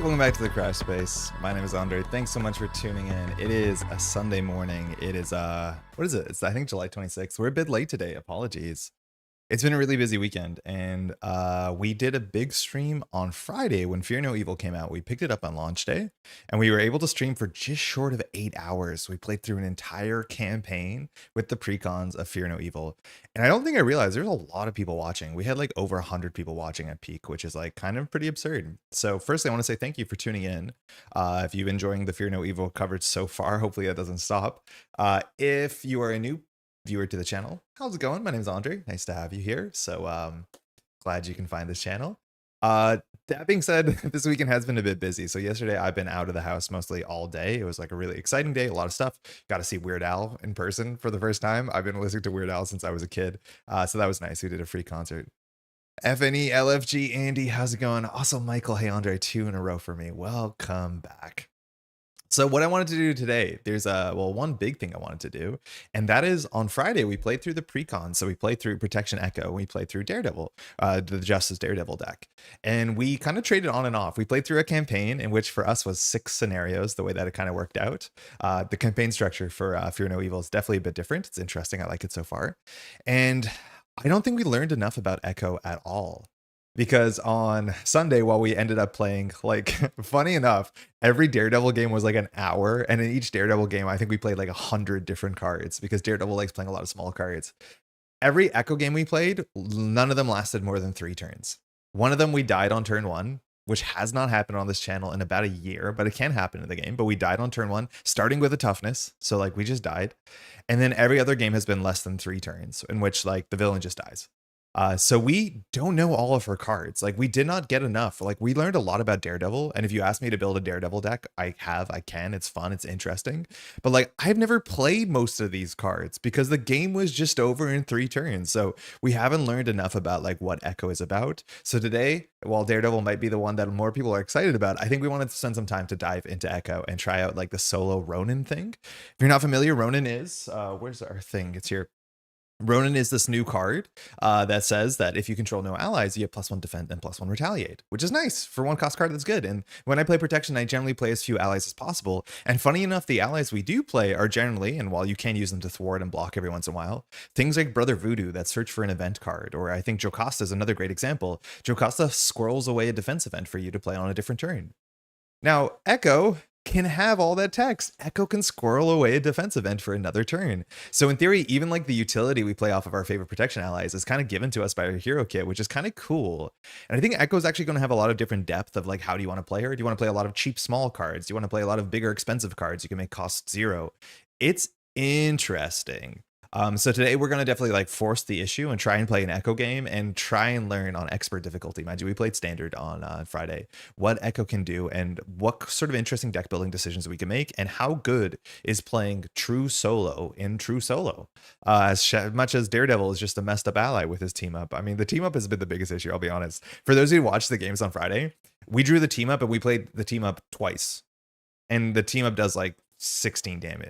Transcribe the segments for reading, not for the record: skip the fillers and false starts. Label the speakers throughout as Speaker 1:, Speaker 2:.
Speaker 1: welcome back to the Crash Space. My name is Andre. Thanks so much for tuning in. It is a Sunday morning. It is what is it? It's I think July 26th. We're a bit late today. Apologies. It's been a really busy weekend, and we did a big stream on Friday when Fear No Evil came out. We picked it up on launch day, and we were able to stream for just short of 8 hours. We played through an entire campaign with the precons of Fear No Evil, and I don't think I realized there's a lot of people watching. We had like over 100 people watching at peak, which is like kind of pretty absurd. So firstly, I want to say thank you for tuning in. If you've been enjoying the Fear No Evil coverage so far, hopefully that doesn't stop. If you are a new viewer to the channel, how's it going? My name is Andre. Nice to have you here. So glad you can find this channel. That being said, this weekend has been a bit busy. So yesterday I've been out of the house mostly all day. It was like a really exciting day, a lot of stuff. Got to see Weird Al in person for the first time. I've been listening to Weird Al since I was a kid. So that was nice. We did a free concert. FNE LFG Andy, how's it going? Also Michael, hey Andre, 2 in a row for me. Welcome back. So what I wanted to do today, there's one big thing I wanted to do, and that is on Friday we played through the precon. So we played through Protection Echo, we played through Daredevil, the Justice Daredevil deck, and we kind of traded on and off. We played through a campaign in which for us was 6 scenarios, the way that it kind of worked out. The campaign structure for Fear No Evil is definitely a bit different. It's interesting. I like it so far, and I don't think we learned enough about Echo at all. Because on Sunday, while we ended up playing, like, funny enough, every Daredevil game was like an hour. And in each Daredevil game, I think we played like 100 different cards because Daredevil likes playing a lot of small cards. Every Echo game we played, none of them lasted more than 3 turns. One of them, we died on turn 1, which has not happened on this channel in about a year, but it can happen in the game. But we died on turn 1, starting with a toughness. So like we just died. And then every other game has been less than 3 turns in which like the villain just dies. So we don't know all of her cards. Like we did not get enough. Like we learned a lot about Daredevil. And if you ask me to build a Daredevil deck, I can, it's fun. It's interesting. But like, I've never played most of these cards because the game was just over in 3 turns. So we haven't learned enough about like what Echo is about. So today, while Daredevil might be the one that more people are excited about, I think we wanted to spend some time to dive into Echo and try out like the solo Ronin thing. If you're not familiar, Ronin is, where's our thing? It's here. Ronin is this new card that says that if you control no allies, you have +1 defend and +1 retaliate, which is nice for 1-cost card. That's good. And when I play protection, I generally play as few allies as possible. And funny enough, the allies we do play are generally, and while you can use them to thwart and block every once in a while, things like Brother Voodoo that search for an event card, or I think Jocasta is another great example. Jocasta squirrels away a defense event for you to play on a different turn. Now, Echo can have all that text. Echo can squirrel away a defense event for another turn. So in theory, even like the utility we play off of our favorite protection allies is kind of given to us by our hero kit, which is kind of cool. And I think Echo is actually going to have a lot of different depth of like, how do you want to play her? Do you want to play a lot of cheap, small cards? Do you want to play a lot of bigger, expensive cards? You can make cost 0. It's interesting. So today we're going to definitely like force the issue and try and play an Echo game and try and learn on expert difficulty. Mind you, we played standard on Friday, what Echo can do and what sort of interesting deck building decisions we can make and how good is playing true solo in true solo. As much as Daredevil is just a messed up ally with his team up. I mean, the team up has been the biggest issue, I'll be honest. For those who watched the games on Friday, we drew the team up and we played the team up twice. And the team up does like 16 damage,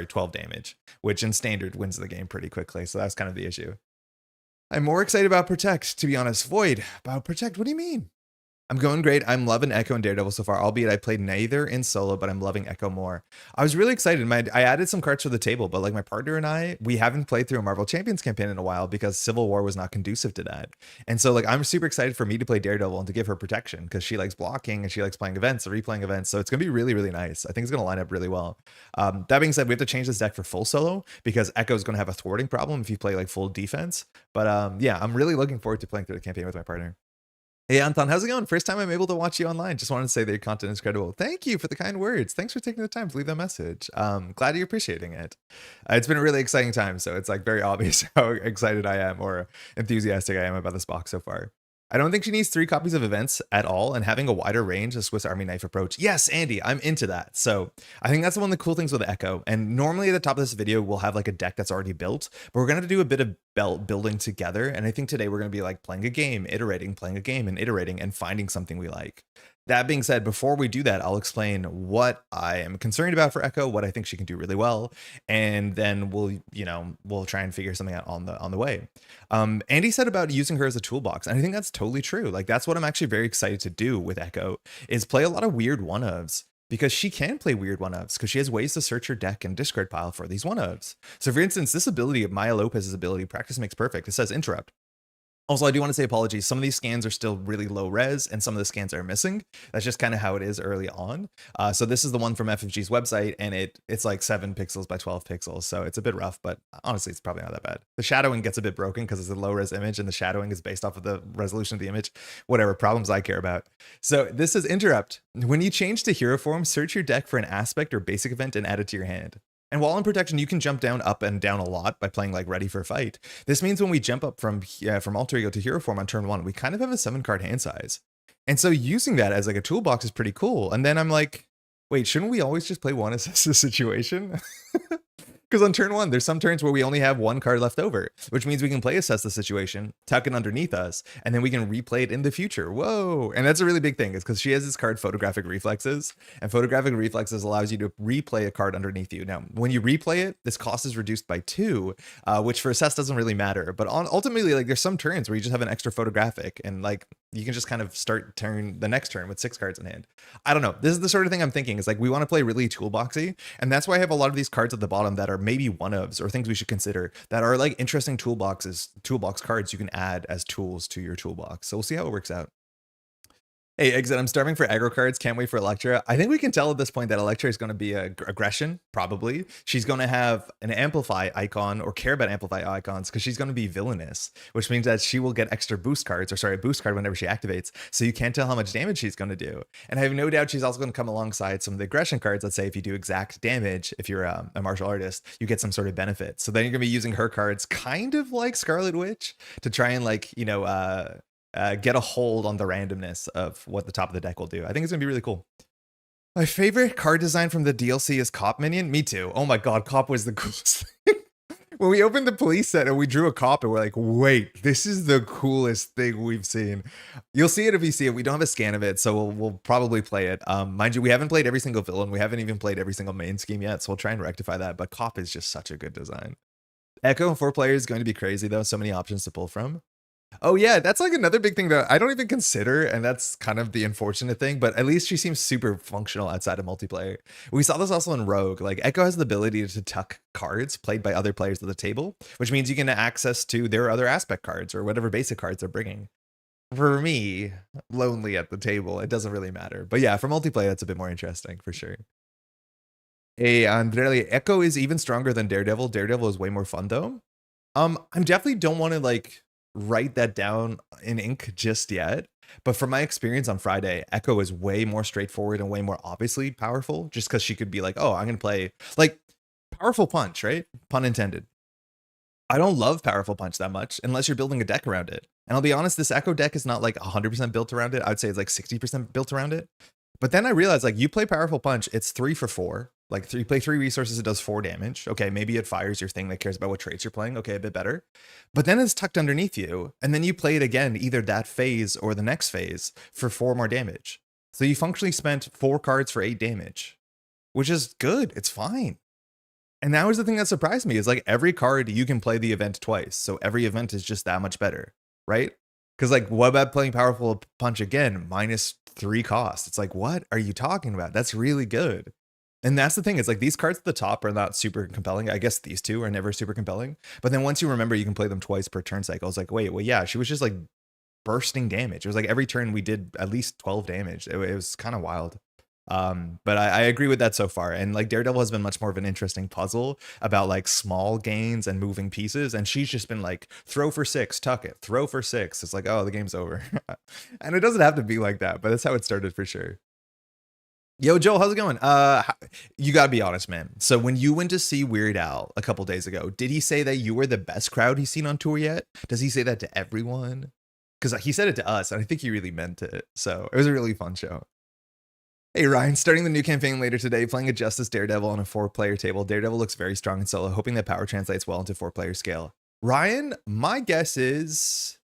Speaker 1: 12 damage, which in standard wins the game pretty quickly. So that's kind of the issue. I'm more excited about Protect, to be honest. Void, about Protect, what do you mean? I'm going great. I'm loving Echo and Daredevil so far, albeit I played neither in solo, but I'm loving Echo more. I was really excited. I added some cards to the table, but like my partner and I, we haven't played through a Marvel Champions campaign in a while because Civil War was not conducive to that. And so like I'm super excited for me to play Daredevil and to give her protection because she likes blocking and she likes playing events or replaying events. So it's going to be really, really nice. I think it's going to line up really well. That being said, we have to change this deck for full solo because Echo is going to have a thwarting problem if you play like full defense. But yeah, I'm really looking forward to playing through the campaign with my partner. Hey, Anton, how's it going? First time I'm able to watch you online. Just wanted to say that your content is credible. Thank you for the kind words. Thanks for taking the time to leave that message. Glad you're appreciating it. It's been a really exciting time, so it's like very obvious how excited I am or enthusiastic I am about this box so far. I don't think she needs 3 copies of events at all, and having a wider range, a Swiss Army knife approach. Yes, Andy, I'm into that. So I think that's one of the cool things with Echo. And normally at the top of this video, we'll have like a deck that's already built, but we're going to do a bit of building together. And I think today we're going to be like playing a game, iterating, playing a game and iterating and finding something we like. That being said, before we do that, I'll explain what I am concerned about for Echo, what I think she can do really well, and then we'll try and figure something out on the way. Andy said about using her as a toolbox, and I think that's totally true. Like that's what I'm actually very excited to do with Echo is play a lot of weird one-ofs. Because she can play weird one-ofs, because she has ways to search her deck and discard pile for these one-ofs. So for instance, this ability of Maya Lopez's ability, Practice Makes Perfect, it says interrupt. Also, I do want to say apologies. Some of these scans are still really low res and some of the scans are missing. That's just kind of how it is early on. So this is the one from FFG's website and it's like 7 pixels by 12 pixels. So it's a bit rough, but honestly, it's probably not that bad. The shadowing gets a bit broken because it's a low res image and the shadowing is based off of the resolution of the image. Whatever, problems I care about. So this is interrupt. When you change to hero form, search your deck for an aspect or basic event and add it to your hand. And while in protection, you can jump down, up, and down a lot by playing like ready for a fight. This means when we jump up from alter ego to hero form on turn 1, we kind of have a 7-card hand size. And so using that as like a toolbox is pretty cool. And then I'm like, wait, shouldn't we always just play one assess the situation? Because on turn 1, there's some turns where we only have 1 card left over, which means we can play assess the situation, tuck it underneath us, and then we can replay it in the future. Whoa. And that's a really big thing is because she has this card photographic reflexes, and photographic reflexes allows you to replay a card underneath you. Now, when you replay it, this cost is reduced by 2, which for assess doesn't really matter. But ultimately, like there's some turns where you just have an extra photographic and like you can just kind of start the next turn with 6 cards in hand. I don't know. This is the sort of thing I'm thinking is like we want to play really toolboxy, and that's why I have a lot of these cards at the bottom that are maybe one-ofs or things we should consider that are like interesting toolbox cards you can add as tools to your toolbox. So we'll see how it works out. Hey, Exit, I'm starving for aggro cards. Can't wait for Electra. I think we can tell at this point that Electra is going to be aggression, probably. She's going to have an amplify icon or care about amplify icons because she's going to be villainous, which means that she will get extra boost cards, or sorry, a boost card whenever she activates. So you can't tell how much damage she's going to do. And I have no doubt she's also going to come alongside some of the aggression cards. Let's say if you do exact damage, if you're a martial artist, you get some sort of benefit. So then you're going to be using her cards kind of like Scarlet Witch to try and like, get a hold on the randomness of what the top of the deck will do. I think it's gonna be really cool. My favorite card design from the DLC is Cop Minion. Me too. Oh my god, Cop was the coolest thing. When we opened the police set and we drew a cop and we're like, wait, this is the coolest thing we've seen. You'll see it if you see it. We don't have a scan of it, so we'll probably play it. Mind you, we haven't played every single villain. We haven't even played every single main scheme yet, so we'll try and rectify that. But Cop is just such a good design. Echo and 4 players is going to be crazy though. So many options to pull from. Oh yeah, that's like another big thing that I don't even consider, and that's kind of the unfortunate thing, but at least she seems super functional outside of multiplayer. We saw this also in Rogue. Like Echo has the ability to tuck cards played by other players at the table, which means you can access to their other aspect cards or whatever basic cards they're bringing. For me, lonely at the table, it doesn't really matter. But yeah, for multiplayer, that's a bit more interesting for sure. Hey, Andrea, Echo is even stronger than Daredevil. Daredevil is way more fun though. I definitely don't want to like write that down in ink just yet, but from my experience on Friday, Echo is way more straightforward and way more obviously powerful, just because she could be like, oh, I'm gonna play like powerful punch, right? Pun intended. I don't love powerful punch that much unless you're building a deck around it, and I'll be honest, this Echo deck is not like 100% built around it. I'd say it's like 60% built around it. But then I realized, like, you play powerful punch, it's 3 for 4. Like, you play 3 resources, it does 4 damage. Okay, maybe it fires your thing that cares about what traits you're playing. Okay, a bit better. But then it's tucked underneath you, and then you play it again, either that phase or the next phase, for 4 more damage. So you functionally spent 4 cards for 8 damage, which is good. It's fine. And that was the thing that surprised me, is like every card you can play the event twice. So every event is just that much better, right? Because like, what about playing powerful punch again, -3 cost? It's like, what are you talking about? That's really good. And that's the thing, is like these cards at the top are not super compelling. I guess these two are never super compelling. But then once you remember you can play them twice per turn cycle, it's like, wait, well, yeah, she was just like bursting damage. It was like every turn we did at least 12 damage. It was kind of wild. But I agree with that so far. And like Daredevil has been much more of an interesting puzzle about like small gains and moving pieces. And she's just been like, throw for 6, tuck it, throw for 6. It's like, oh, the game's over. And it doesn't have to be like that, but that's how it started for sure. Yo, Joel, how's it going? You gotta be honest, man. So when you went to see Weird Al a couple days ago, did he say that you were the best crowd he's seen on tour yet? Does he say that to everyone? Because he said it to us, and I think he really meant it. So it was a really fun show. Hey, Ryan, starting the new campaign later today, playing a Justice Daredevil on a 4-player table. Daredevil looks very strong in solo, hoping that power translates well into 4-player scale. Ryan, my guess is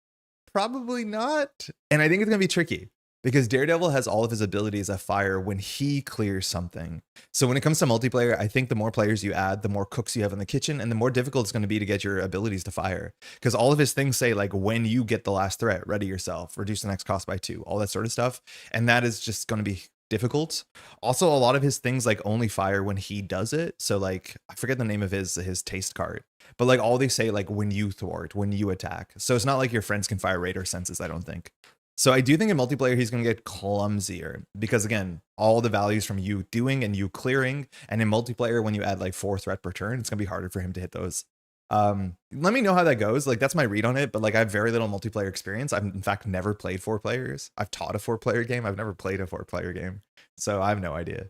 Speaker 1: probably not. And I think it's going to be tricky. because Daredevil has all of his abilities at fire when he clears something. So when it comes to multiplayer, I think the more players you add, the more cooks you have in the kitchen, and the more difficult it's going to be to get your abilities to fire. Because all of his things say like, when you get the last threat, ready yourself, reduce the next cost by 2, all that sort of stuff. And that is just going to be difficult. Also, a lot of his things like only fire when he does it. So like, I forget the name of his taste card, but like all they say like when you thwart, when you attack. So it's not like your friends can fire radar senses, I don't think. So I do think in multiplayer he's going to get clumsier because again, all the values from you doing and you clearing, and in multiplayer when you add like 4 threat per turn, it's going to be harder for him to hit those. Let me know how that goes. Like that's my read on it, but like I have very little multiplayer experience. I've in fact never played 4 players. I've taught a 4-player game. I've never played a 4-player game. So I have no idea.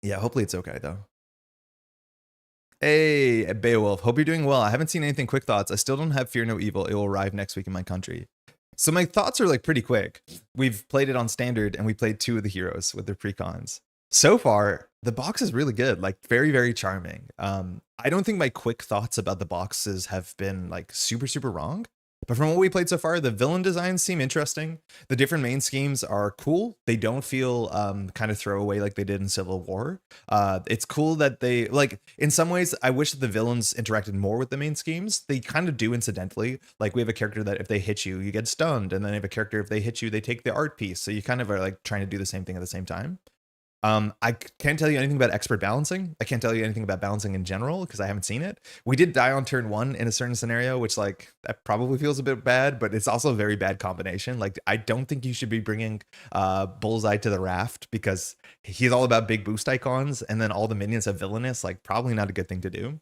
Speaker 1: Yeah, hopefully it's okay though. Hey, Beowulf, hope you're doing well. I haven't seen anything quick thoughts. I still don't have Fear No Evil. It will arrive next week in my country. So my thoughts are like pretty quick. We've played it on standard and we played 2 of the heroes with their precons. So far, the box is really good, like very, very charming. I don't think my quick thoughts about the boxes have been like super wrong. But from what we played so far, the villain designs seem interesting. The different main schemes are cool. They don't feel kind of throwaway like they did in Civil War. It's cool that they, like, in some ways, I wish that the villains interacted more with the main schemes. They kind of do incidentally. Like, we have a character that if they hit you, you get stunned. And then I have a character, if they hit you, they take the art piece. So you kind of are like trying to do the same thing at the same time. I can't tell you anything about expert balancing. I can't tell you anything about balancing in general because I haven't seen it. We did die on turn 1 in a certain scenario, which like that probably feels a bit bad, but it's also a very bad combination. Like I don't think you should be bringing Bullseye to the raft because he's all about big boost icons, and then all the minions have villainous. Like probably not a good thing to do.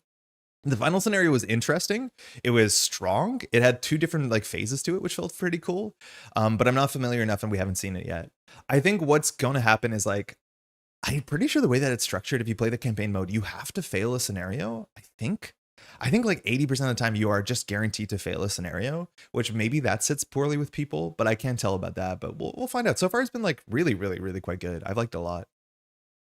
Speaker 1: The final scenario was interesting. It was strong. It had 2 different like phases to it, which felt pretty cool. But I'm not familiar enough and we haven't seen it yet. I think what's going to happen is like, I'm pretty sure the way that it's structured, if you play the campaign mode, you have to fail a scenario. I think like 80% of the time you are just guaranteed to fail a scenario, which maybe that sits poorly with people, but I can't tell about that. But we'll find out. So far, it's been like really quite good. I've liked it a lot.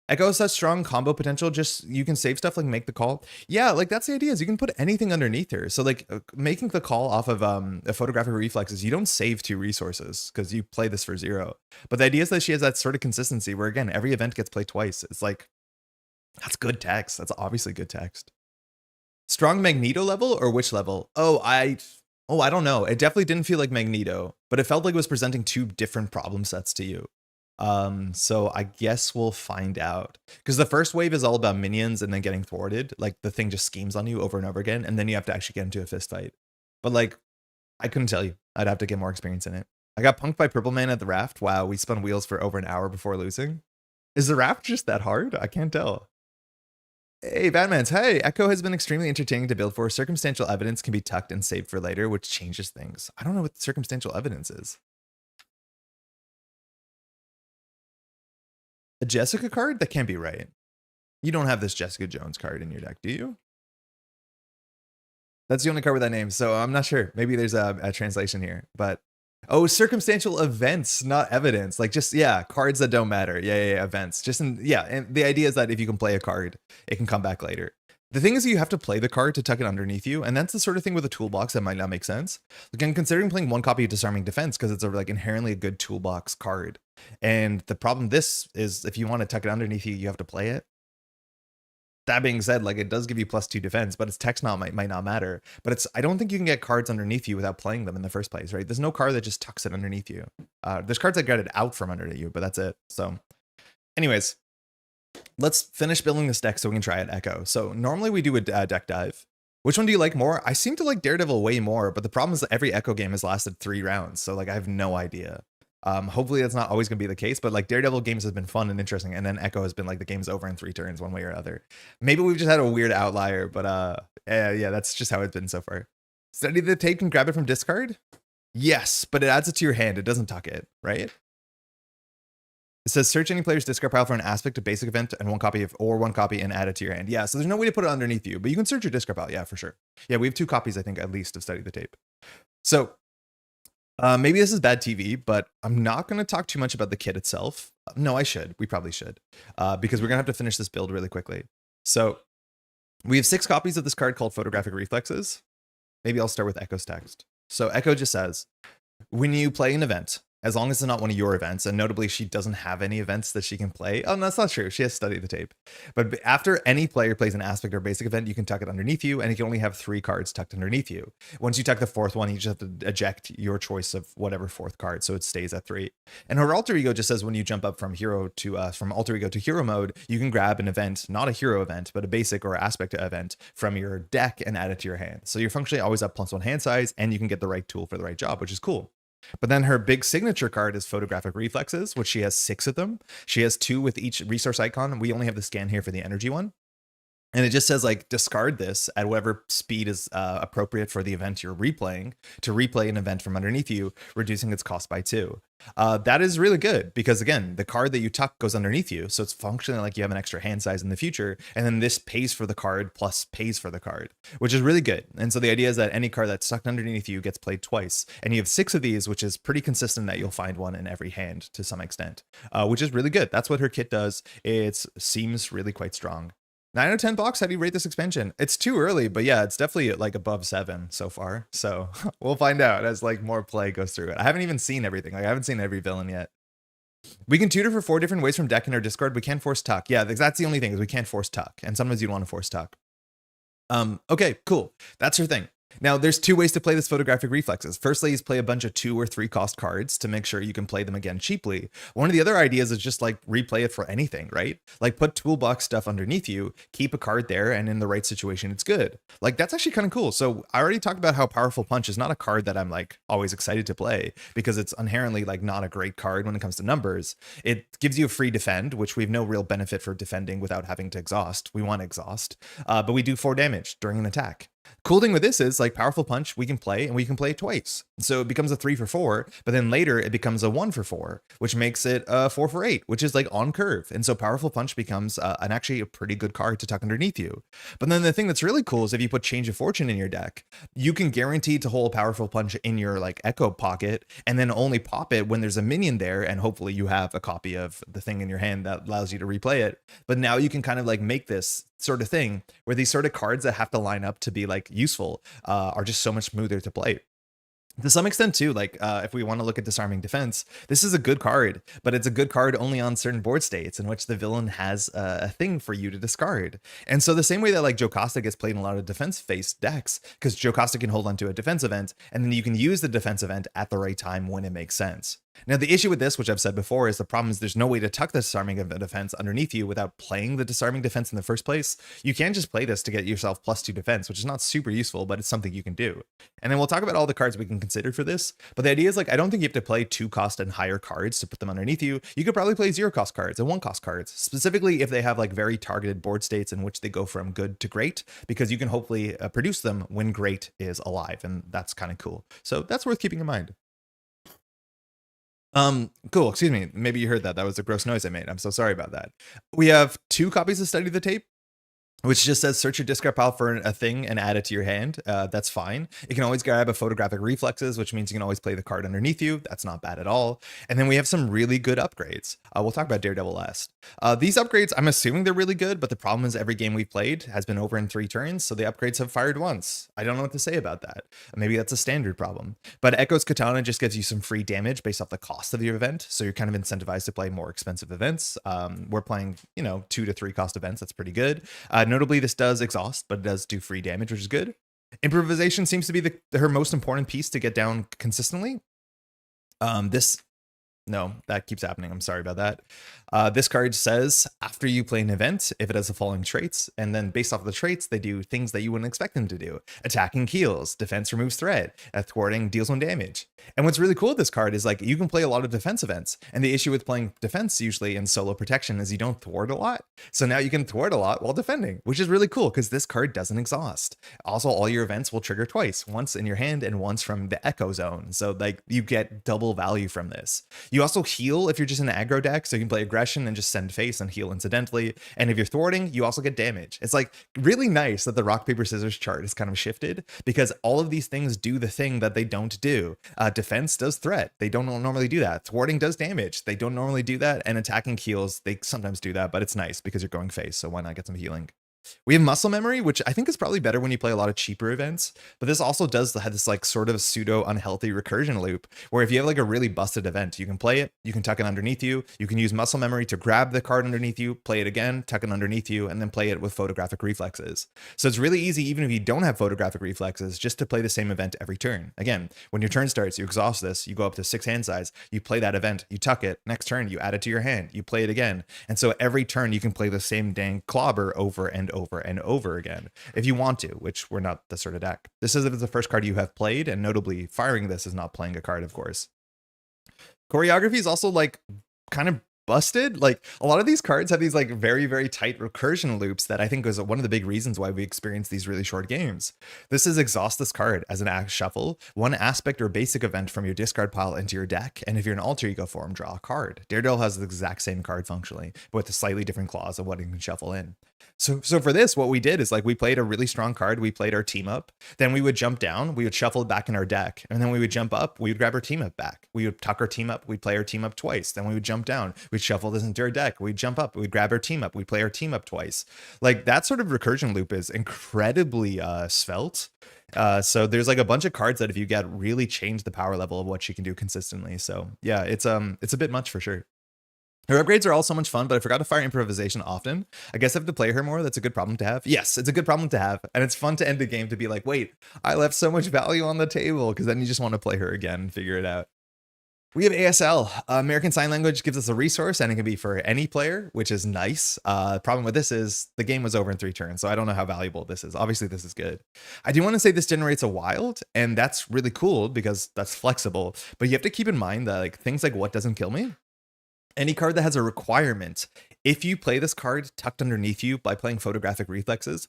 Speaker 1: Echo has such strong combo potential. Just you can save stuff like make the call. Yeah, like that's the idea is you can put anything underneath her. So like making the call off of a photographic reflexes, you don't save 2 resources because you play this for 0. But the idea is that she has that sort of consistency where again every event gets played twice. It's like that's good text. That's obviously good text. Strong Magneto level or which level? I don't know. It definitely didn't feel like Magneto, but it felt like it was presenting 2 different problem sets to you. So I guess we'll find out because the first wave is all about minions and then getting thwarted. Like the thing just schemes on you over and over again. And then you have to actually get into a fist fight. But like, I couldn't tell you. I'd have to get more experience in it. I got punked by Purple Man at the raft. Wow. We spun wheels for over an hour before losing. Is the raft just that hard? I can't tell. Hey, Batman's. Hey, Echo has been extremely entertaining to build for. Circumstantial evidence can be tucked and saved for later, which changes things. I don't know what circumstantial evidence is. A Jessica card? That can't be right. You don't have this Jessica Jones card in your deck, do you? That's the only card with that name, so I'm not sure. Maybe there's a translation here, but circumstantial events, not evidence. Like just cards that don't matter. Yeah, events. And the idea is that if you can play a card, it can come back later. The thing is you have to play the card to tuck it underneath you, and that's the sort of thing with a toolbox that might not make sense. Again, considering playing 1 copy of Disarming Defense because it's like inherently a good toolbox card. And the problem this is if you want to tuck it underneath you, you have to play it. That being said, like it does give you +2 defense, but its text might not matter. But I don't think you can get cards underneath you without playing them in the first place, right? There's no card that just tucks it underneath you. There's cards that get it out from under you, but that's it. So anyways, let's finish building this deck so we can try it Echo. So normally we do a deck dive. Which one do you like more? I seem to like Daredevil way more, but the problem is that every Echo game has lasted 3 rounds. So like I have no idea. Hopefully that's not always gonna be the case, but like Daredevil games has been fun and interesting, and then Echo has been like the game's over in 3 turns one way or other. Maybe we've just had a weird outlier, but yeah, that's just how it's been so far. Study the tape and grab it from discard? Yes, but it adds it to your hand. It doesn't tuck it, right? It says search any player's discard pile for an aspect of basic event and one copy and add it to your hand. Yeah, so there's no way to put it underneath you, but you can search your discard pile. Yeah, for sure. Yeah, we have 2 copies, I think, at least of Study the Tape. So maybe this is bad TV, but I'm not going to talk too much about the kit itself. No, I should. We probably should, because we're going to have to finish this build really quickly. So we have 6 copies of this card called Photographic Reflexes. Maybe I'll start with Echo's text. So Echo just says, when you play an event, as long as it's not one of your events. And notably, she doesn't have any events that she can play. Oh, no, that's not true. She has studied the tape. But after any player plays an aspect or basic event, you can tuck it underneath you, and you can only have 3 cards tucked underneath you. Once you tuck the 4th one, you just have to eject your choice of whatever 4th card, so it stays at 3. And her alter ego just says when you jump up from from alter ego to hero mode, you can grab an event, not a hero event, but a basic or aspect event from your deck and add it to your hand. So you're functionally always up +1 hand size, and you can get the right tool for the right job, which is cool. But then her big signature card is photographic reflexes, which she has 6 of them. She has 2 with each resource icon. We only have the scan here for the energy one. And it just says like discard this at whatever speed is appropriate for the event you're replaying to replay an event from underneath you, reducing its cost by 2. That is really good because again, the card that you tuck goes underneath you. So it's functionally like you have an extra hand size in the future. And then this pays for the card plus pays for the card, which is really good. And so the idea is that any card that's tucked underneath you gets played twice. And you have 6 of these, which is pretty consistent that you'll find one in every hand to some extent, which is really good. That's what her kit does. It seems really quite strong. 9 out of 10 box. How do you rate this expansion? It's too early, but yeah, it's definitely like above 7 so far. So we'll find out as like more play goes through it. I haven't even seen everything. Like I haven't seen every villain yet. We can tutor for 4 different ways from deck in our Discord. We can't force tuck. Yeah, that's the only thing is we can't force tuck. And sometimes you'd want to force tuck. Okay, cool. That's her thing. Now, there's 2 ways to play this photographic reflexes. Firstly is play a bunch of 2 or 3 cost cards to make sure you can play them again cheaply. One of the other ideas is just like replay it for anything, right? Like put toolbox stuff underneath you, keep a card there, and in the right situation, it's good. Like that's actually kind of cool. So I already talked about how Powerful Punch is not a card that I'm like always excited to play because it's inherently like not a great card when it comes to numbers. It gives you a free defend, which we have no real benefit for defending without having to exhaust. We want to exhaust, but we do 4 damage during an attack. Cool thing with this is like Powerful Punch we can play and we can play it twice. So it becomes a 3 for 4, but then later it becomes a 1 for 4, which makes it a 4 for 8, which is like on curve. And so Powerful Punch becomes actually a pretty good card to tuck underneath you. But then the thing that's really cool is if you put Change of Fortune in your deck, you can guarantee to hold Powerful Punch in your like Echo pocket and then only pop it when there's a minion there. And hopefully you have a copy of the thing in your hand that allows you to replay it. But now you can kind of like make this sort of thing where these sort of cards that have to line up to be like useful are just so much smoother to play. To some extent too, like if we want to look at Disarming Defense, this is a good card, but it's a good card only on certain board states in which the villain has a thing for you to discard. And so the same way that like Jocasta gets played in a lot of defense-based decks, because Jocasta can hold onto a defense event, and then you can use the defense event at the right time when it makes sense. Now, the issue with this, which I've said before, is the problem is there's no way to tuck the Disarming Defense underneath you without playing the Disarming Defense in the first place. You can't just play this to get yourself +2 defense, which is not super useful, but it's something you can do. And then we'll talk about all the cards we can consider for this. But the idea is like, I don't think you have to play 2 cost and higher cards to put them underneath you. You could probably play 0 cost cards and 1 cost cards, specifically if they have like very targeted board states in which they go from good to great, because you can hopefully produce them when great is alive. And that's kind of cool. So that's worth keeping in mind. Cool. Excuse me. Maybe you heard that. That was a gross noise I made. I'm so sorry about that. We have 2 copies of Study the Tape, which just says search your discard pile for a thing and add it to your hand. That's fine. You can always grab a photographic reflexes, which means you can always play the card underneath you. That's not bad at all. And then we have some really good upgrades. We'll talk about Daredevil last. These upgrades, I'm assuming they're really good, but the problem is every game we've played has been over in 3 turns, so the upgrades have fired once. I don't know what to say about that. Maybe that's a standard problem. But Echo's Katana just gives you some free damage based off the cost of your event, so you're kind of incentivized to play more expensive events. We're playing, 2 to 3 cost events. That's pretty good. Notably, this does exhaust, but it does do free damage, which is good. Improvisation seems to be her most important piece to get down consistently. No, that keeps happening. I'm sorry about that. This card says after you play an event, if it has the following traits, and then based off of the traits, they do things that you wouldn't expect them to do. Attacking kills, defense removes threat, thwarting deals 1 damage. And what's really cool with this card is like you can play a lot of defense events. And the issue with playing defense usually in solo protection is you don't thwart a lot. So now you can thwart a lot while defending, which is really cool because this card doesn't exhaust. Also, all your events will trigger twice, once in your hand and once from the Echo Zone. So like you get double value from this. You also heal if you're just in an aggro deck, so you can play aggression and just send face and heal incidentally. And if you're thwarting, you also get damage. It's like really nice that the rock, paper, scissors chart is kind of shifted because all of these things do the thing that they don't do. Defense does threat. They don't normally do that. Thwarting does damage. They don't normally do that. And attacking heals, they sometimes do that, but it's nice because you're going face. So why not get some healing? We have muscle memory, which I think is probably better when you play a lot of cheaper events, but this also does have this like sort of pseudo unhealthy recursion loop where if you have like a really busted event, you can play it, you can tuck it underneath you, you can use muscle memory to grab the card underneath you, play it again, tuck it underneath you, and then play it with photographic reflexes. So it's really easy, even if you don't have photographic reflexes, just to play the same event every turn. Again, when your turn starts, you exhaust this, you go up to 6 hand size, you play that event, you tuck it, next turn, you add it to your hand, you play it again. And so every turn you can play the same dang clobber over and over and over again if you want to, which we're not the sort of deck. This is if it's the first card you have played, and notably firing this is not playing a card, of course. Choreography is also like kind of busted. Like a lot of these cards have these like very, very tight recursion loops that I think is one of the big reasons why we experience these really short games. This is exhaust this card as an act shuffle, one aspect or basic event from your discard pile into your deck, and if you're an alter ego form, draw a card. Daredevil has the exact same card functionally, but with a slightly different clause of what it can shuffle in. So for this, what we did is like we played a really strong card, we played our team up, then we would jump down, we would shuffle it back in our deck, and then we would jump up, we would grab our team up back. We would tuck our team up, we'd play our team up twice, then we would jump down, we'd shuffle this into our deck, we'd jump up, we'd grab our team up, we'd play our team up twice. Like that sort of recursion loop is incredibly svelte. So there's like a bunch of cards that if you get really change the power level of what she can do consistently. So yeah, it's a bit much for sure. Her upgrades are all so much fun, but I forgot to fire improvisation often. I guess I have to play her more. That's a good problem to have. Yes, it's a good problem to have. And it's fun to end the game to be like, wait, I left so much value on the table, because then you just want to play her again and figure it out. We have ASL. American Sign Language gives us a resource, and it can be for any player, which is nice. The problem with this is the game was over in 3 turns, so I don't know how valuable this is. Obviously, this is good. I do want to say this generates a wild, and that's really cool because that's flexible. But you have to keep in mind that like things like what doesn't kill me, any card that has a requirement, if you play this card tucked underneath you by playing photographic reflexes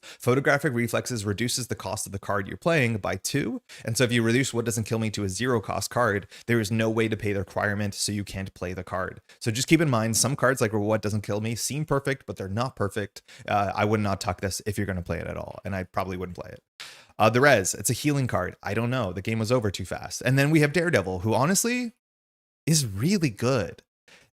Speaker 1: reduces the cost of the card you're playing by 2. And so if you reduce what doesn't kill me to a 0 cost card, there is no way to pay the requirement, so you can't play the card. So just keep in mind, some cards like what doesn't kill me seem perfect, but they're not perfect. I would not tuck this if you're going to play it at all, and I probably wouldn't play it. The Res, it's a healing card. I don't know. The game was over too fast. And then we have Daredevil, who honestly is really good.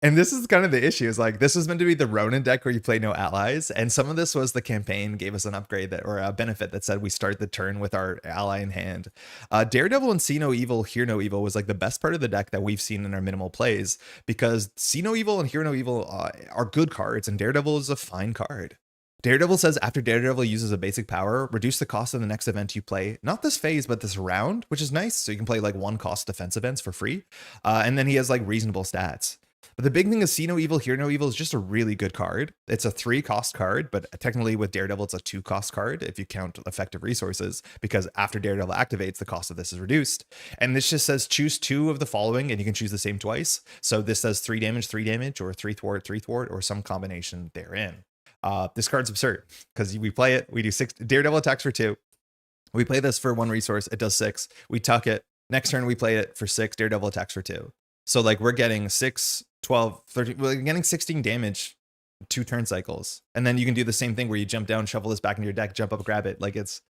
Speaker 1: And this is kind of the issue, is like, this was meant to be the Ronin deck where you play no allies. And some of this was the campaign gave us an upgrade that, or a benefit that said we start the turn with our ally in hand. Daredevil and See No Evil, Hear No Evil was like the best part of the deck that we've seen in our minimal plays, because See No Evil and Hear No Evil are good cards, and Daredevil is a fine card. Daredevil says after Daredevil uses a basic power, reduce the cost of the next event you play, not this phase, but this round, which is nice. So you can play like 1 cost defense events for free. And then he has like reasonable stats. But the big thing is See No Evil, Hear No Evil is just a really good card. It's a 3 cost card, but technically with Daredevil, it's a 2 cost card if you count effective resources, because after Daredevil activates, the cost of this is reduced. And this just says choose 2 of the following, and you can choose the same twice. So this says 3 damage, or 3 thwart, or some combination therein. This card's absurd because we play it, we do 6 Daredevil attacks for 2. We play this for 1 resource, it does 6. We tuck it. Next turn, we play it for 6, Daredevil attacks for 2. So like we're getting 6, 12, 13, we're getting 16 damage 2 turn cycles. And then you can do the same thing where you jump down, shuffle this back into your deck, jump up, grab it. Like it's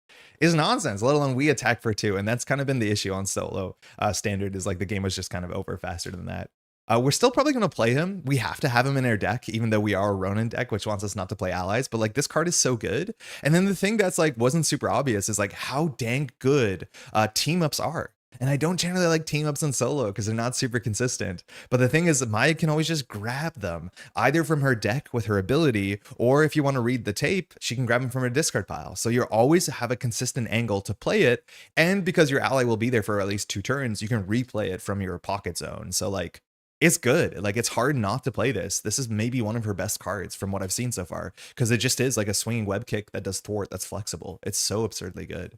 Speaker 1: nonsense, let alone we attack for 2. And that's kind of been the issue on solo standard, is like the game was just kind of over faster than that. We're still probably going to play him. We have to have him in our deck, even though we are a Ronin deck, which wants us not to play allies. But like this card is so good. And then the thing that's like wasn't super obvious is like how dang good team ups are. And I don't generally like team ups in solo because they're not super consistent. But the thing is, Maya can always just grab them either from her deck with her ability, or if you want to read the tape, she can grab them from her discard pile. So you always have a consistent angle to play it. And because your ally will be there for at least 2 turns, you can replay it from your pocket zone. So like, it's good. Like it's hard not to play this. This is maybe one of her best cards from what I've seen so far, because it just is like a swinging web kick that does thwart, that's flexible. It's so absurdly good.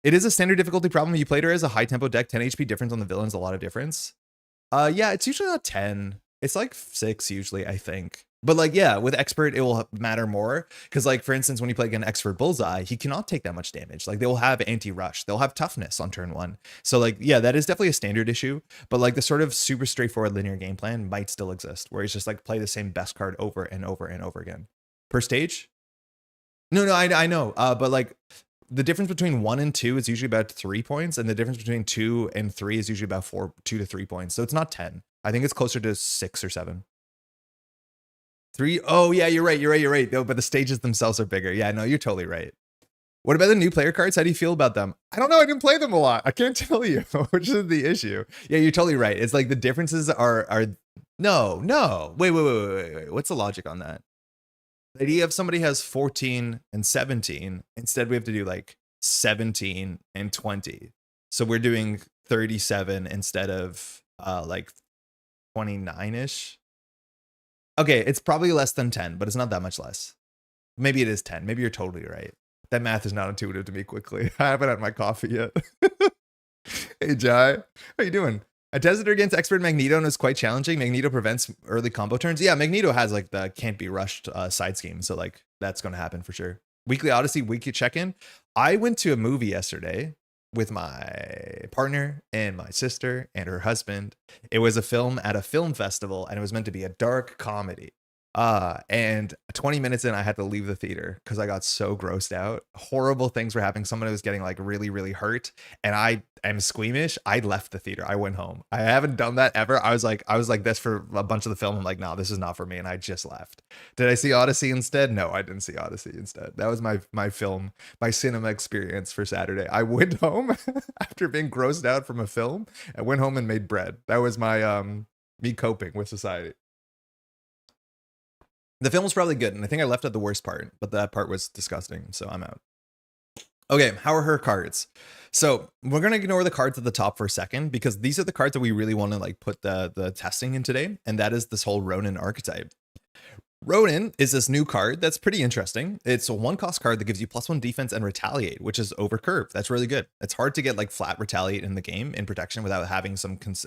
Speaker 1: It is a standard difficulty problem. You played her as a high tempo deck, 10 HP difference on the villains, a lot of difference. Yeah, it's usually not 10. It's like 6 usually, I think. But like, yeah, with expert, it will matter more. Because like, for instance, when you play an expert Bullseye, he cannot take that much damage. Like they will have anti-rush. They'll have toughness on turn 1. So like, yeah, that is definitely a standard issue. But like the sort of super straightforward linear game plan might still exist, where it's just like play the same best card over and over and over again. Per stage? No, I know. But like, the difference between 1 and 2 is usually about 3 points. And the difference between 2 and 3 is usually about 2 to 3 points. So it's not 10. I think it's closer to 6 or 7. 3. Oh, yeah, you're right. No, but the stages themselves are bigger. Yeah, no, you're totally right. What about the new player cards? How do you feel about them? I don't know. I didn't play them a lot. I can't tell you, which is the issue. Yeah, you're totally right. It's like the differences are no. Wait. What's the logic on that? The idea if somebody has 14 and 17, instead we have to do like 17 and 20. So we're doing 37 instead of like 29-ish. Okay, it's probably less than 10, but it's not that much less. Maybe it is 10. Maybe you're totally right. That math is not intuitive to me quickly. I haven't had my coffee yet. Hey, Jai. How you doing? I tested her against Expert Magneto and it was quite challenging. Magneto prevents early combo turns. Yeah, Magneto has like the can't be rushed side scheme. So like that's going to happen for sure. Weekly Odyssey, weekly check-in. I went to a movie yesterday with my partner and my sister and her husband. It was a film at a film festival and it was meant to be a dark comedy. And 20 minutes in, I had to leave the theater because I got so grossed out. Horrible things were happening. Someone was getting like really, really hurt. And I am squeamish. I left the theater. I went home. I haven't done that ever. I was like this for a bunch of the film. I'm like, no, this is not for me. And I just left. Did I see Odyssey instead? No, I didn't see Odyssey instead. That was my film, my cinema experience for Saturday. I went home after being grossed out from a film. I went home and made bread. That was my me coping with society. The film was probably good, and I think I left at the worst part, but that part was disgusting, so I'm out. Okay, how are her cards? So we're gonna ignore the cards at the top for a second because these are the cards that we really want to like put the testing in today, and that is this whole Ronin archetype. Ronin is this new card that's pretty interesting. It's a 1-cost card that gives you +1 defense and retaliate, which is over curve. That's really good. It's hard to get like flat retaliate in the game in protection without having some things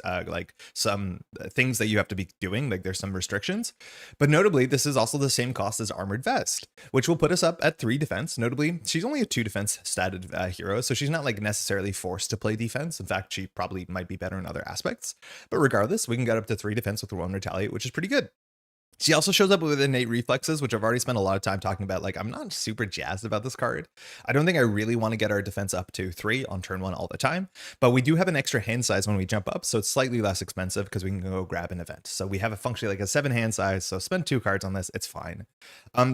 Speaker 1: that you have to be doing. Like there's some restrictions, but notably this is also the same cost as Armored Vest, which will put us up at 3 defense. Notably, she's only a 2 defense statted hero, so she's not like necessarily forced to play defense. In fact, she probably might be better in other aspects, but regardless, we can get up to 3 defense with 1 retaliate, which is pretty good. She also shows up with innate reflexes, which I've already spent a lot of time talking about. Like, I'm not super jazzed about this card. I don't think I really want to get our defense up to 3 on turn 1 all the time, but we do have an extra hand size when we jump up, so it's slightly less expensive because we can go grab an event. So we have a functionally like a 7 hand size, so spend 2 cards on this, it's fine.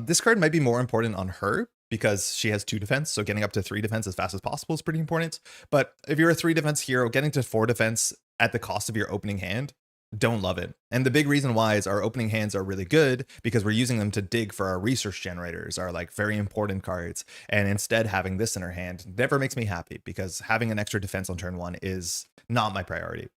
Speaker 1: This card might be more important on her because she has 2 defense, so getting up to 3 defense as fast as possible is pretty important. But if you're a 3 defense hero, getting to 4 defense at the cost of your opening hand, don't love it. And the big reason why is our opening hands are really good because we're using them to dig for our research generators, our like very important cards. And instead having this in our hand never makes me happy because having an extra defense on turn 1 is not my priority.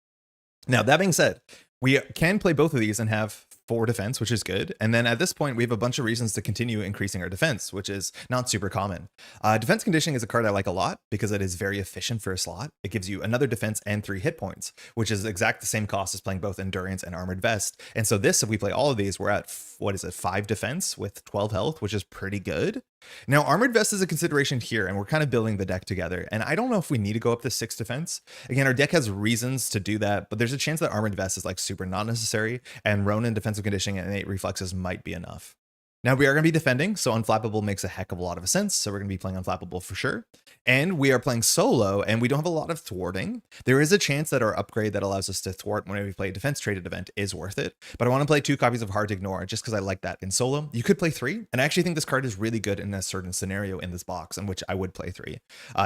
Speaker 1: Now, that being said, we can play both of these and have 4 defense, which is good. And then at this point, we have a bunch of reasons to continue increasing our defense, which is not super common. Defense conditioning is a card I like a lot because it is very efficient for a slot. It gives you another defense and 3 hit points, which is exact the same cost as playing both endurance and armored vest. And so this, if we play all of these, we're at, 5 defense with 12 health, which is pretty good. Now, armored vest is a consideration here, and we're kind of building the deck together. And I don't know if we need to go up to 6 defense. Again, our deck has reasons to do that, but there's a chance that armored vest is like super not necessary, and Ronin defensive conditioning and innate reflexes might be enough. Now, we are going to be defending, so Unflappable makes a heck of a lot of sense. So we're going to be playing Unflappable for sure. And we are playing solo, and we don't have a lot of thwarting. There is a chance that our upgrade that allows us to thwart whenever we play a defense traded event is worth it. But I want to play 2 copies of Hard to Ignore just because I like that in solo. You could play 3, and I actually think this card is really good in a certain scenario in this box in which I would play 3.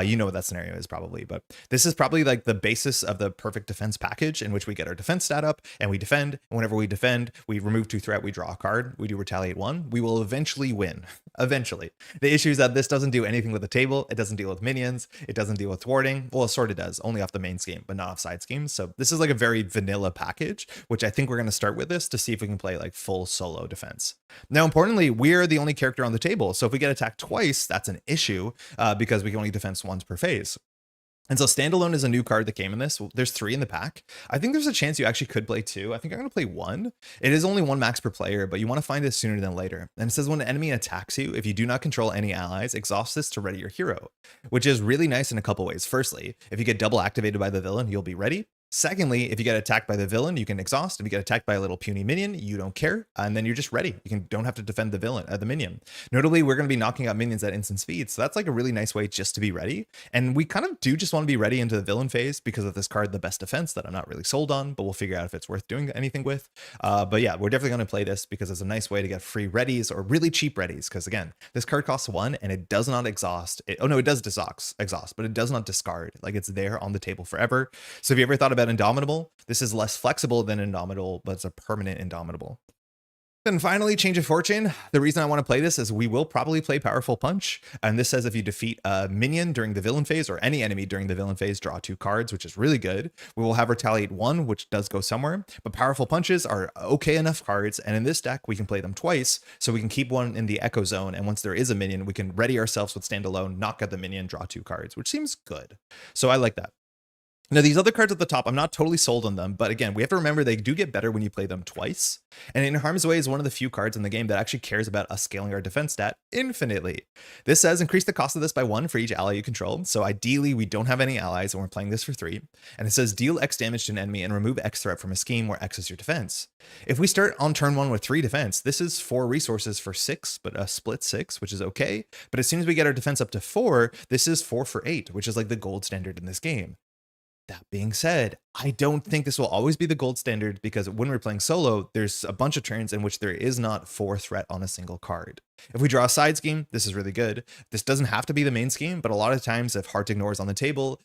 Speaker 1: You know what that scenario is probably, but this is probably like the basis of the perfect defense package in which we get our defense stat up and we defend. And whenever we defend, we remove 2 threat, we draw a card, we do retaliate 1. We will eventually win. Eventually. The issue is that this doesn't do anything with the table. It doesn't deal with minions. It doesn't deal with thwarting. Well, it sort of does, only off the main scheme, but not off side schemes. So this is like a very vanilla package, which I think we're going to start with this to see if we can play like full solo defense. Now, importantly, we're the only character on the table. So if we get attacked twice, that's an issue because we can only defense once per phase. And so Standalone is a new card that came in this. There's 3 in the pack. I think there's a chance you actually could play 2. I think I'm going to play 1. It is only 1 max per player, but you want to find it sooner than later. And it says when an enemy attacks you, if you do not control any allies, exhaust this to ready your hero, which is really nice in a couple ways. Firstly, if you get double activated by the villain, you'll be ready. Secondly, if you get attacked by the villain, you can exhaust. If you get attacked by a little puny minion, you don't care, and then you're just ready. Don't have to defend the villain, the minion. Notably, we're going to be knocking out minions at instant speed, so that's like a really nice way just to be ready. And we kind of do just want to be ready into the villain phase because of this card, the best defense, that I'm not really sold on, but we'll figure out if it's worth doing anything with. But yeah, we're definitely going to play this because it's a nice way to get free readies or really cheap readies. Because again, this card costs 1 and it does not exhaust. Oh no, it does exhaust, but it does not discard. Like it's there on the table forever. So if you ever thought about Indomitable, this is less flexible than Indomitable, but it's a permanent Indomitable. Then finally, Change of Fortune. The reason I want to play this is we will probably play Powerful Punch. And this says if you defeat a minion during the villain phase or any enemy during the villain phase, draw 2 cards, which is really good. We will have Retaliate 1, which does go somewhere. But Powerful Punches are okay enough cards. And in this deck, we can play them twice. So we can keep one in the Echo Zone. And once there is a minion, we can ready ourselves with Standalone, knock out the minion, draw 2 cards, which seems good. So I like that. Now, these other cards at the top, I'm not totally sold on them, but again, we have to remember they do get better when you play them twice. And In Harm's Way is one of the few cards in the game that actually cares about us scaling our defense stat infinitely. This says increase the cost of this by 1 for each ally you control. So ideally, we don't have any allies and we're playing this for 3. And it says deal X damage to an enemy and remove X threat from a scheme where X is your defense. If we start on turn 1 with 3 defense, this is 4 resources for 6, but a split 6, which is okay. But as soon as we get our defense up to 4, this is 4 for 8, which is like the gold standard in this game. That being said, I don't think this will always be the gold standard because when we're playing solo, there's a bunch of turns in which there is not 4 threat on a single card. If we draw a side scheme, this is really good. This doesn't have to be the main scheme, but a lot of times if Heart Ignore is on the table,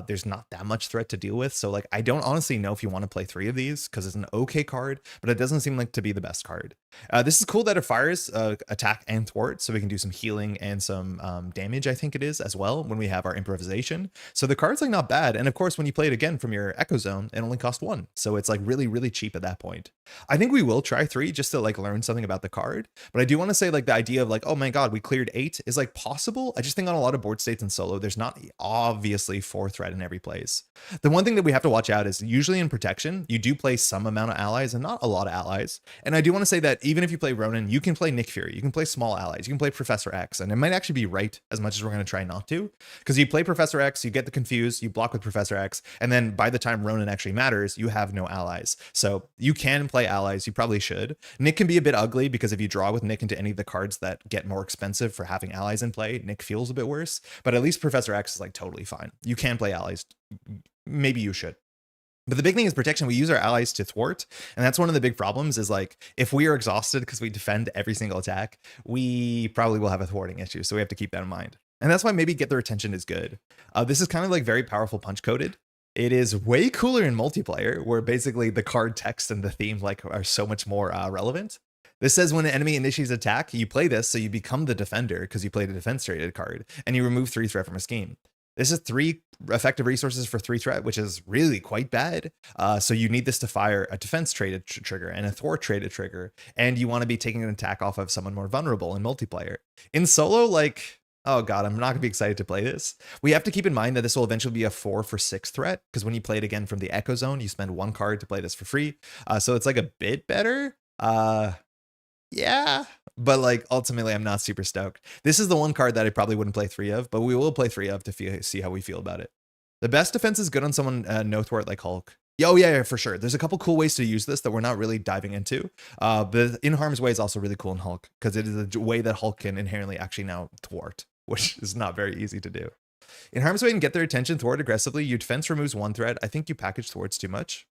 Speaker 1: there's not that much threat to deal with. So like, I don't honestly know if you want to play 3 of these because it's an okay card, but it doesn't seem like to be the best card. This is cool that it fires attack and thwart, so we can do some healing and some damage, I think it is, as well when we have our improvisation. So the card's like not bad. And of course, when you play it again from your Echo Zone, it only costs 1. So it's like really, really cheap at that point. I think we will try 3 just to like learn something about the card. But I do want to say like the idea of like, oh my God, we cleared 8 is like possible. I just think on a lot of board states and solo, there's not obviously 4 threat in every place. The one thing that we have to watch out is usually in protection, you do play some amount of allies and not a lot of allies. And I do want to say that even if you play Ronin, you can play Nick Fury, you can play small allies, you can play Professor X, and it might actually be right as much as we're going to try not to. Because you play Professor X, you get the confused, you block with Professor X, and then by the time Ronin actually matters, you have no allies. So you can play allies, you probably should. Nick can be a bit ugly because if you draw with Nick into any of the cards that get more expensive for having allies in play, Nick feels a bit worse. But at least Professor X is like totally fine. You can play allies. Maybe you should. But the big thing is protection. We use our allies to thwart. And that's one of the big problems is like, if we are exhausted because we defend every single attack, we probably will have a thwarting issue. So we have to keep that in mind. And that's why maybe get their attention is good. This is kind of like very powerful punch coded. It is way cooler in multiplayer where basically the card text and the theme like are so much more relevant. This says when an enemy initiates attack, you play this so you become the defender because you played a defense traded card and you remove 3 threat from a scheme. This is 3 effective resources for 3 threat, which is really quite bad. So you need this to fire a defense traded trigger and a thwart traded trigger. And you want to be taking an attack off of someone more vulnerable in multiplayer. In solo, like, oh God, I'm not going to be excited to play this. We have to keep in mind that this will eventually be a 4 for 6 threat because when you play it again from the Echo Zone, you spend 1 card to play this for free. So it's like a bit better. Yeah, but like ultimately I'm not super stoked. This is the one card that I probably wouldn't play 3 of, but we will play 3 of to see how we feel about it. The best defense is good on someone no thwart like Hulk. Oh yeah, for sure. There's a couple cool ways to use this that we're not really diving into. But In Harm's Way is also really cool in Hulk because it is a way that Hulk can inherently actually now thwart, which is not very easy to do. In Harm's Way and get their attention, thwart aggressively. Your defense removes 1 threat. I think you package thwarts too much.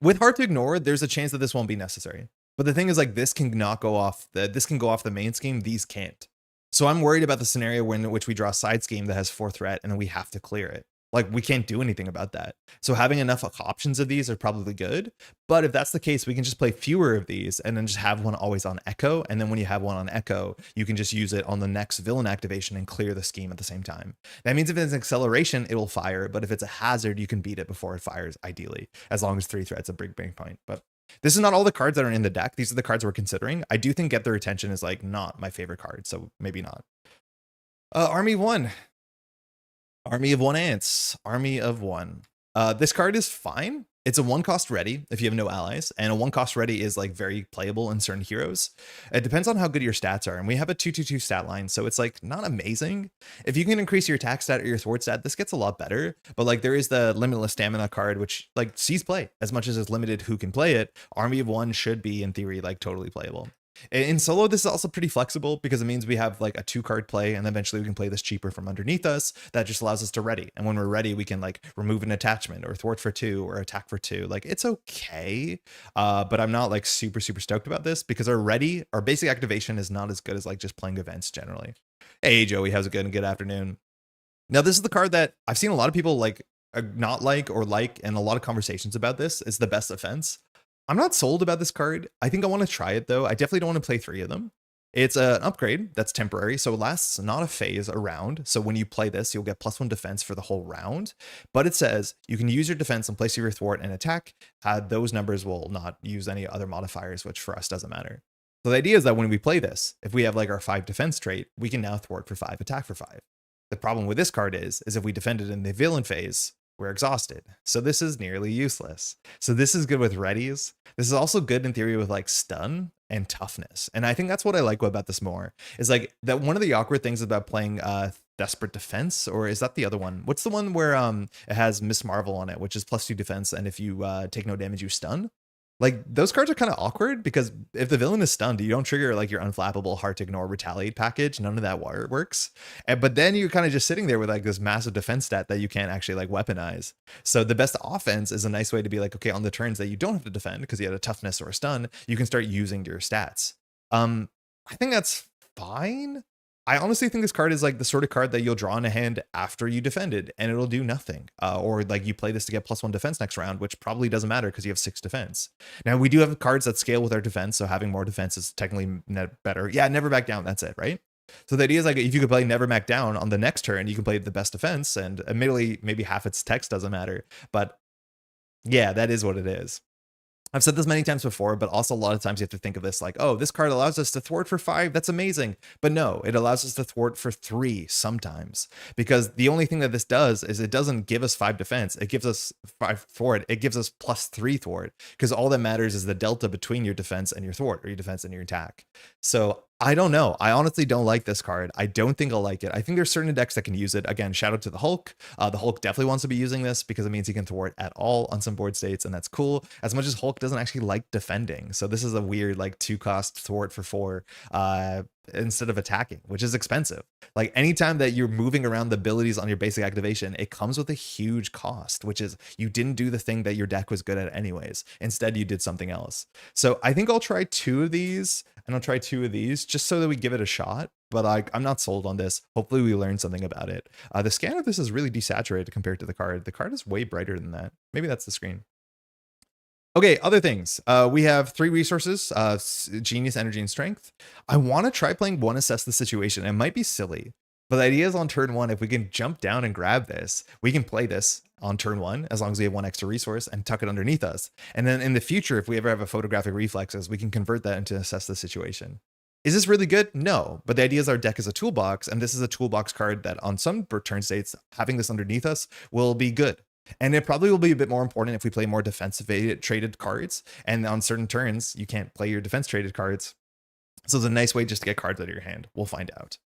Speaker 1: With Hard to Ignore, there's a chance that this won't be necessary. But the thing is like this can not go off this can go off the main scheme. These can't. So I'm worried about the scenario in which we draw a side scheme that has 4 threat and then we have to clear it. Like we can't do anything about that. So having enough options of these are probably good. But if that's the case, we can just play fewer of these and then just have one always on Echo. And then when you have one on Echo, you can just use it on the next villain activation and clear the scheme at the same time. That means if it's an acceleration, it will fire. But if it's a hazard, you can beat it before it fires, ideally, as long as 3 threats a big break point. But this is not all the cards that are in the deck. These are the cards we're considering. I do think Get Their Attention is like not my favorite card, so maybe not. Army of 1. Army of 1 Ants. Army of 1. This card is fine. It's a 1-cost ready if you have no allies, and a 1-cost ready is like very playable in certain heroes. It depends on how good your stats are, and we have a 2-2-2 stat line, so it's like not amazing. If you can increase your attack stat or your thwart stat, this gets a lot better. But like there is the limitless stamina card, which like sees play as much as it's limited who can play it. Army of One should be in theory like totally playable. In solo, this is also pretty flexible because it means we have like a 2-card play, and eventually we can play this cheaper from underneath us. That just allows us to ready. And when we're ready, we can like remove an attachment or thwart for 2 or attack for 2. Like it's okay. But I'm not like super stoked about this because our basic activation is not as good as like just playing events generally. Hey, Joey, how's it going? Good afternoon. Now, this is the card that I've seen a lot of people like not like or like, and a lot of conversations about this. Is the best defense. I'm not sold about this card. I think I want to try it though. I definitely don't want to play 3 of them. It's an upgrade that's temporary, so it lasts not a phase, a round. So when you play this, you'll get +1 defense for the whole round. But it says you can use your defense in place of your thwart and attack. Those numbers will not use any other modifiers, which for us doesn't matter. So the idea is that when we play this, if we have like our 5 defense trait, we can now thwart for 5, attack for 5. The problem with this card is if we defend it in the villain phase, we're exhausted. So this is nearly useless. So this is good with readies. This is also good in theory with like stun and toughness. And I think that's what I like about this more is like that one of the awkward things about playing Desperate Defense, or is that the other one? What's the one where it has Miss Marvel on it, which is +2 defense, and if you take no damage, you stun? Like those cards are kind of awkward because if the villain is stunned, you don't trigger like your unflappable, hard to ignore, retaliate package. None of that works. But then you're kind of just sitting there with like this massive defense stat that you can't actually like weaponize. So the best offense is a nice way to be like, okay, on the turns that you don't have to defend because you had a toughness or a stun, you can start using your stats. I think that's fine. I honestly think this card is like the sort of card that you'll draw in a hand after you defended and it'll do nothing. Or like you play this to get +1 defense next round, which probably doesn't matter because you have 6 defense. Now we do have cards that scale with our defense. So having more defense is technically better. Yeah, never back down. That's it, right? So the idea is like if you could play never back down on the next turn, you can play the best defense, and admittedly, maybe half its text doesn't matter. But yeah, that is what it is. I've said this many times before, but also a lot of times you have to think of this like, oh, this card allows us to thwart for 5. That's amazing. But no, it allows us to thwart for 3 sometimes, because the only thing that this does is it doesn't give us 5 defense. It gives us 5 thwart. It gives us +3 thwart, because all that matters is the delta between your defense and your thwart, or your defense and your attack. So I don't know. I honestly don't like this card. I don't think I'll like it. I think there's certain decks that can use it. Again, shout out to the Hulk. The Hulk definitely wants to be using this because it means he can thwart at all on some board states, and that's cool. As much as Hulk doesn't actually like defending. So this is a weird like 2-cost thwart for 4 instead of attacking, which is expensive. Like anytime that you're moving around the abilities on your basic activation, it comes with a huge cost, which is you didn't do the thing that your deck was good at anyways. Instead, you did something else. So I think I'll try 2 of these, and I'll try 2 of these just so that we give it a shot. But I'm not sold on this. Hopefully we learn something about it. The scan of this is really desaturated compared to the card. The card is way brighter than that. Maybe that's the screen. Okay, other things. We have 3 resources, Genius, Energy, and Strength. I want to try playing 1 Assess the Situation. It might be silly, but the idea is on turn 1, if we can jump down and grab this, we can play this on turn 1, as long as we have 1 extra resource, and tuck it underneath us. And then in the future, if we ever have a Photographic Reflexes, we can convert that into Assess the Situation. Is this really good? No, but the idea is our deck is a toolbox, and this is a toolbox card that on some turn states, having this underneath us will be good. And it probably will be a bit more important if we play more defensive traded cards. And on certain turns, you can't play your defense traded cards. So it's a nice way just to get cards out of your hand. We'll find out.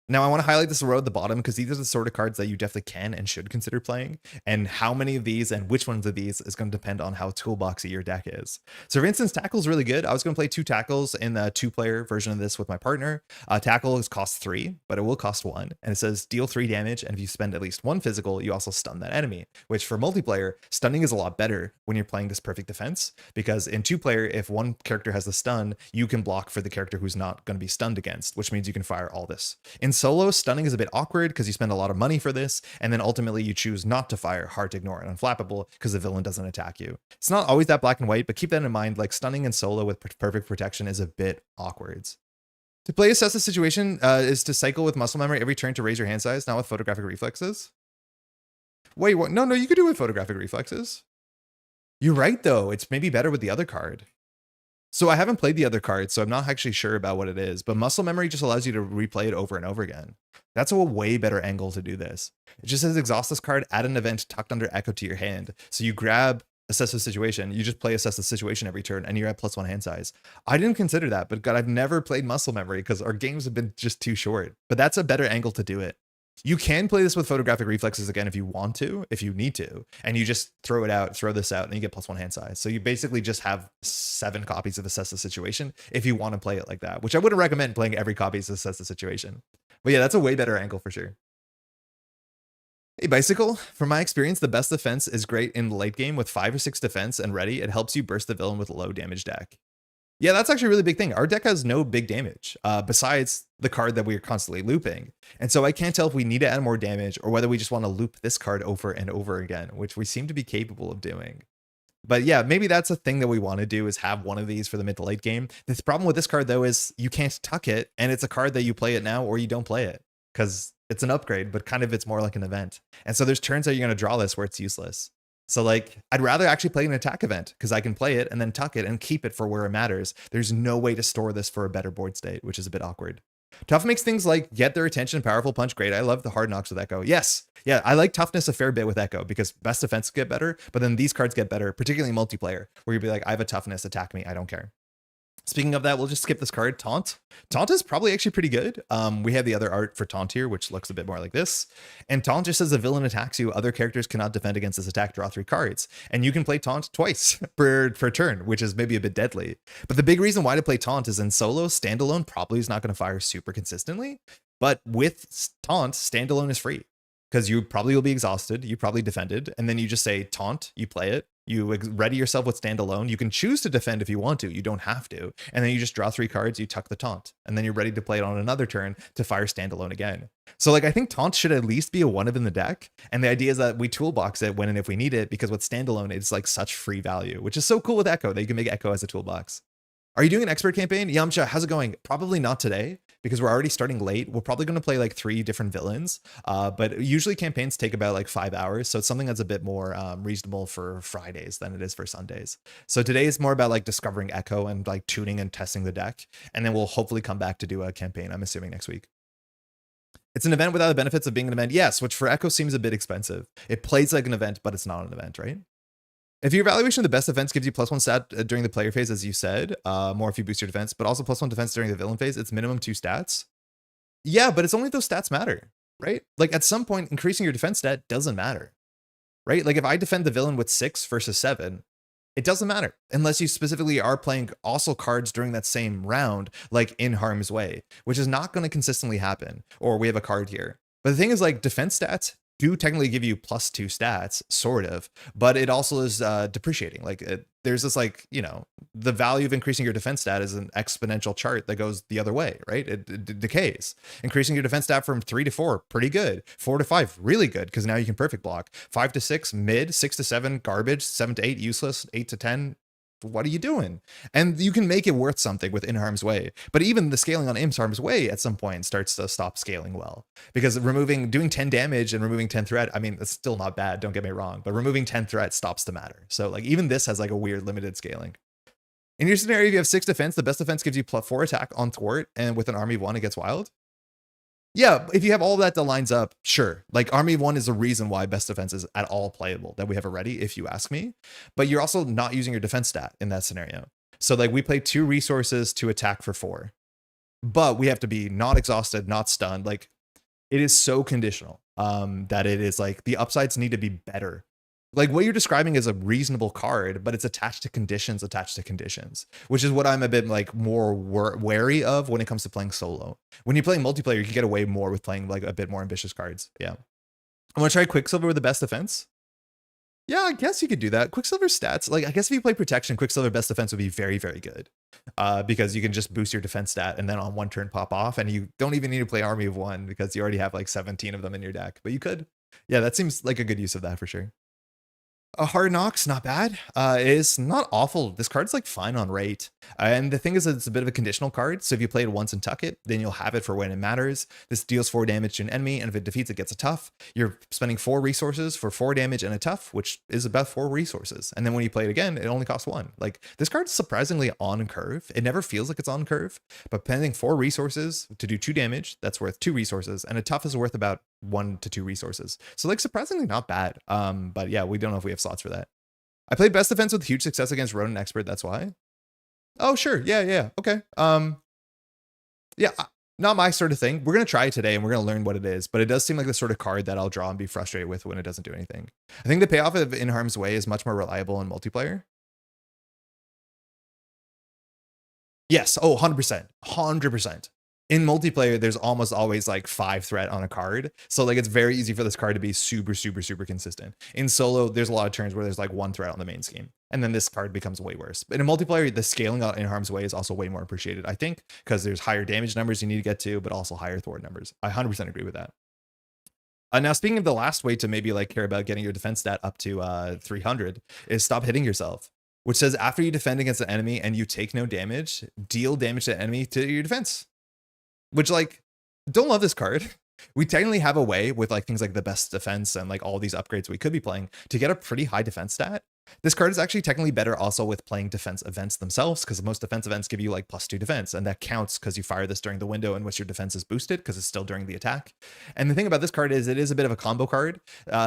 Speaker 1: Now, I want to highlight this row at the bottom because these are the sort of cards that you definitely can and should consider playing. And how many of these and which ones of these is going to depend on how toolboxy your deck is. So for instance, Tackle is really good. I was going to play 2 tackles in the 2-player version of this with my partner. Tackle is cost 3, but it will cost 1. And it says deal 3 damage. And if you spend at least 1 physical, you also stun that enemy, which for multiplayer, stunning is a lot better when you're playing this perfect defense. Because in 2-player, if one character has the stun, you can block for the character who's not going to be stunned against, which means you can fire all this. In solo, stunning is a bit awkward because you spend a lot of money for this, and then ultimately you choose not to fire hard to ignore and unflappable because the villain doesn't attack you. It's not always that black and white, but keep that in mind. Like stunning in solo with perfect protection is a bit awkward. To play Assess the Situation is to cycle with muscle memory every turn to raise your hand size, not with Photographic Reflexes. Wait, what? No, you could do it with Photographic Reflexes. You're right, though. It's maybe better with the other card. So I haven't played the other card, so I'm not actually sure about what it is, but muscle memory just allows you to replay it over and over again. That's a way better angle to do this. It just says exhaust this card, add an event tucked under Echo to your hand. So you grab assess the situation. You just play assess the situation every turn, and you're at +1 hand size. I didn't consider that, but God, I've never played muscle memory because our games have been just too short. But that's a better angle to do it. You can play this with photographic reflexes again if you want to, if you need to, and you just throw this out, and you get +1 hand size. So you basically just have 7 copies of assess the situation if you want to play it like that, which I wouldn't recommend playing every copy of assess the situation. But yeah, that's a way better angle for sure. Hey, Bicycle, from my experience, the best defense is great in the late game with 5 or 6 defense and ready. It helps you burst the villain with a low damage deck. Yeah, that's actually a really big thing. Our deck has no big damage besides the card that we are constantly looping. And so I can't tell if we need to add more damage or whether we just want to loop this card over and over again, which we seem to be capable of doing. But yeah, maybe that's a thing that we want to do, is have one of these for the mid to late game. The problem with this card, though, is you can't tuck it, and it's a card that you play it now or you don't play it because it's an upgrade, but kind of it's more like an event. And so there's turns that you're going to draw this where it's useless. So like, I'd rather actually play an attack event because I can play it and then tuck it and keep it for where it matters. There's no way to store this for a better board state, which is a bit awkward. Tough makes things like get their attention, powerful punch great. I love the hard knocks with Echo. Yes. Yeah, I like toughness a fair bit with Echo because best defense get better, but then these cards get better, particularly multiplayer, where you'd be like, I have a toughness, attack me, I don't care. Speaking of that, we'll just skip this card. Taunt. Taunt is probably actually pretty good. We have the other art for Taunt here, which looks a bit more like this. And Taunt just says the villain attacks you, other characters cannot defend against this attack, draw 3 cards. And you can play Taunt twice per turn, which is maybe a bit deadly. But the big reason why to play Taunt is in solo, standalone probably is not going to fire super consistently. But with Taunt, standalone is free. Because you probably will be exhausted, you probably defended, and then you just say Taunt, you play it, you ready yourself with standalone. You can choose to defend if you want to, you don't have to. And then you just draw 3 cards, you tuck the Taunt, and then you're ready to play it on another turn to fire standalone again. So like, I think Taunt should at least be a 1 of in the deck. And the idea is that we toolbox it when and if we need it, because with standalone, it's like such free value, which is so cool with Echo that you can make Echo as a toolbox. Are you doing an expert campaign? Yamcha, how's it going? Probably not today because we're already starting late. We're probably going to play like 3 different villains, but usually campaigns take about like 5 hours. So it's something that's a bit more reasonable for Fridays than it is for Sundays. So today is more about like discovering Echo and like tuning and testing the deck. And then we'll hopefully come back to do a campaign, I'm assuming next week. It's an event without the benefits of being an event. Yes, which for Echo seems a bit expensive. It plays like an event, but it's not an event, right? If your evaluation of the best defense gives you +1 stat during the player phase, as you said, more if you boost your defense, but also +1 defense during the villain phase, it's minimum 2 stats. Yeah, but it's only if those stats matter, right? Like at some point, increasing your defense stat doesn't matter, right? Like if I defend the villain with 6 versus 7, it doesn't matter unless you specifically are playing also cards during that same round, like in harm's way, which is not going to consistently happen. Or we have a card here. But the thing is, like, defense stats do technically give you +2 stats, sort of, but it also is depreciating. Like there's this, like, you know, the value of increasing your defense stat is an exponential chart that goes the other way, right? It decays. Increasing your defense stat from 3 to 4, pretty good. 4 to 5, really good, because now you can perfect block. 5 to 6, mid. 6 to 7, garbage. 7 to 8, useless. 8 to 10, what are you doing? And you can make it worth something with in harm's way. But even the scaling on in harm's way at some point starts to stop scaling well, because doing 10 damage and removing 10 threat, I mean, it's still not bad, don't get me wrong, but removing 10 threat stops to matter. So like even this has like a weird limited scaling. In your scenario, if you have 6 defense, the best defense gives you +4 attack on thwart, and with an army of 1, it gets wild. Yeah, if you have all that lines up, sure. Like Army of 1 is a reason why best defense is at all playable that we have already, if you ask me. But you're also not using your defense stat in that scenario. So like we play 2 resources to attack for 4. But we have to be not exhausted, not stunned. Like it is so conditional that it is like the upsides need to be better. Like what you're describing is a reasonable card, but it's attached to conditions, which is what I'm a bit like more wary of when it comes to playing solo. When you're playing multiplayer, you can get away more with playing like a bit more ambitious cards. Yeah. I'm going to try Quicksilver with the best defense. Yeah, I guess you could do that. Quicksilver stats, like I guess if you play protection, Quicksilver best defense would be very, very good. Because you can just boost your defense stat and then on one turn pop off, and you don't even need to play Army of 1 because you already have like 17 of them in your deck. But you could. Yeah, that seems like a good use of that for sure. A Hard Knocks, not bad. It's not awful. This card's like fine on rate. And the thing is that it's a bit of a conditional card. So if you play it once and tuck it, then you'll have it for when it matters. This deals 4 damage to an enemy, and if it defeats, it gets a tough. You're spending 4 resources for 4 damage and a tough, which is about 4 resources. And then when you play it again, it only costs 1. Like this card's surprisingly on curve. It never feels like it's on curve, but spending 4 resources to do 2 damage, that's worth 2 resources, and a tough is worth about 1 to 2 resources. So like surprisingly not bad. But yeah, we don't know if we have slots for that. I played best defense with huge success against Ronin Expert. That's why. Oh, sure. Yeah. Okay. Yeah, not my sort of thing. We're going to try it today and we're going to learn what it is, but it does seem like the sort of card that I'll draw and be frustrated with when it doesn't do anything. I think the payoff of In Harm's Way is much more reliable in multiplayer. Yes. Oh, 100%. 100%. In multiplayer, there's almost always like 5 threat on a card. So like it's very easy for this card to be super consistent. In solo, there's a lot of turns where there's like 1 threat on the main scheme. And then this card becomes way worse. But in multiplayer, the scaling out In Harm's Way is also way more appreciated, I think, because there's higher damage numbers you need to get to, but also higher thwart numbers. I 100% agree with that. Now, speaking of the last way to maybe like care about getting your defense stat up to 300 is stop hitting yourself, which says after you defend against an enemy and you take no damage, deal damage to the enemy to your defense. Which, like, don't love this card. We technically have a way with like things like the best defense and like all these upgrades we could be playing to get a pretty high defense stat. This card is actually technically better also with playing defense events themselves, because most defense events give you like +2 defense, and that counts because you fire this during the window in which your defense is boosted because it's still during the attack. And the thing about this card is it is a bit of a combo card.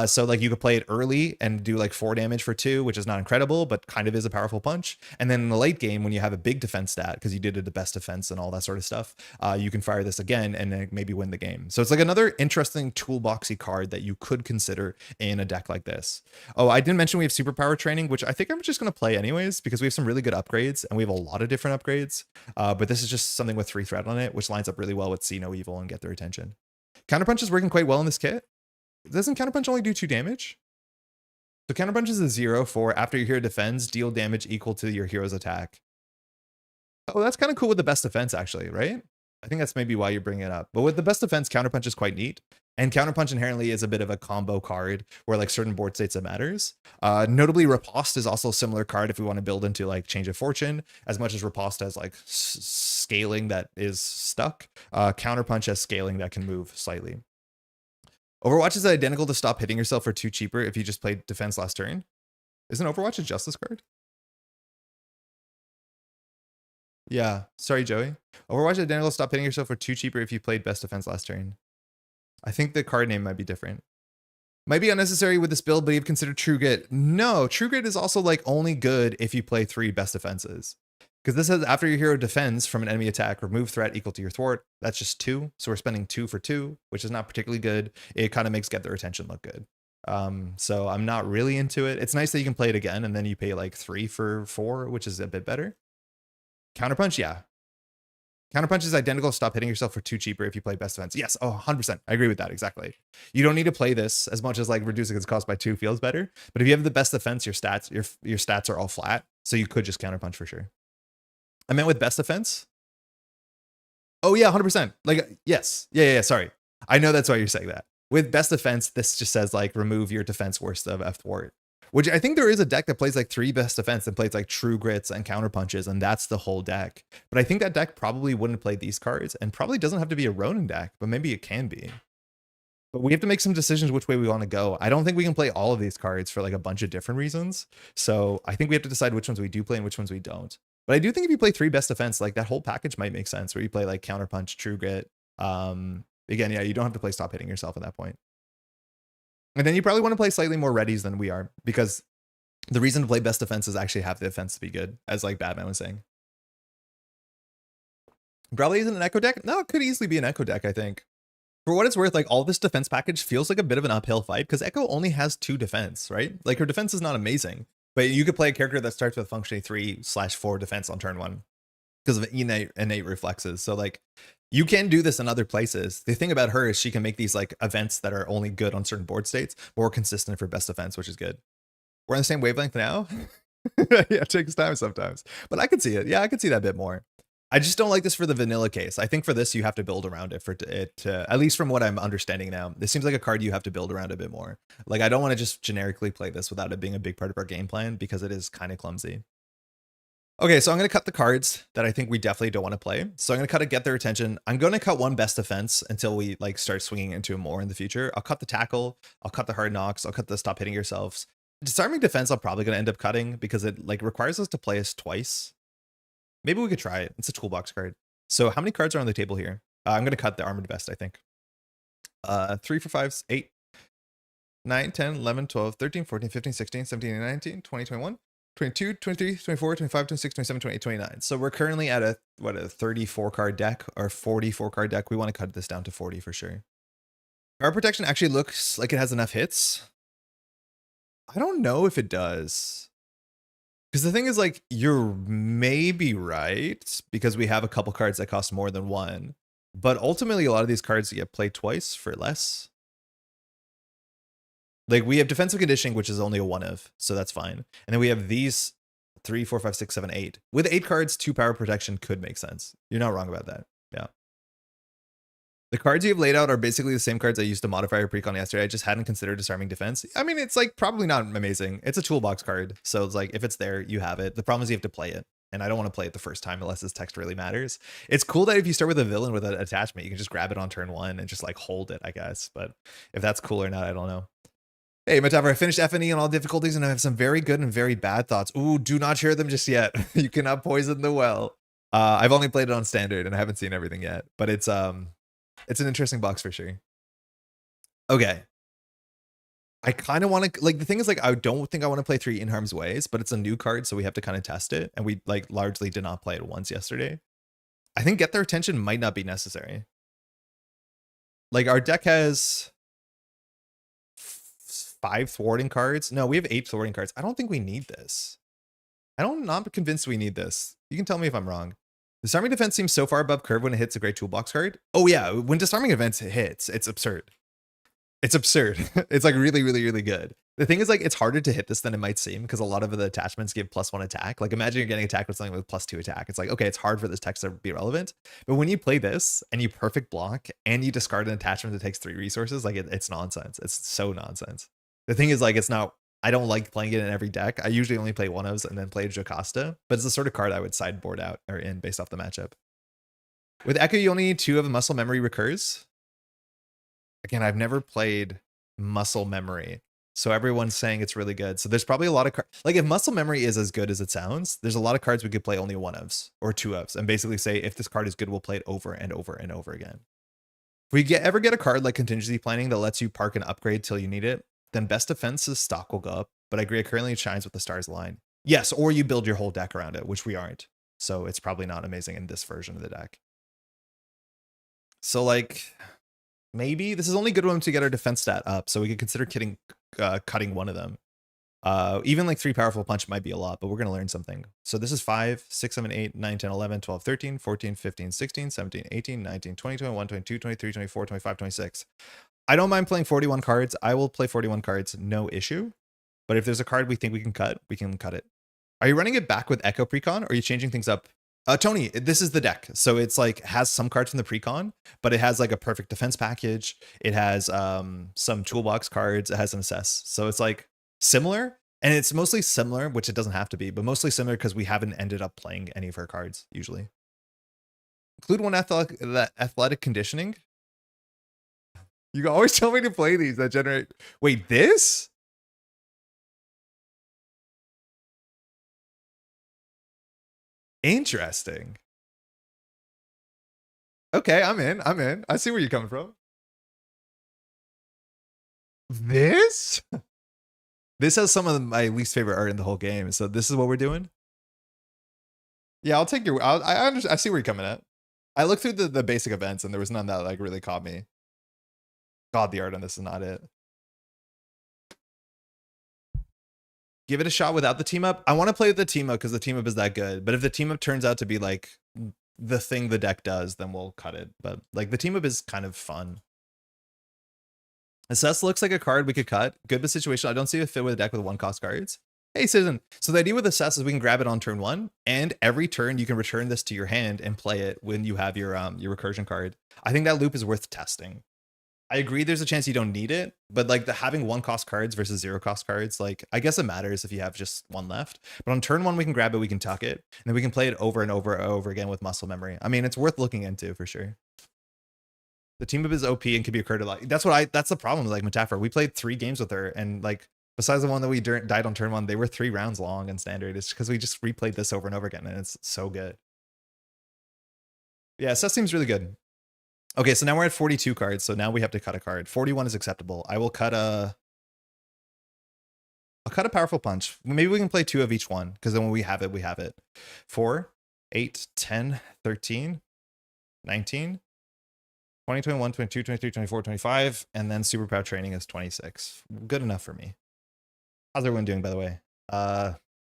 Speaker 1: So like you could play it early and do like 4 damage for 2, which is not incredible, but kind of is a powerful punch. And then in the late game, when you have a big defense stat because you did the best defense and all that sort of stuff, you can fire this again and then maybe win the game. So it's like another interesting toolboxy card that you could consider in a deck like this. Oh, I didn't mention we have superpower training, which I think I'm just going to play anyways because we have some really good upgrades and we have a lot of different upgrades. But this is just something with 3 threat on it, which lines up really well with See No Evil and Get Their Attention. Counterpunch is working quite well in this kit. Doesn't Counterpunch only do 2 damage? So Counterpunch is a 0 for after your hero defends, deal damage equal to your hero's attack. Oh, that's kind of cool with the best defense actually, right? I think that's maybe why you're bringing it up. But with the best defense, Counterpunch is quite neat. And Counterpunch inherently is a bit of a combo card where like certain board states it matters. Notably, Riposte is also a similar card if we want to build into like Change of Fortune. As much as Riposte has like scaling that is stuck, Counterpunch has scaling that can move slightly. Overwatch is identical to Stop Hitting Yourself for 2 cheaper if you just played defense last turn. Isn't Overwatch a Justice card? Yeah, sorry, Joey. Overwatch is identical to Stop Hitting Yourself for 2 cheaper if you played best defense last turn. I think the card name might be different. Might be unnecessary with this build, but you've considered True Grit. No, True Grit is also like only good if you play 3 best defenses. Because this says after your hero defends from an enemy attack, remove threat equal to your thwart. That's just 2. So we're spending 2 for 2, which is not particularly good. It kind of makes Get Their Attention look good. So I'm not really into it. It's nice that you can play it again and then you pay like 3 for 4, which is a bit better. Counterpunch, yeah. Counterpunch is identical to Stop Hitting Yourself for 2 cheaper if you play best defense. Yes, 100%. I agree with that, exactly. You don't need to play this as much as like reducing its cost by 2 feels better. But if you have the best defense, your stats are all flat. So you could just Counterpunch for sure. I meant with best defense. Oh yeah, 100%. Like, yes. Yeah, sorry. I know that's why you're saying that. With best defense, this just says like remove your defense worst of F thwart. Which I think there is a deck that plays like 3 best defense and plays like True Grits and Counterpunches, and that's the whole deck. But I think that deck probably wouldn't play these cards and probably doesn't have to be a Ronin deck, but maybe it can be. But we have to make some decisions which way we want to go. I don't think we can play all of these cards for like a bunch of different reasons. So I think we have to decide which ones we do play and which ones we don't. But I do think if you play 3 best defense, like that whole package might make sense where you play like Counterpunch, True Grit. Again, yeah, you don't have to play Stop Hitting Yourself at that point. And then you probably want to play slightly more readies than we are, because the reason to play best defense is actually have the defense to be good, as like Batman was saying. Probably isn't an Echo deck? No, it could easily be an Echo deck, I think. For what it's worth, like all this defense package feels like a bit of an uphill fight because Echo only has 2 defense, right? Like her defense is not amazing, but you could play a character that starts with functioning 3/4 defense on turn 1 because of innate reflexes. So like you can do this in other places. The thing about her is she can make these like events that are only good on certain board states more consistent for best defense, which is good. We're on the same wavelength now. Yeah, it takes time sometimes, but I could see it. Yeah, I could see that a bit more. I just don't like this for the vanilla case. I think for this, you have to build around it for it to, at least from what I'm understanding now, this seems like a card you have to build around a bit more. Like, I don't want to just generically play this without it being a big part of our game plan because it is kind of clumsy. Okay, so I'm going to cut the cards that I think we definitely don't want to play. So I'm going to cut to Get Their Attention. I'm going to cut 1 best defense until we like start swinging into more in the future. I'll cut the tackle. I'll cut the hard knocks. I'll cut the Stop Hitting Yourselves. Disarming defense, I'm probably going to end up cutting because it like requires us to play us twice. Maybe we could try it. It's a toolbox card. So how many cards are on the table here? I'm going to cut the Armored Vest, I think. 3 for 5s, 8. 9, 10, 11, 12, 13, 14, 15, 16, 17, 18, 19, 20, 21, 22, 23, 24, 25, 26, 27, 28, 29. So we're currently at a 34 card deck or 44 card deck. We want to cut this down to 40 for sure. Power protection actually looks like it has enough hits. I don't know if it does. Because the thing is, like, you're maybe right because we have a couple cards that cost more than one. But ultimately, a lot of these cards get played twice for less. Like, we have defensive conditioning, which is only a 1 of, so that's fine. And then we have these 3, 4, 5, 6, 7, 8. With 8 cards, 2 power protection could make sense. You're not wrong about that. Yeah. The cards you've laid out are basically the same cards I used to modify your precon yesterday. I just hadn't considered disarming defense. I mean, it's like probably not amazing. It's a toolbox card. So it's like, if it's there, you have it. The problem is you have to play it. And I don't want to play it the first time unless this text really matters. It's cool that if you start with a villain with an attachment, you can just grab it on turn 1 and just like hold it, I guess. But if that's cool or not, I don't know. Hey, Mataver, I finished FNE on all difficulties and I have some very good and very bad thoughts. Ooh, do not share them just yet. You cannot poison the well. I've only played it on standard and I haven't seen everything yet, but it's an interesting box for sure. Okay. I kind of want to, like, the thing is, like, I don't think I want to play 3 In Harm's Ways, but it's a new card, so we have to kind of test it. And we, like, largely did not play it once yesterday. I think Get Their Attention might not be necessary. Like, our deck has 5 thwarting cards. No, we have 8 thwarting cards. I don't think we need this. I'm not convinced we need this. You can tell me if I'm wrong. Disarming Defense seems so far above curve when it hits a great toolbox card. Oh yeah, when Disarming Events hits, it's absurd. It's absurd. It's like really, really, really good. The thing is, like, it's harder to hit this than it might seem because a lot of the attachments give +1 attack. Like, imagine you're getting attacked with something with +2 attack. It's like, okay, it's hard for this text to be relevant. But when you play this and you perfect block and you discard an attachment that takes 3 resources, like, it's nonsense. It's so nonsense. The thing is, like, it's not, I don't like playing it in every deck. I usually only play 1-ofs and then play Jocasta, but it's the sort of card I would sideboard out or in based off the matchup. With Echo, you only need 2 of Muscle Memory recurs. Again, I've never played Muscle Memory, so everyone's saying it's really good. So there's probably a lot of cards. Like, if Muscle Memory is as good as it sounds, there's a lot of cards we could play only 1-ofs or 2-ofs and basically say, if this card is good, we'll play it over and over and over again. If we ever get a card like Contingency Planning that lets you park an upgrade till you need it, then Best Defense's stock will go up. But I agree, it currently shines with the stars line. Yes, or you build your whole deck around it, which we aren't. So it's probably not amazing in this version of the deck. So, like, maybe this is only good one to get our defense stat up, so we could consider cutting one of them. Even like 3 powerful punch might be a lot, but we're going to learn something. So this is 5, 6, 7, 8, 9, 10, 11, 12, 13, 14, 15, 16, 17, 18, 19, 20, 21, 22, 23, 24, 25, 26. I don't mind playing 41 cards. I will play 41 cards, no issue. But if there's a card we think we can cut it. Are you running it back with Echo Precon, or are you changing things up? Tony, this is the deck. So it's like has some cards from the precon, but it has like a perfect defense package. It has some toolbox cards. It has some assess. So it's like similar, and it's mostly similar, which it doesn't have to be, but mostly similar because we haven't ended up playing any of her cards usually. Include 1 athletic conditioning. You always tell me to play these that generate. Wait, this? Interesting. Okay, I'm in. I see where you're coming from. This? This has some of my least favorite art in the whole game. So this is what we're doing? Yeah, I'll take your... I see where you're coming at. I looked through the basic events and there was none that like really caught me. God, the art on this is not it. Give it a shot without the team up. I want to play with the team up because the team up is that good. But if the team up turns out to be like the thing the deck does, then we'll cut it. But like the team up is kind of fun. Assess looks like a card we could cut. Good but situation. I don't see a fit with a deck with 1-cost cards. Hey, Citizen. So the idea with Assess is we can grab it on turn 1, and every turn you can return this to your hand and play it when you have your recursion card. I think that loop is worth testing. I agree there's a chance you don't need it, but like having 1-cost cards versus 0-cost cards, like I guess it matters if you have just 1 left. But on turn 1 we can grab it, we can tuck it, and then we can play it over and over and over again with muscle memory. I mean, it's worth looking into for sure. The team up is OP and can be occurred a lot. That's the problem with like Metapher. We played 3 games with her, and like besides the one that we died on turn 1, they were 3 rounds long in standard. It's because we just replayed this over and over again, and it's so good. Yeah, Seth seems really good. Okay, so now we're at 42 cards, so now we have to cut a card. 41 is acceptable. I will cut a I'll cut a powerful punch. Maybe we can play 2 of each one, because then when we have it, we have it. 4, 8, 10, 13, 19, 20, 21, 22, 23, 24, 25, and then superpower training is 26. Good enough for me. How's everyone doing, by the way?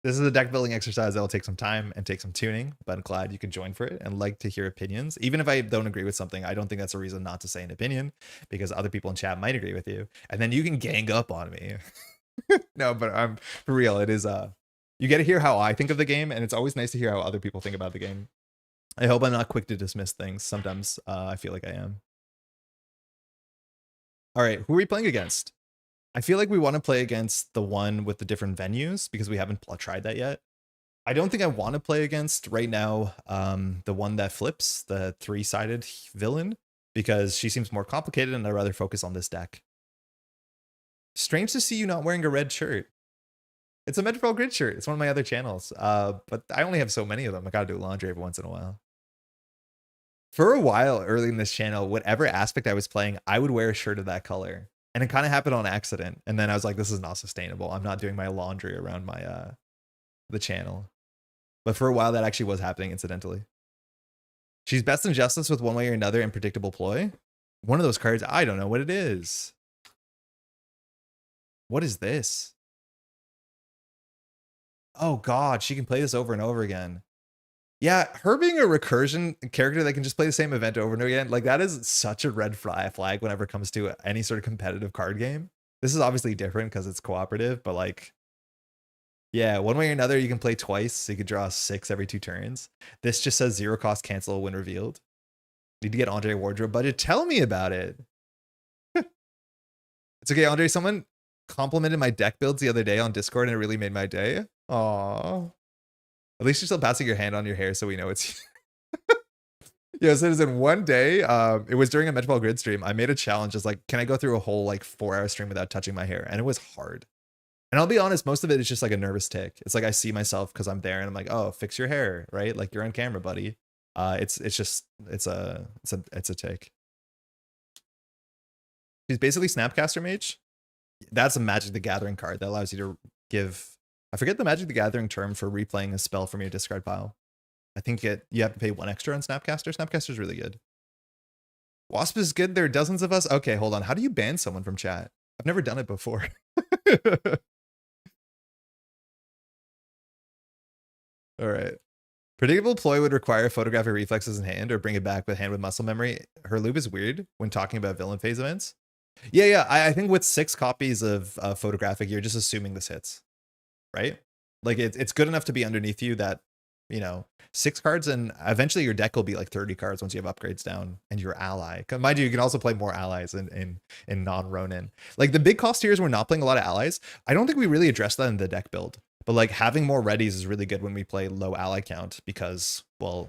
Speaker 1: This is a deck building exercise that will take some time and take some tuning, but I'm glad you could join for it and like to hear opinions. Even if I don't agree with something, I don't think that's a reason not to say an opinion, because other people in chat might agree with you, and then you can gang up on me. No, but I'm for real. It is you get to hear how I think of the game, and it's always nice to hear how other people think about the game. I hope I'm not quick to dismiss things. Sometimes I feel like I am. All right, who are we playing against? I feel like we want to play against the one with the different venues, because we haven't tried that yet. I don't think I want to play against right now the one that flips, the 3-sided villain, because she seems more complicated and I'd rather focus on this deck. Strange to see you not wearing a red shirt. It's a Metropole Grid shirt. It's one of my other channels, but I only have so many of them. I gotta do laundry every once in a while. For a while early in this channel, whatever aspect I was playing, I would wear a shirt of that color. And it kind of happened on accident. And then I was like, this is not sustainable. I'm not doing my laundry around my the channel. But for a while, that actually was happening incidentally. She's best in justice with one way or another and predictable ploy. One of those cards, I don't know what it is. What is this? Oh God, she can play this over and over again. Yeah, her being a recursion character that can just play the same event over and over again, like that is such a red flag whenever it comes to any sort of competitive card game. This is obviously different because it's cooperative, but like, yeah, one way or another, you can play twice, so you could draw 6 every 2 turns. This just says 0 cost cancel when revealed. Need to get Andre a wardrobe budget. Tell me about it. It's okay, Andre. Someone complimented my deck builds the other day on Discord, and it really made my day. Aww. At least you're still passing your hand on your hair, so we know it's you. Yeah, Citizen, one day, it was during a Metropole Grid stream. I made a challenge, just like, can I go through a whole like 4-hour stream without touching my hair? And it was hard. And I'll be honest, most of it is just like a nervous tick. It's like I see myself because I'm there, and I'm like, oh, fix your hair, right? Like you're on camera, buddy. It's a tick. She's basically Snapcaster Mage. That's a Magic the Gathering card that allows you to give. I forget the Magic the Gathering term for replaying a spell from your discard pile. I think you have to pay 1 extra on Snapcaster. Snapcaster is really good. Wasp is good. There are dozens of us. Okay, hold on. How do you ban someone from chat? I've never done it before. All right. Predictable ploy would require photographic reflexes in hand or bring it back with hand with muscle memory. Her loop is weird when talking about villain phase events. Yeah. I think with 6 copies of photographic, you're just assuming this hits, right? Like it's good enough to be underneath you that, you know, 6 cards, and eventually your deck will be like 30 cards once you have upgrades down and your ally. Mind you, you can also play more allies in non-Ronin. Like the big cost here is we're not playing a lot of allies. I don't think we really addressed that in the deck build. But like having more readies is really good when we play low ally count because, well,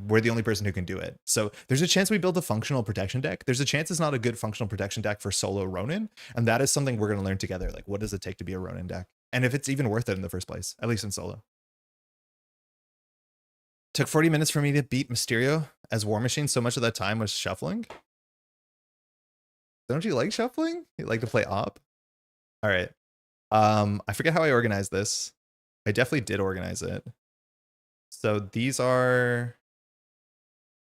Speaker 1: we're the only person who can do it. So there's a chance we build a functional protection deck. There's a chance it's not a good functional protection deck for solo Ronin. And that is something we're going to learn together. Like, what does it take to be a Ronin deck? And if it's even worth it in the first place, at least in solo. Took 40 minutes for me to beat Mysterio as War Machine. So much of that time was shuffling. Don't you like shuffling? You like to play op? All right. I forget how I organized this. I definitely did organize it. So these are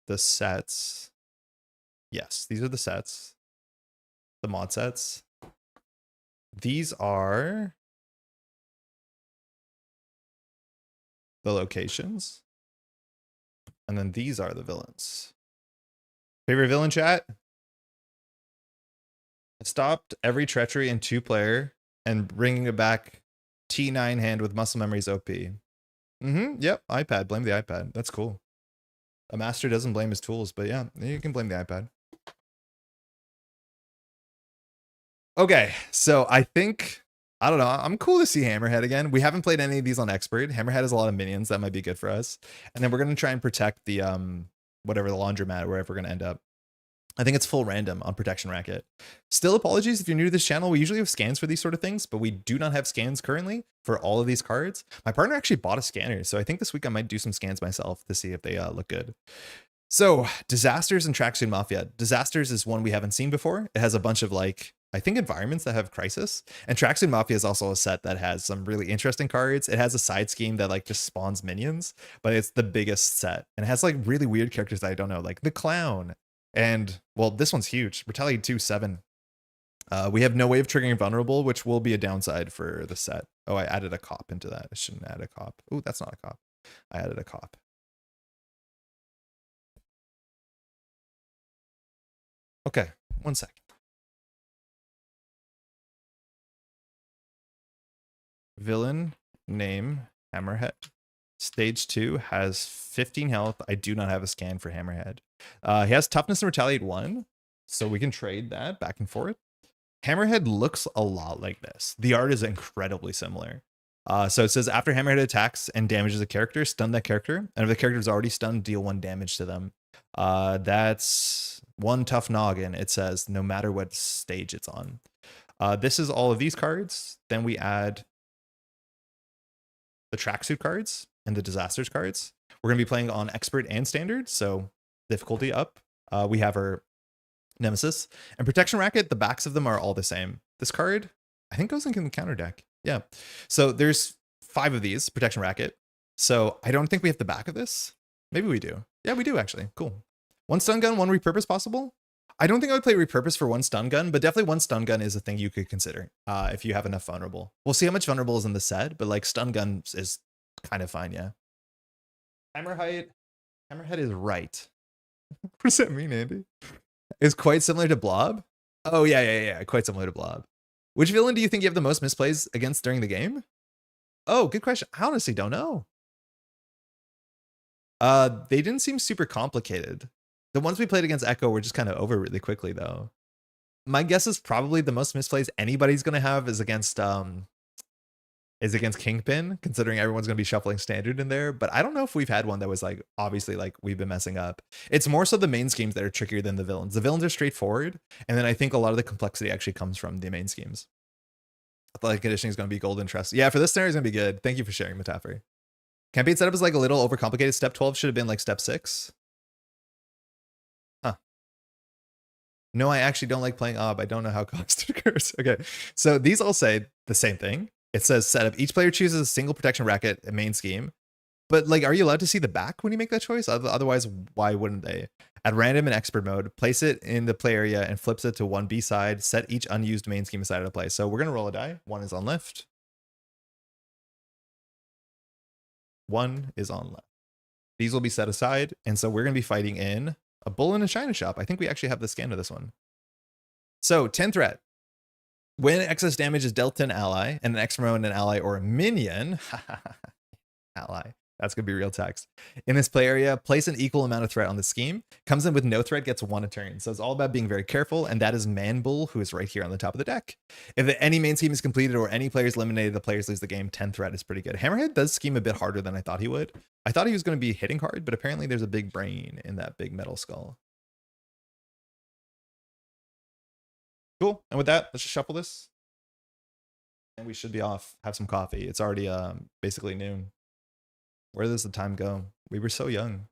Speaker 1: the sets. Yes, these are the sets. The mod sets. These are the locations. And then these are the villains. Favorite villain, chat? I stopped every treachery in 2-player and bringing it back. T9 hand with muscle memories OP. Yep, iPad. Blame the iPad. That's cool. A master doesn't blame his tools, but yeah, you can blame the iPad. Okay, so I think, I don't know, I'm cool to see Hammerhead again. We haven't played any of these on Expert. Hammerhead has a lot of minions. That might be good for us. And then we're going to try and protect the, whatever, the laundromat, wherever we're going to end up. I think it's full random on Protection Racket. Still, apologies if you're new to this channel. We usually have scans for these sort of things, but we do not have scans currently for all of these cards. My partner actually bought a scanner, so I think this week I might do some scans myself to see if they look good. So, Disasters and Tracksuit Mafia. Disasters is one we haven't seen before. It has a bunch of like I think, environments that have Crisis. And Tracksuit Mafia is also a set that has some really interesting cards. It has a side scheme that like just spawns minions, but it's the biggest set. And it has like really weird characters that I don't know, like the Clown. And well, this one's huge. Retaliate 2/7. We have no way of triggering Vulnerable, which will be a downside for the set. Oh, I added a cop into that. I shouldn't add a cop. Oh, that's not a cop. I added a cop. Okay, 1 sec. Villain name Hammerhead. Stage 2 has 15 health. I do not have a scan for Hammerhead. He has toughness and retaliate 1, so we can trade that back and forth. Hammerhead looks a lot like this. The art is incredibly similar. So it says after Hammerhead attacks and damages a character, stun that character. And if the character is already stunned, deal 1 damage to them. That's 1 tough noggin, it says, no matter what stage it's on. This is all of these cards. Then we add the tracksuit cards and the disasters cards. We're going to be playing on expert and standard, so difficulty up. We have our Nemesis and protection racket. The backs of them are all the same. This card, I think, goes in the counter deck. Yeah. So there's 5 of these protection racket. So I don't think we have the back of this. Maybe we do. Yeah, we do actually. Cool. 1 stun gun, 1 repurpose possible. I don't think I would play repurpose for 1 stun gun, but definitely 1 stun gun is a thing you could consider if you have enough vulnerable. We'll see how much vulnerable is in the set, but like stun gun is kind of fine. Yeah. Hammerhead is right. What does that mean, Andy? Is quite similar to Blob. Oh yeah. Quite similar to Blob. Which villain do you think you have the most misplays against during the game? Oh, good question. I honestly don't know. They didn't seem super complicated. The ones we played against Echo were just kind of over really quickly, though. My guess is probably the most misplays anybody's going to have is against Kingpin, considering everyone's going to be shuffling standard in there. But I don't know if we've had one that was like, obviously, like we've been messing up. It's more so the main schemes that are trickier than the villains. The villains are straightforward. And then I think a lot of the complexity actually comes from the main schemes. Athletic conditioning is going to be golden trust. Yeah, for this scenario, it's going to be good. Thank you for sharing, Metaphor. Campaign setup is like a little overcomplicated. Step 12 should have been like step 6. Huh. No, I actually don't like playing Ob. I don't know how cost occurs. Okay, so these all say the same thing. It says setup. Each player chooses a single protection racket, a main scheme. But like, are you allowed to see the back when you make that choice? Otherwise, why wouldn't they? At random in expert mode, place it in the play area and flips it to 1 B side. Set each unused main scheme aside to play. So we're gonna roll a die. 1 is on left. 1 is on left. These will be set aside, and so we're gonna be fighting in a bull in a china shop. I think we actually have the scan of this one. So 10 threat. When excess damage is dealt to an ally, and an extra mode, an ally, or a minion, ally, that's gonna be real text. In this play area, place an equal amount of threat on the scheme. Comes in with no threat, gets 1 a turn. So it's all about being very careful, and that is Man Bull, who is right here on the top of the deck. If any main scheme is completed or any player is eliminated, the players lose the game. 10 threat is pretty good. Hammerhead does scheme a bit harder than I thought he would. I thought he was going to be hitting hard, but apparently there's a big brain in that big metal skull. Cool. And with that, let's just shuffle this. And we should be off. Have some coffee. It's already basically noon. Where does the time go? We were so young.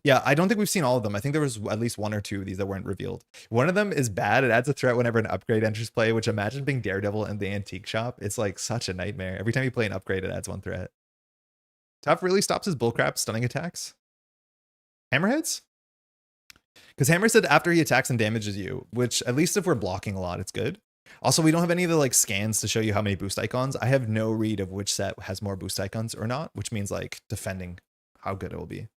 Speaker 1: Yeah, I don't think we've seen all of them. I think there was at least 1 or 2 of these that weren't revealed. One of them is bad. It adds a threat whenever an upgrade enters play, which imagine being Daredevil in the antique shop. It's like such a nightmare. Every time you play an upgrade, it adds 1 threat. Tough really stops his bullcrap stunning attacks. Hammerheads? Because Hammer said after he attacks and damages you, which at least if we're blocking a lot, it's good. Also, we don't have any of the like scans to show you how many boost icons. I have no read of which set has more boost icons or not, which means like defending how good it will be.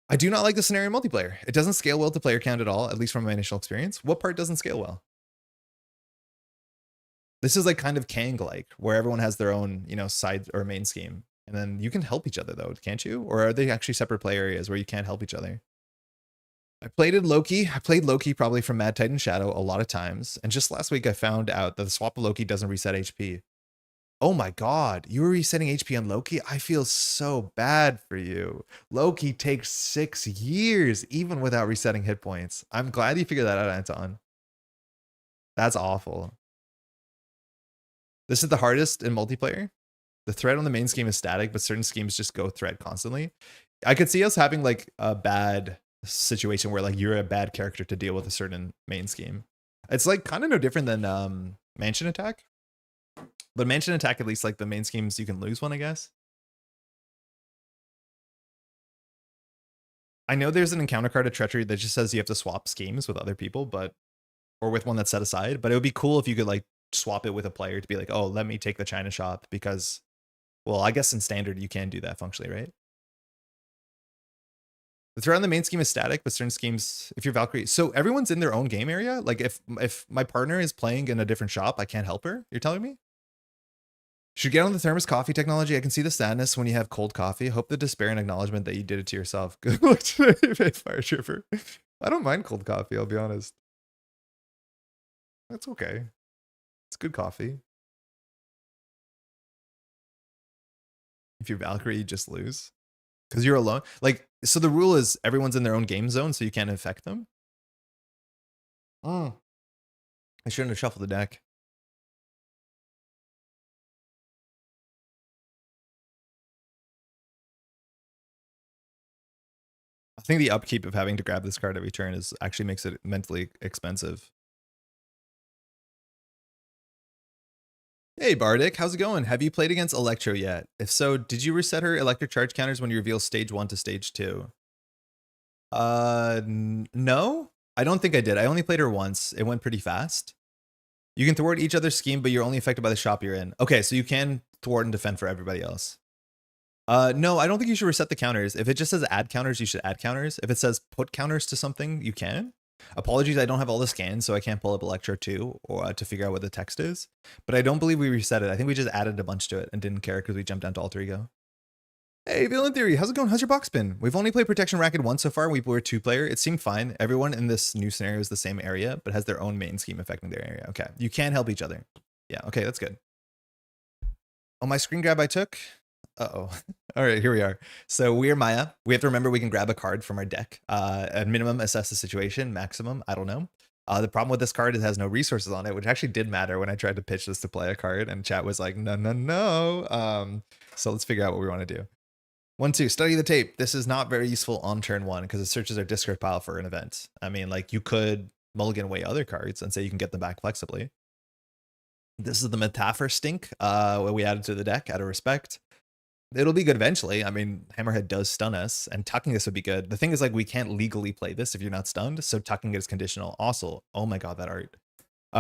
Speaker 1: I do not like the scenario multiplayer. It doesn't scale well to player count at all, at least from my initial experience. What part doesn't scale well? This is like kind of Kang-like, where everyone has their own, you know, side or main scheme. And then you can help each other though, can't you? Or are they actually separate play areas where you can't help each other? I played Loki. I played Loki probably from Mad Titan Shadow a lot of times. And just last week I found out that the swap of Loki doesn't reset HP. Oh my God, you were resetting HP on Loki? I feel so bad for you. Loki takes 6 years even without resetting hit points. I'm glad you figured that out, Anton. That's awful. This is the hardest in multiplayer. The thread on the main scheme is static, but certain schemes just go thread constantly. I could see us having like a bad situation where like you're a bad character to deal with a certain main scheme. It's like kind of no different than Mansion Attack. But Mansion Attack, at least like the main schemes, you can lose one, I guess. I know there's an encounter card of Treachery that just says you have to swap schemes with other people, but or with one that's set aside. But it would be cool if you could like swap it with a player to be like, oh, let me take the China shop because, well, I guess in standard you can do that functionally, right? The threat on the main scheme is static, but certain schemes, if you're Valkyrie, so everyone's in their own game area. Like if my partner is playing in a different shop, I can't help her. You're telling me? Should get on the thermos coffee technology. I can see the sadness when you have cold coffee. Hope the despair and acknowledgement that you did it to yourself. Good luck today, Fire Trooper. I don't mind cold coffee, I'll be honest. That's okay. It's good coffee. If you're Valkyrie, you just lose. Because you're alone. Like, so the rule is everyone's in their own game zone, so you can't affect them. Oh. I shouldn't have shuffled the deck. I think the upkeep of having to grab this card every turn is actually makes it mentally expensive. Hey Bardic, how's it going? Have you played against Electro yet? If so, did you reset her electric charge counters when you reveal stage 1 to stage 2? No, I don't think I did. I only played her once. It went pretty fast. You can thwart each other's scheme, but you're only affected by the shop you're in. Okay, so you can thwart and defend for everybody else. No, I don't think you should reset the counters. If it just says add counters, you should add counters. If it says put counters to something, you can. Apologies, I don't have all the scans, so I can't pull up Electro 2 or to figure out what the text is. But I don't believe we reset it. I think we just added a bunch to it and didn't care because we jumped down to Alter Ego. Hey, Villain Theory, how's it going? How's your box been? We've only played Protection Racket once so far. We were 2-player. It seemed fine. Everyone in this new scenario is the same area, but has their own main scheme affecting their area. Okay, you can help each other. Yeah, okay, that's good. Oh, my screen grab I took? Uh-oh. All right, here we are. So we're Maya. We have to remember we can grab a card from our deck. At minimum, assess the situation. Maximum, I don't know. The problem with this card is it has no resources on it, which actually did matter when I tried to pitch this to play a card, and chat was like, no, no, no. So let's figure out what we want to do. 1, 2, study the tape. This is not very useful on turn 1 because it searches our discard pile for an event. I mean, like you could mulligan away other cards and say you can get them back flexibly. This is the Metaphor Stink we added to the deck out of respect. It'll be good eventually. I mean, Hammerhead does stun us, and tucking this would be good. The thing is, like, we can't legally play this if you're not stunned, so tucking it is conditional. Also, oh my god, that art.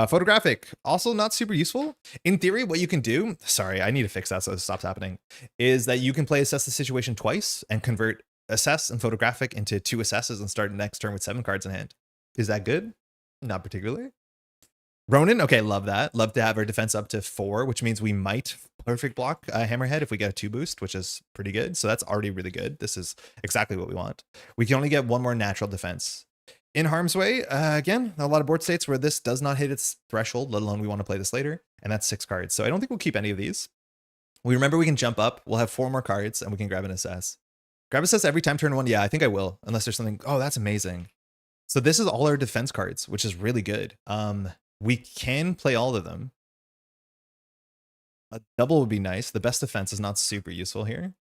Speaker 1: Photographic, also not super useful. In theory, what you can do, sorry, I need to fix that so it stops happening, is that you can play Assess the Situation twice and convert Assess and Photographic into 2 Assesses and start next turn with 7 cards in hand. Is that good? Not particularly. Ronin, okay, love that. Love to have our defense up to 4, which means we might perfect block Hammerhead if we get a 2 boost, which is pretty good. So that's already really good. This is exactly what we want. We can only get 1 more natural defense. In Harm's Way, again, a lot of board states where this does not hit its threshold, let alone we want to play this later, and that's 6 cards. So I don't think we'll keep any of these. We remember we can jump up, we'll have 4 more cards, and we can grab an Assess. Grab Assess every time turn 1? Yeah, I think I will, unless there's something, oh, that's amazing. So this is all our defense cards, which is really good. We can play all of them. A double would be nice. The best defense is not super useful here.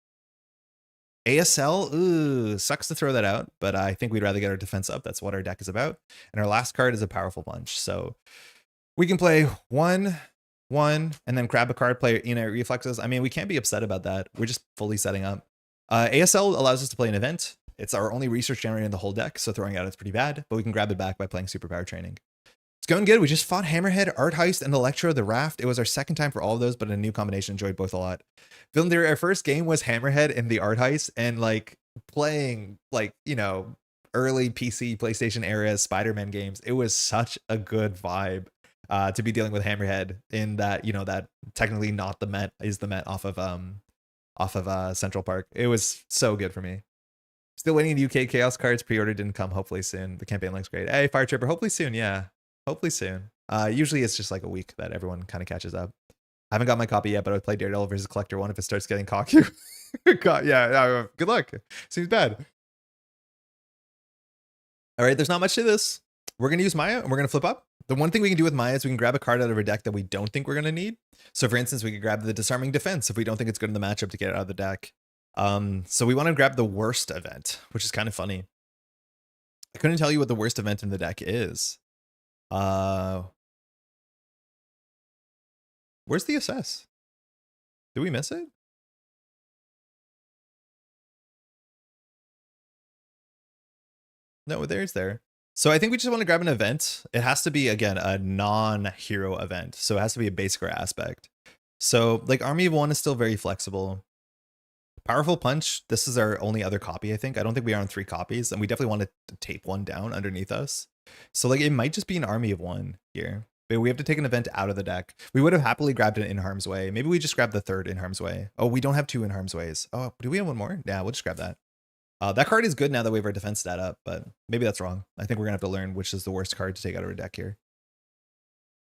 Speaker 1: ASL, ooh, sucks to throw that out, but I think we'd rather get our defense up. That's what our deck is about. And our last card is a powerful punch. So we can play 1, 1, and then grab a card, play innate reflexes. I mean, we can't be upset about that. We're just fully setting up. ASL allows us to play an event. It's our only research generator in the whole deck, so throwing it out is pretty bad, but we can grab it back by playing Superpower Training. It's going good. We just fought Hammerhead, Art Heist, and Electro, the Raft. It was our second time for all of those, but in a new combination. Enjoyed both a lot. Villain Theory, our first game was Hammerhead in the Art Heist, and like playing like, you know, early PC, PlayStation era Spider-Man games. It was such a good vibe to be dealing with Hammerhead in that, you know, that technically not the Met is the Met off of Central Park. It was so good for me. Still waiting in UK Chaos cards. Pre-order didn't come. Hopefully soon. The campaign looks great. Hey, Fire Tripper. Hopefully soon. Yeah. Hopefully soon. Usually it's just like a week that everyone kind of catches up. I haven't got my copy yet, but I would play Daredevil versus Collector 1 if it starts getting cocky. God, yeah, good luck. Seems bad. All right, there's not much to this. We're going to use Maya and we're going to flip up. The one thing we can do with Maya is we can grab a card out of our deck that we don't think we're going to need. So for instance, we could grab the Disarming Defense if we don't think it's good in the matchup to get it out of the deck. So we want to grab the worst event, which is kind of funny. I couldn't tell you what the worst event in the deck is. Where's the assess? Did we miss it? No, there's there. So I think we just want to grab an event. It has to be, again, a non-hero event. So it has to be a basic rare aspect. So like Army of One is still very flexible. Powerful Punch, this is our only other copy, I think. I don't think we are on 3 copies, and we definitely want to tape one down underneath us. So like it might just be an Army of One here. But we have to take an event out of the deck. We would have happily grabbed an In Harm's Way. Maybe we just grab the 3rd In Harm's Way. Oh, we don't have 2 In Harm's Ways. Oh, do we have one more? Yeah, we'll just grab that. That card is good now that we have our defense stat up, but maybe that's wrong. I think we're going to have to learn which is the worst card to take out of our deck here.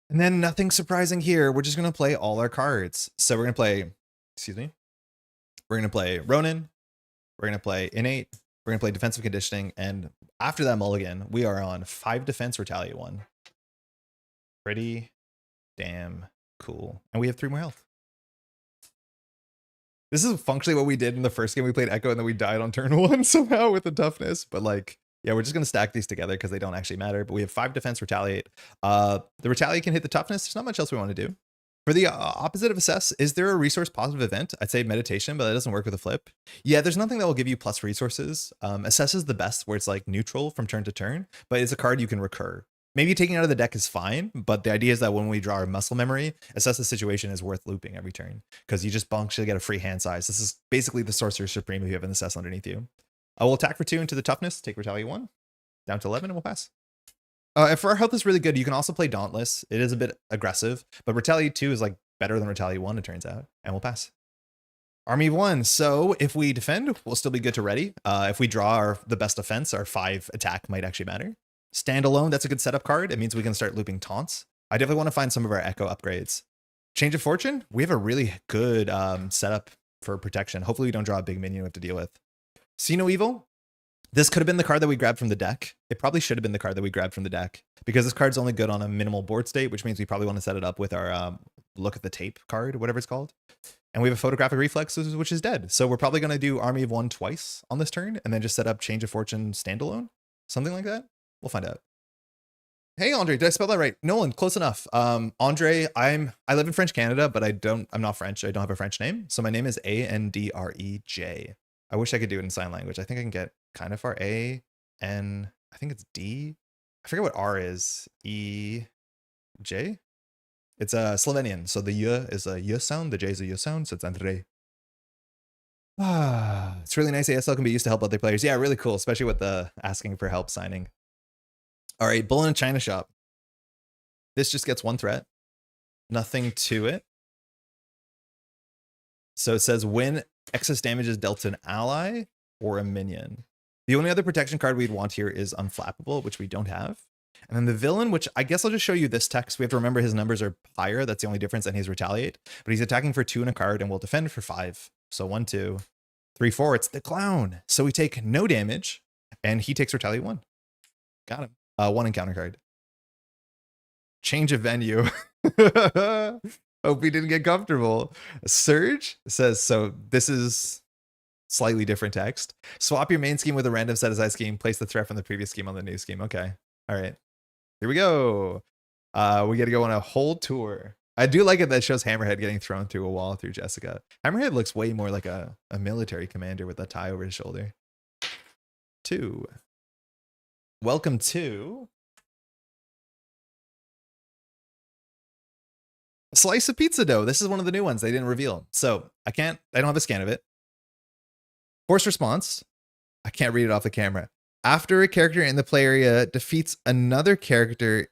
Speaker 1: And then nothing surprising here. We're just going to play all our cards. So we're going to play, excuse me. We're going to play Ronin. We're going to play Innate. We're going to play Defensive Conditioning. And after that mulligan, we are on 5 defense, Retaliate 1. Pretty damn cool. And we have 3 more health. This is functionally what we did in the first game we played Echo, and then we died on turn 1 somehow with the toughness. But like, yeah, we're just going to stack these together because they don't actually matter. But we have 5 defense, Retaliate. The Retaliate can hit the toughness. There's not much else we want to do. For the opposite of Assess, is there a resource positive event? I'd say Meditation, but that doesn't work with a flip. Yeah, there's nothing that will give you plus resources. Assess is the best where it's like neutral from turn to turn, but it's a card you can recur. Maybe taking it out of the deck is fine, but the idea is that when we draw our muscle memory, Assess the Situation is worth looping every turn because you just functionally get a free hand size. This is basically the Sorcerer Supreme if you have an Assess underneath you. We'll attack for 2 into the toughness, take Retaliate 1, down to 11, and we'll pass. And for our health is really good. You can also play Dauntless. It is a bit aggressive, but Retaliate 2 is like better than Retaliate 1, it turns out, and we'll pass. Army of 1. So if we defend, we'll still be good to ready. If we draw the best defense, our 5 attack might actually matter. Standalone, that's a good setup card. It means we can start looping taunts. I definitely want to find some of our Echo upgrades. Change of Fortune, we have a really good setup for protection. Hopefully we don't draw a big minion we have to deal with. See No Evil. This could have been the card that we grabbed from the deck. It probably should have been the card that we grabbed from the deck because this card's only good on a minimal board state, which means we probably want to set it up with our look at the tape card, whatever it's called. And we have a Photographic Reflex, which is dead. So we're probably going to do Army of 1 twice on this turn and then just set up Change of Fortune standalone, something like that. We'll find out. Hey, Andre, did I spell that right? Nolan, close enough. Andre, I live in French Canada, but I'm not French. I don't have a French name. So my name is Andrej. I wish I could do it in sign language. I think I can get kind of far. A-N, I think it's D. I forget what R is. E-J? It's a Slovenian. So the Y is a Y sound. The J is a Y sound. So it's Andrej. It's really nice. ASL can be used to help other players. Yeah, really cool, especially with the asking for help signing. All right, Bull in a China Shop. This just gets 1 threat. Nothing to it. So it says when excess damage is dealt to an ally or a minion. The only other protection card we'd want here is Unflappable, which we don't have. And then the villain, which I guess I'll just show you this text. We have to remember his numbers are higher. That's the only difference, and he's Retaliate. But he's attacking for 2 in a card and will defend for 5. So 1, 2, 3, 4. It's the Clown. So we take no damage, and he takes Retaliate 1. Got him. 1 encounter card. Change of venue. Hope he didn't get comfortable. Surge says, so this is slightly different text. Swap your main scheme with a random set aside scheme. Place the threat from the previous scheme on the new scheme. Okay. All right. Here we go. We got to go on a whole tour. I do like it that shows Hammerhead getting thrown through a wall through Jessica. Hammerhead looks way more like a military commander with a tie over his shoulder. 2. Welcome to a slice of pizza dough. This is one of the new ones they didn't reveal. So I don't have a scan of it. Force response. I can't read it off the camera. After a character in the play area defeats another character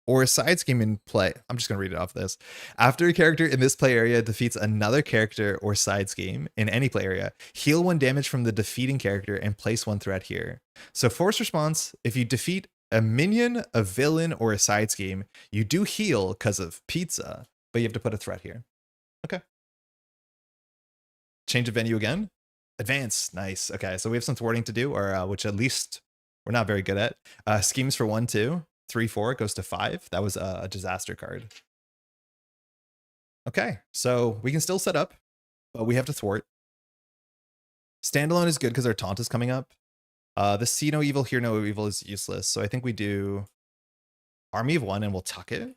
Speaker 1: or a side scheme in play. I'm just going to read it off this. After a character in this play area defeats another character or side scheme in any play area, heal 1 damage from the defeating character and place 1 threat here. So force response, if you defeat a minion, a villain, or a side scheme, you do heal because of pizza, but you have to put a threat here. Okay. Change of venue again. Advance. Nice. Okay, so we have some thwarting to do, or which at least we're not very good at. Schemes for 1, 2. 3, 4, it goes to 5. That was a disaster card. Okay, so we can still set up, but we have to thwart. Standalone is good because our taunt is coming up. The see no evil, hear no evil is useless. So I think we do army of one and we'll tuck it.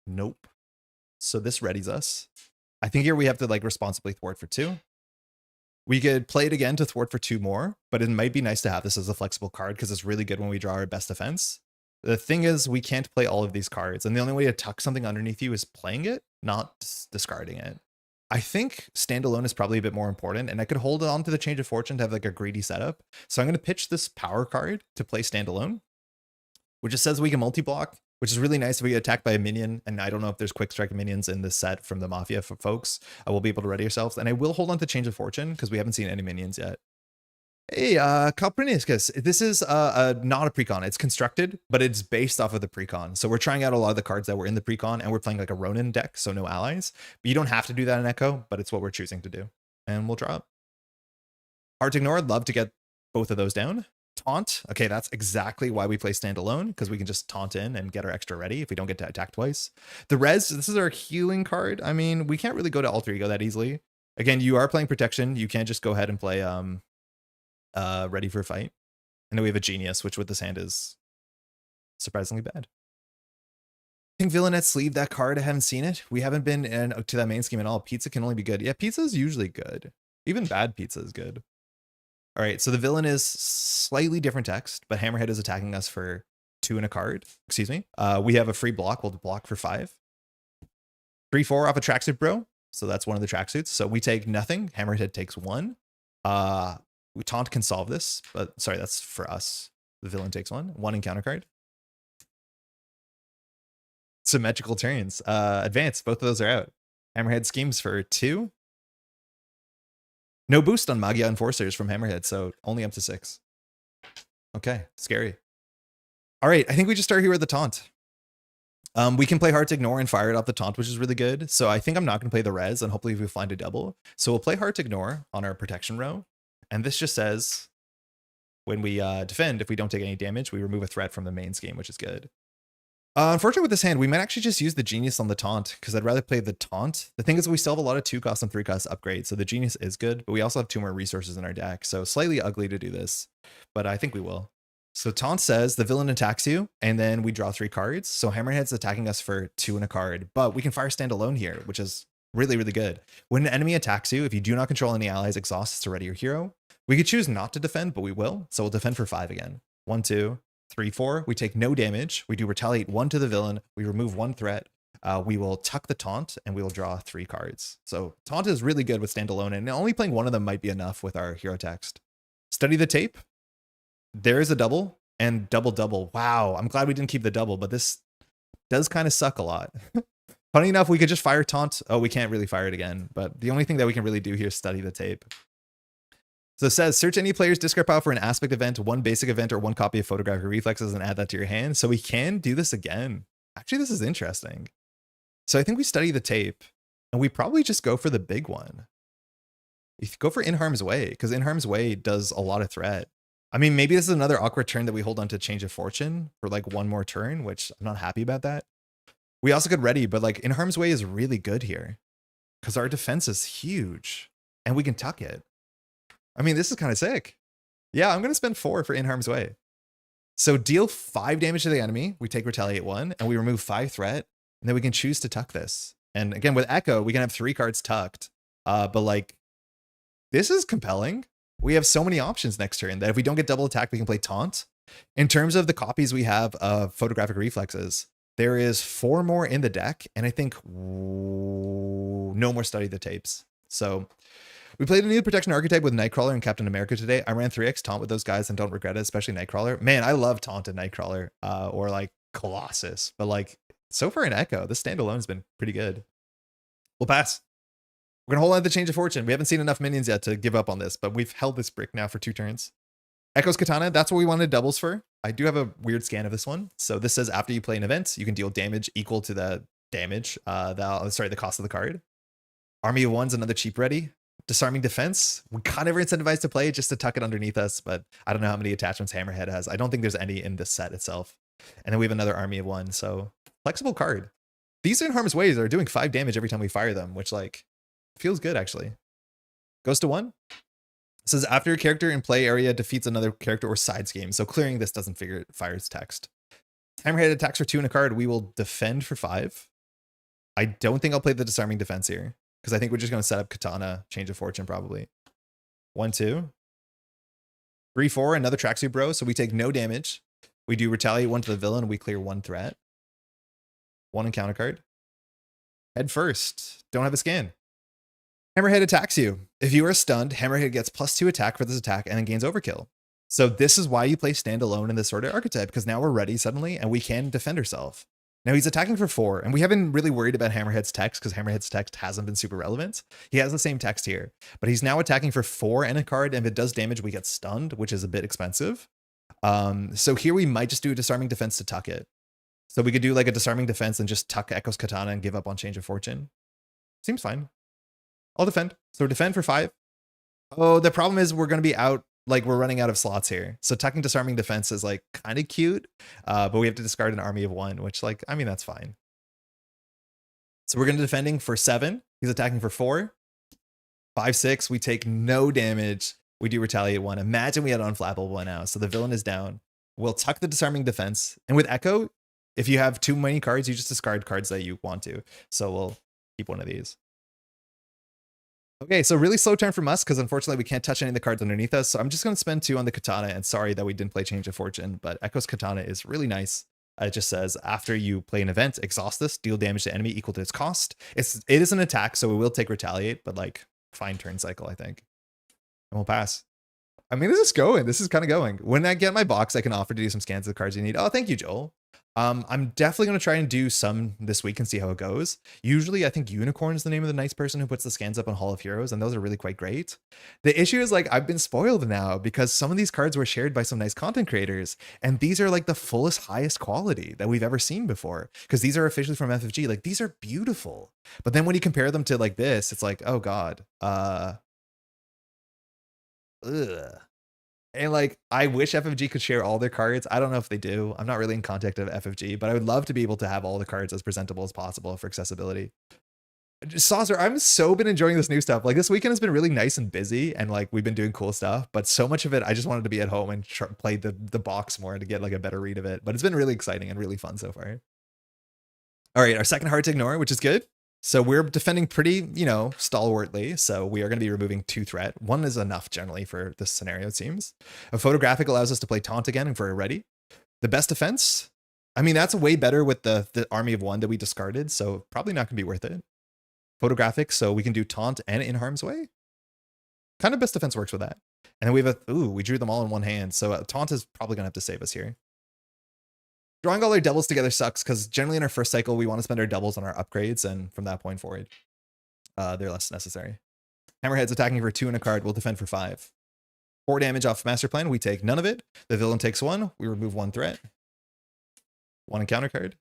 Speaker 1: Nope. So this readies us. I think here we have to like responsibly thwart for 2. We could play it again to thwart for 2 more, but it might be nice to have this as a flexible card because it's really good when we draw our best defense. The thing is, we can't play all of these cards, and the only way to tuck something underneath you is playing it, not discarding it. I think standalone is probably a bit more important, and I could hold on to the Change of Fortune to have like a greedy setup. So I'm going to pitch this power card to play standalone, which just says we can multi-block, which is really nice if we get attacked by a minion. And I don't know if there's quick strike minions in this set from the Mafia for folks. I will be able to ready ourselves. And I will hold on to Change of Fortune because we haven't seen any minions yet. Hey, Kalpriniscus, this is not a precon. It's constructed, but it's based off of the precon. So we're trying out a lot of the cards that were in the precon, and we're playing like a Ronin deck, so no allies. But you don't have to do that in Echo, but it's what we're choosing to do. And we'll draw up. Hard to ignore. I'd love to get both of those down. Taunt. Okay, that's exactly why we play standalone, because we can just taunt in and get our extra ready if we don't get to attack twice. The res, this is our healing card. I mean, we can't really go to Alter Ego that easily. Again, you are playing protection. You can't just go ahead and play ready for a fight. And then we have a genius, which with this hand is surprisingly bad. I think Villainette sleeved that card. I haven't seen it. We haven't been to that main scheme at all. Pizza can only be good. Yeah, pizza is usually good. Even bad pizza is good. All right, so the villain is slightly different text, but Hammerhead is attacking us for 2 and a card. Excuse me. We have a free block. We'll block for 5. 3/4 off a tracksuit, bro. So that's one of the tracksuits. So we take nothing. Hammerhead takes 1. Taunt can solve this, but sorry, that's for us. The villain takes 1 encounter card. Symmetrical turns. Advance. Both of those are out. Hammerhead schemes for 2. No boost on Magia Enforcers from Hammerhead, so only up to 6. Okay, scary. All right, I think we just start here with the taunt. We can play Hard to Ignore and fire it off the taunt, which is really good. So I think I'm not going to play the res, and hopefully we find a double. So we'll play Hard to Ignore on our protection row. And this just says, when we defend, if we don't take any damage, we remove a threat from the main scheme, which is good. Unfortunately, with this hand, we might actually just use the Genius on the taunt, because I'd rather play the taunt. The thing is, we still have a lot of 2-cost and 3-cost upgrades, so the Genius is good, but we also have 2 more resources in our deck, so slightly ugly to do this, but I think we will. So taunt says the villain attacks you, and then we draw 3 cards, so Hammerhead's attacking us for 2 and a card, but we can fire standalone here, which is really, really good. When an enemy attacks you, if you do not control any allies, exhaust to ready your hero. We could choose not to defend, but we will, so we'll defend for 5 again. 1, 2, 3, 4. We take no damage. We do retaliate 1 to the villain. We remove 1 threat. We will tuck the taunt, and we will draw 3 cards. So taunt is really good with standalone, and only playing 1 of them might be enough with our hero text. Study the tape. There is a double, and double. Wow, I'm glad we didn't keep the double, but this does kind of suck a lot. Funny enough, we could just fire taunt. Oh, we can't really fire it again, but the only thing that we can really do here is study the tape. So it says, search any player's discard pile for an aspect event, 1 basic event, or 1 copy of photographic reflexes and add that to your hand. So we can do this again. Actually, this is interesting. So I think we study the tape, and we probably just go for the big one. We go for In Harm's Way, because In Harm's Way does a lot of threat. I mean, maybe this is another awkward turn that we hold on to Change of Fortune for like 1 more turn, which I'm not happy about that. We also could ready, but like In Harm's Way is really good here, because our defense is huge, and we can tuck it. I mean, this is kind of sick. Yeah, I'm going to spend 4 for In Harm's Way. So deal 5 damage to the enemy. We take Retaliate 1, and we remove 5 threat. And then we can choose to tuck this. And again, with Echo, we can have 3 cards tucked. But like, this is compelling. We have so many options next turn that if we don't get double attack, we can play Taunt. In terms of the copies we have of Photographic Reflexes, there is 4 more in the deck. And I think no more Study the Tapes. So we played a new protection archetype with Nightcrawler and Captain America today. I ran 3x Taunt with those guys and don't regret it, especially Nightcrawler. Man, I love Taunt and Nightcrawler, or like Colossus. But like, so far in Echo, this standalone has been pretty good. We'll pass. We're going to hold on to the Change of Fortune. We haven't seen enough minions yet to give up on this, but we've held this brick now for 2 turns. Echo's Katana, that's what we wanted doubles for. I do have a weird scan of this one. So this says after you play an event, you can deal damage equal to the damage, the cost of the card. Army of One's another cheap ready. Disarming Defense, we kind of are incentivized to play just to tuck it underneath us, but I don't know how many attachments Hammerhead has. I don't think there's any in this set itself. And then we have another Army of One, so flexible card. These In Harm's Ways are doing 5 damage every time we fire them, which like feels good actually. Goes to 1. It says after a character in play area defeats another character or side scheme. So clearing this doesn't fire its text. Hammerhead attacks for 2 and a card. We will defend for 5. I don't think I'll play the disarming defense here because I think we're just going to set up Katana, Change of Fortune probably. 1, 2. 3, 4, another tracksuit bro. So we take no damage. We do retaliate 1 to the villain. We clear 1 threat. 1 encounter card. Head first. Don't have a scan. Hammerhead attacks you. If you are stunned, Hammerhead gets +2 attack for this attack and then gains overkill. So this is why you play standalone in this sort of archetype, because now we're ready suddenly and we can defend ourselves. Now he's attacking for 4, and we haven't really worried about Hammerhead's text because Hammerhead's text hasn't been super relevant. He has the same text here, but he's now attacking for 4 and a card, and if it does damage, we get stunned, which is a bit expensive. So here we might just do a disarming defense to tuck it. So we could do like a disarming defense and just tuck Echo's Katana and give up on Change of Fortune. Seems fine. I'll defend. So defend for 5. Oh, the problem is we're going to be out. Like we're running out of slots here. So tucking disarming defense is like kind of cute, but we have to discard an army of 1, which like, I mean, that's fine. So we're going to defending for 7. He's attacking for 4. 5, 6. We take no damage. We do retaliate 1. Imagine we had unflappable now. So the villain is down. We'll tuck the disarming defense. And with Echo, if you have too many cards, you just discard cards that you want to. So we'll keep one of these. Okay, so really slow turn from us because unfortunately we can't touch any of the cards underneath us. So I'm just going to spend 2 on the Katana, and sorry that we didn't play Change of Fortune, but Echo's Katana is really nice. It just says after you play an event, exhaust this, deal damage to enemy equal to its cost. It is an attack, so we will take retaliate, but like fine turn cycle, I think. And we'll pass. I mean, this is going. This is kind of going. When I get my box, I can offer to do some scans of the cards you need. Oh, thank you, Joel. I'm definitely going to try and do some this week and see how it goes. Usually, I think Unicorn is the name of the nice person who puts the scans up on Hall of Heroes, and those are really quite great. The issue is like I've been spoiled now because some of these cards were shared by some nice content creators, and these are like the fullest, highest quality that we've ever seen before because these are officially from FFG. Like these are beautiful, but then when you compare them to like this, it's like, oh god, ugh. And like, I wish FFG could share all their cards. I don't know if they do. I'm not really in contact of FFG, but I would love to be able to have all the cards as presentable as possible for accessibility. Saucer, I've so been enjoying this new stuff. Like this weekend has been really nice and busy, and like we've been doing cool stuff, but so much of it, I just wanted to be at home and play the box more to get like a better read of it. But it's been really exciting and really fun so far. All right, our second hard to ignore, which is good. So we're defending pretty, stalwartly. So we are going to be removing 2 threat. 1 is enough generally for this scenario, it seems. A photographic allows us to play taunt again and for a ready. The best defense, I mean, that's way better with the army of 1 that we discarded. So probably not going to be worth it. Photographic, so we can do taunt and in harm's way. Kind of best defense works with that. And then we have we drew them all in one hand. So taunt is probably going to have to save us here. Drawing all our doubles together sucks because generally in our first cycle, we want to spend our doubles on our upgrades. And from that point forward, they're less necessary. Hammerhead's attacking for 2 and a card. We'll defend for 5. 4 damage off Master Plan. We take none of it. The villain takes 1. We remove 1 threat. 1 encounter card.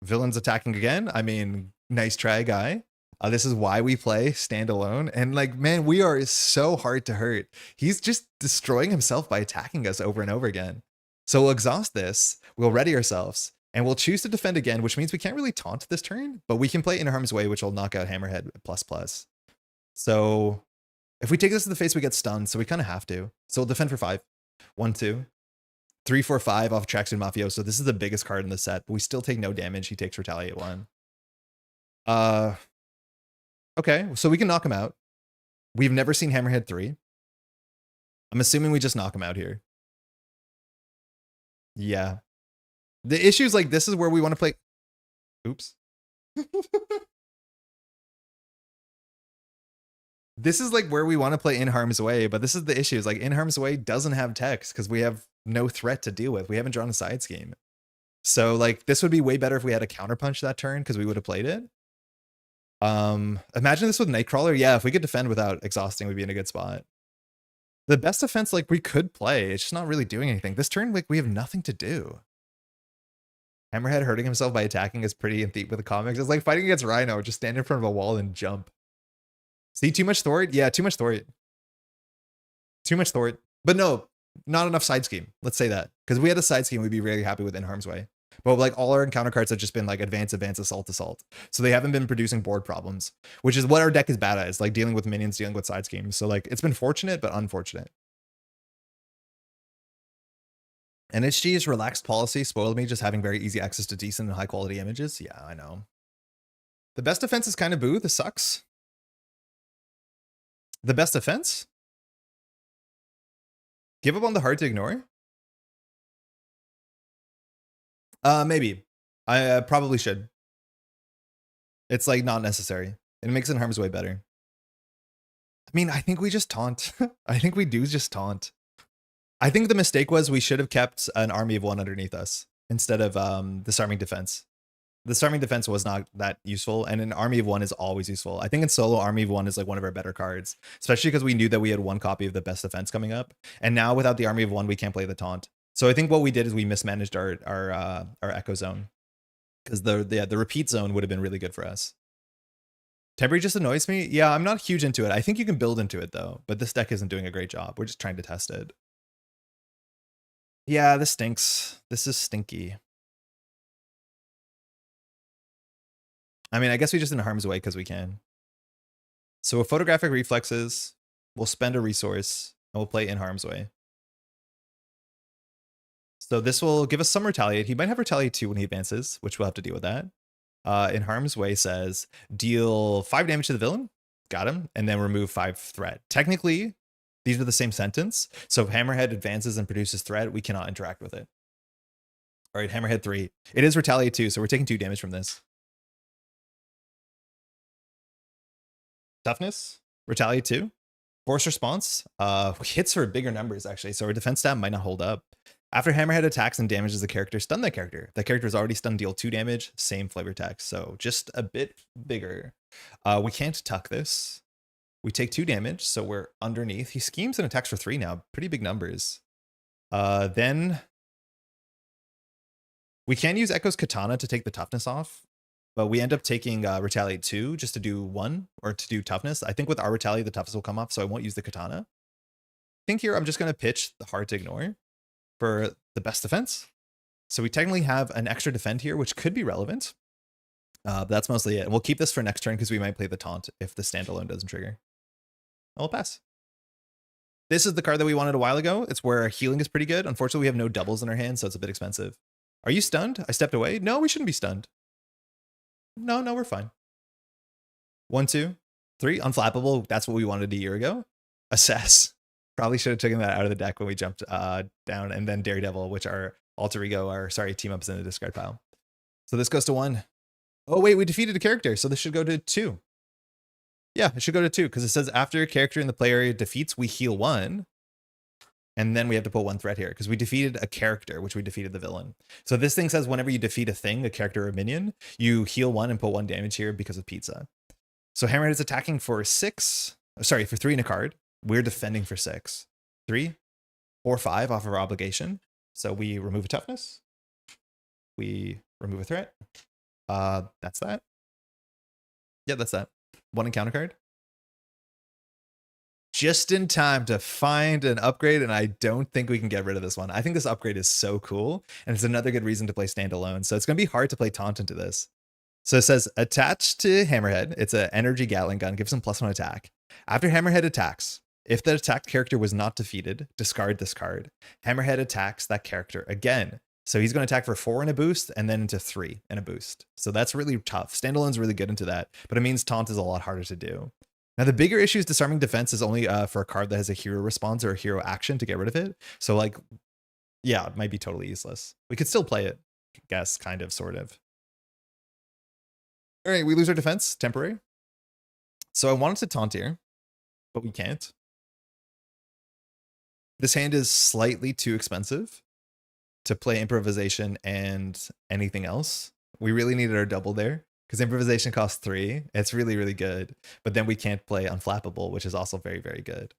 Speaker 1: Villain's attacking again. I mean, nice try, guy. This is why we play standalone. And like, man, we are so hard to hurt. He's just destroying himself by attacking us over and over again. So we'll exhaust this, we'll ready ourselves, and we'll choose to defend again, which means we can't really taunt this turn, but we can play in harm's way, which will knock out Hammerhead ++. So if we take this to the face, we get stunned, so we kind of have to. So we'll defend for 5. 1, 2, 3, 4, 5 off Tracksuit Mafioso. This is the biggest card in the set, but we still take no damage. He takes retaliate 1. Okay, so we can knock him out. We've never seen Hammerhead 3. I'm assuming we just knock him out here. Yeah. The issue is like, this is where we want to play. Oops. This is like where we want to play in harm's way, but this is the issue. Is like in harm's way doesn't have text because we have no threat to deal with. We haven't drawn a side scheme. So like this would be way better if we had a counterpunch that turn because we would have played it. Imagine this with Nightcrawler. Yeah, if we could defend without exhausting, we'd be in a good spot. The best defense, like, we could play. It's just not really doing anything. This turn, like, we have nothing to do. Hammerhead hurting himself by attacking is pretty in theme with the comics. It's like fighting against Rhino. Just stand in front of a wall and jump. See, too much Thwart? Yeah, too much Thwart. Too much Thwart. But no, not enough side scheme. Let's say that. Because if we had a side scheme, we'd be really happy with in harm's way. But like all our encounter cards have just been like advance, advance, assault, assault. So they haven't been producing board problems, which is what our deck is bad at, is like dealing with minions, dealing with side schemes. So like it's been fortunate, but unfortunate. NHG's relaxed policy spoiled me just having very easy access to decent and high quality images. Yeah, I know. The best defense is kind of boo. This sucks. The best defense? Give up on the hard to ignore? Maybe. I probably should. It's like not necessary. It makes it harm's way better. I mean, I think we just taunt. I think we do just taunt. I think the mistake was we should have kept an army of one underneath us instead of disarming defense. The disarming defense was not that useful, and an army of one is always useful. I think in solo, army of one is like one of our better cards, especially because we knew that we had one copy of the best defense coming up, and now without the army of one, we can't play the taunt. So I think what we did is we mismanaged our echo zone, because the repeat zone would have been really good for us. Temporary just annoys me. Yeah, I'm not huge into it. I think you can build into it though, but this deck isn't doing a great job. We're just trying to test it. Yeah, this stinks. This is stinky. I mean, I guess we just in harm's way because we can. So with photographic reflexes, we'll spend a resource and we'll play in harm's way. So this will give us some retaliate. He might have retaliate 2 when he advances, which we'll have to deal with that. In harm's way says deal 5 damage to the villain. Got him. And then remove 5 threat. Technically, these are the same sentence. So if Hammerhead advances and produces threat, we cannot interact with it. All right, Hammerhead 3. It is retaliate 2, so we're taking 2 damage from this. Toughness, retaliate 2. Force response, hits for bigger numbers actually, so our defense stat might not hold up. After Hammerhead attacks and damages the character, stun that character. That character is already stunned, deal 2 damage, same flavor text, so just a bit bigger. We can't tuck this. We take 2 damage, so we're underneath. He schemes and attacks for 3 now, pretty big numbers. Then we can use Echo's Katana to take the toughness off, but we end up taking retaliate 2 just to do 1 or to do toughness. I think with our retaliate, the toughness will come off, so I won't use the katana. I think here I'm just going to pitch the hard to ignore for the best defense. So we technically have an extra defend here, which could be relevant. But that's mostly it. We'll keep this for next turn because we might play the taunt if the standalone doesn't trigger. I'll pass. This is the card that we wanted a while ago. It's where healing is pretty good. Unfortunately, we have no doubles in our hand, so it's a bit expensive. Are you stunned? I stepped away. No, we shouldn't be stunned. No, we're fine. 1, 2, 3. Unflappable. That's what we wanted a year ago. Assess. Probably should have taken that out of the deck when we jumped down. And then Daredevil, which our alter ego, team ups in the discard pile. So this goes to 1. Oh, wait, we defeated a character. So this should go to 2. Yeah, it should go to 2 because it says after a character in the play area defeats, we heal 1. And then we have to put 1 threat here because we defeated a character, which we defeated the villain. So this thing says whenever you defeat a thing, a character or a minion, you heal 1 and put 1 damage here because of pizza. So Hammerhead is attacking for 6. Sorry, for 3 in a card. We're defending for 6. 3, 4, 5 off of our obligation. So we remove a toughness. We remove a threat. That's that. Yeah, that's that. 1 encounter card. Just in time to find an upgrade, and I don't think we can get rid of this one. I think this upgrade is so cool, and it's another good reason to play standalone. So it's going to be hard to play taunt into this. So it says attached to Hammerhead. It's an energy Gatling gun, gives him +1 attack. After Hammerhead attacks, if the attacked character was not defeated, discard this card. Hammerhead attacks that character again. So he's going to attack for 4 in a boost and then into 3 in a boost. So that's really tough. Standalone's really good into that, but it means taunt is a lot harder to do. Now, the bigger issue is disarming defense is only for a card that has a hero response or a hero action to get rid of it. So like, yeah, it might be totally useless. We could still play it, I guess, kind of, sort of. All right, we lose our defense, temporary. So I wanted to taunt here, but we can't. This hand is slightly too expensive to play improvisation and anything else. We really needed our double there because improvisation costs 3. It's really, really good. But then we can't play Unflappable, which is also very, very good.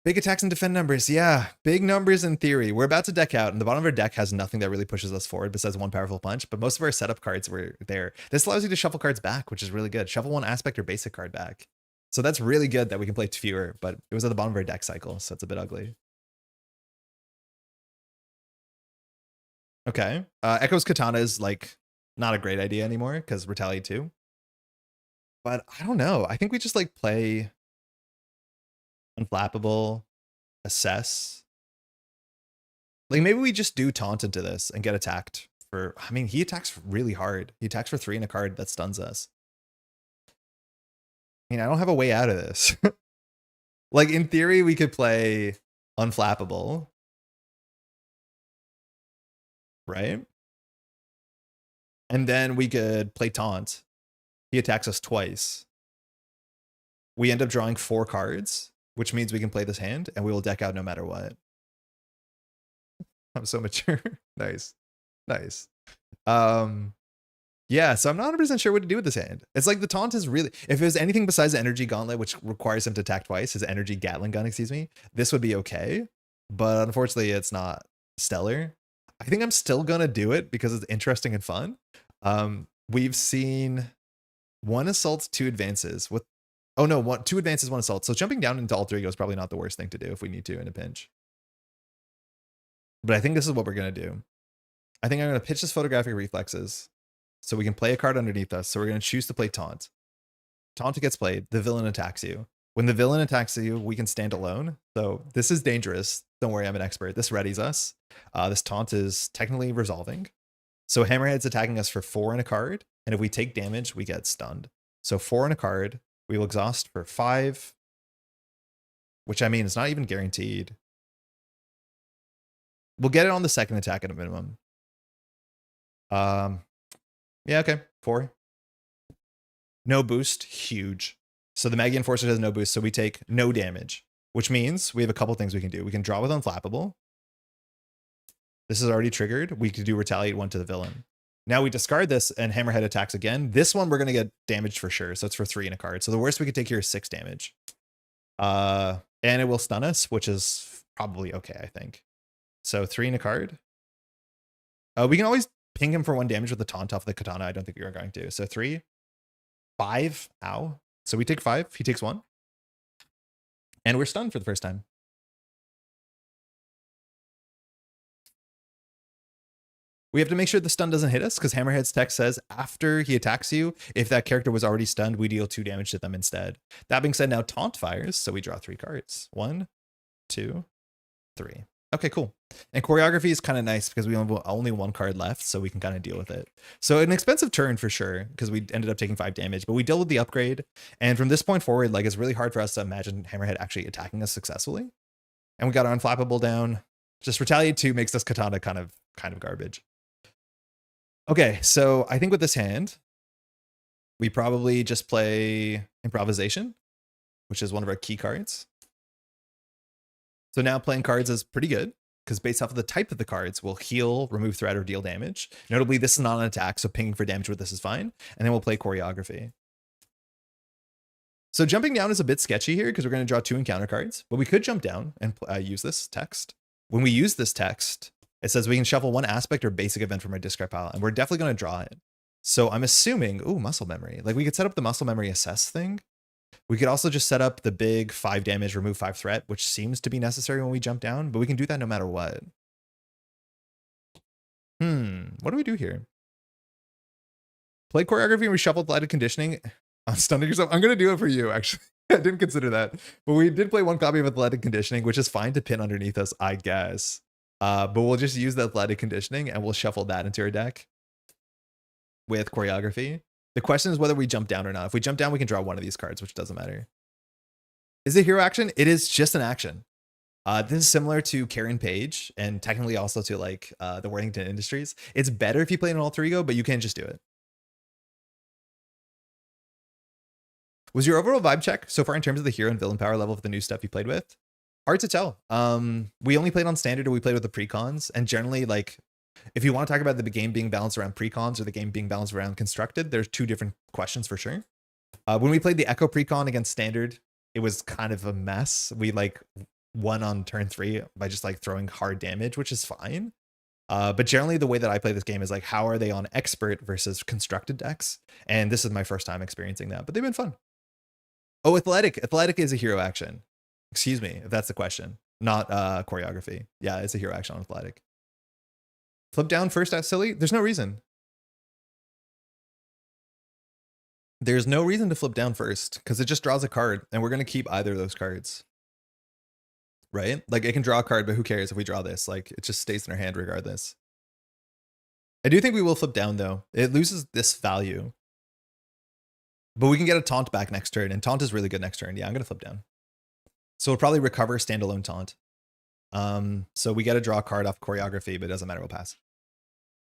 Speaker 1: Big attacks and defend numbers. Yeah, big numbers in theory. We're about to deck out, and the bottom of our deck has nothing that really pushes us forward besides 1 powerful punch, but most of our setup cards were there. This allows you to shuffle cards back, which is really good. Shuffle 1 aspect or basic card back. So that's really good that we can play fewer, but it was at the bottom of our deck cycle, so it's a bit ugly. Okay. Echo's Katana is like not a great idea anymore because Retaliate 2. But I don't know. I think we just like play Unflappable, Assess. Like maybe we just do Taunt into this and get attacked for, I mean, he attacks really hard. He attacks for 3 and a card that stuns us. I mean, I don't have a way out of this. Like in theory, we could play Unflappable, right? And then we could play Taunt. He attacks us twice. We end up drawing 4 cards, which means we can play this hand and we will deck out no matter what. I'm so mature. Nice. Nice. Yeah, so I'm not 100% sure what to do with this hand. It's like the Taunt is really, if it was anything besides the Energy Gauntlet, which requires him to attack twice, his Energy Gatling Gun, excuse me, this would be okay. But unfortunately, it's not stellar. I think I'm still gonna do it because it's interesting and fun. We've seen 1 assault, 2 advances with, oh no, 2 advances, 1 assault. So jumping down into alter ego is probably not the worst thing to do if we need to in a pinch. But I think this is what we're gonna do. I think I'm gonna pitch this Photographic Reflexes so we can play a card underneath us. So we're gonna choose to play Taunt. Taunt gets played, the villain attacks you. When the villain attacks you, we can stand alone. So this is dangerous. Don't worry, I'm an expert. This readies us. This Taunt is technically resolving. So Hammerhead's attacking us for 4 and a card. And if we take damage, we get stunned. So 4 and a card. We will exhaust for 5. Which I mean, it's not even guaranteed. We'll get it on the second attack at a minimum. Yeah, okay. 4. No boost, huge. So the Magi Enforcer has no boost, so we take no damage, which means we have a couple things we can do. We can draw with Unflappable. This is already triggered. We could do Retaliate 1 to the villain. Now we discard this and Hammerhead attacks again. This one we're going to get damaged for sure, so it's for 3 and a card. So the worst we could take here is 6 damage. And it will stun us, which is probably okay, I think. So 3 and a card. We can always ping him for 1 damage with the Taunt off the Katana. I don't think we are going to. So 3, 5, ow. So we take 5, he takes 1. And we're stunned for the first time. We have to make sure the stun doesn't hit us because Hammerhead's text says after he attacks you, if that character was already stunned, we deal 2 damage to them instead. That being said, now Taunt fires, so we draw 3 cards. 1, 2, 3. Okay, cool. And Choreography is kind of nice because we have only 1 card left, so we can kind of deal with it. So an expensive turn for sure, because we ended up taking 5 damage, but we dealt with the upgrade. And from this point forward, like it's really hard for us to imagine Hammerhead actually attacking us successfully. And we got our Unflappable down. Just Retaliate 2 makes this Katana kind of garbage. Okay, so I think with this hand, we probably just play Improvisation, which is one of our key cards. So now playing cards is pretty good because based off of the type of the cards, we'll heal, remove threat, or deal damage. Notably, this is not an attack, so pinging for damage with this is fine. And then we'll play Choreography. So jumping down is a bit sketchy here because we're going to draw 2 encounter cards, but we could jump down and use this text. When we use this text, it says we can shuffle 1 aspect or basic event from our discard pile, and we're definitely going to draw it. So I'm assuming, ooh, muscle memory. Like we could set up the muscle memory assess thing. We could also just set up the big 5 damage, remove 5 threat, which seems to be necessary when we jump down, but we can do that no matter what. What do we do here? Play Choreography and reshuffle Blighted Conditioning. I'm stunning yourself. I'm going to do it for you, actually. I didn't consider that. But we did play 1 copy of Athletic Conditioning, which is fine to pin underneath us, I guess. But we'll just use the Athletic Conditioning and we'll shuffle that into our deck with Choreography. The question is whether we jump down or not. If we jump down, we can draw 1 of these cards, which doesn't matter. Is it hero action? It is just an action. This is similar to Karen Page and technically also to like the Worthington Industries. It's better if you play an alter ego, but you can just do it. Was your overall vibe check so far in terms of the hero and villain power level of the new stuff you played with? Hard to tell. We only played on standard or we played with the precons, and generally like if you want to talk about the game being balanced around precons or the game being balanced around constructed, there's 2 different questions for sure. When we played the Echo precon against standard, it was kind of a mess. We like won on turn 3 by just like throwing hard damage, which is fine. But generally the way that I play this game is like, how are they on expert versus constructed decks? And this is my first time experiencing that, but they've been fun. Oh, athletic. Athletic is a hero action. Excuse me, if that's the question. Not Choreography. Yeah, it's a hero action on athletic. Flip down first, that's silly. There's no reason. There's no reason to flip down first because it just draws a card and we're going to keep either of those cards. Right? Like it can draw a card, but who cares if we draw this? Like it just stays in our hand regardless. I do think we will flip down though. It loses this value. But we can get a taunt back next turn, and taunt is really good next turn. Yeah, I'm going to flip down. So we'll probably recover standalone taunt. So we got to draw a card off choreography, but it doesn't matter, we'll pass.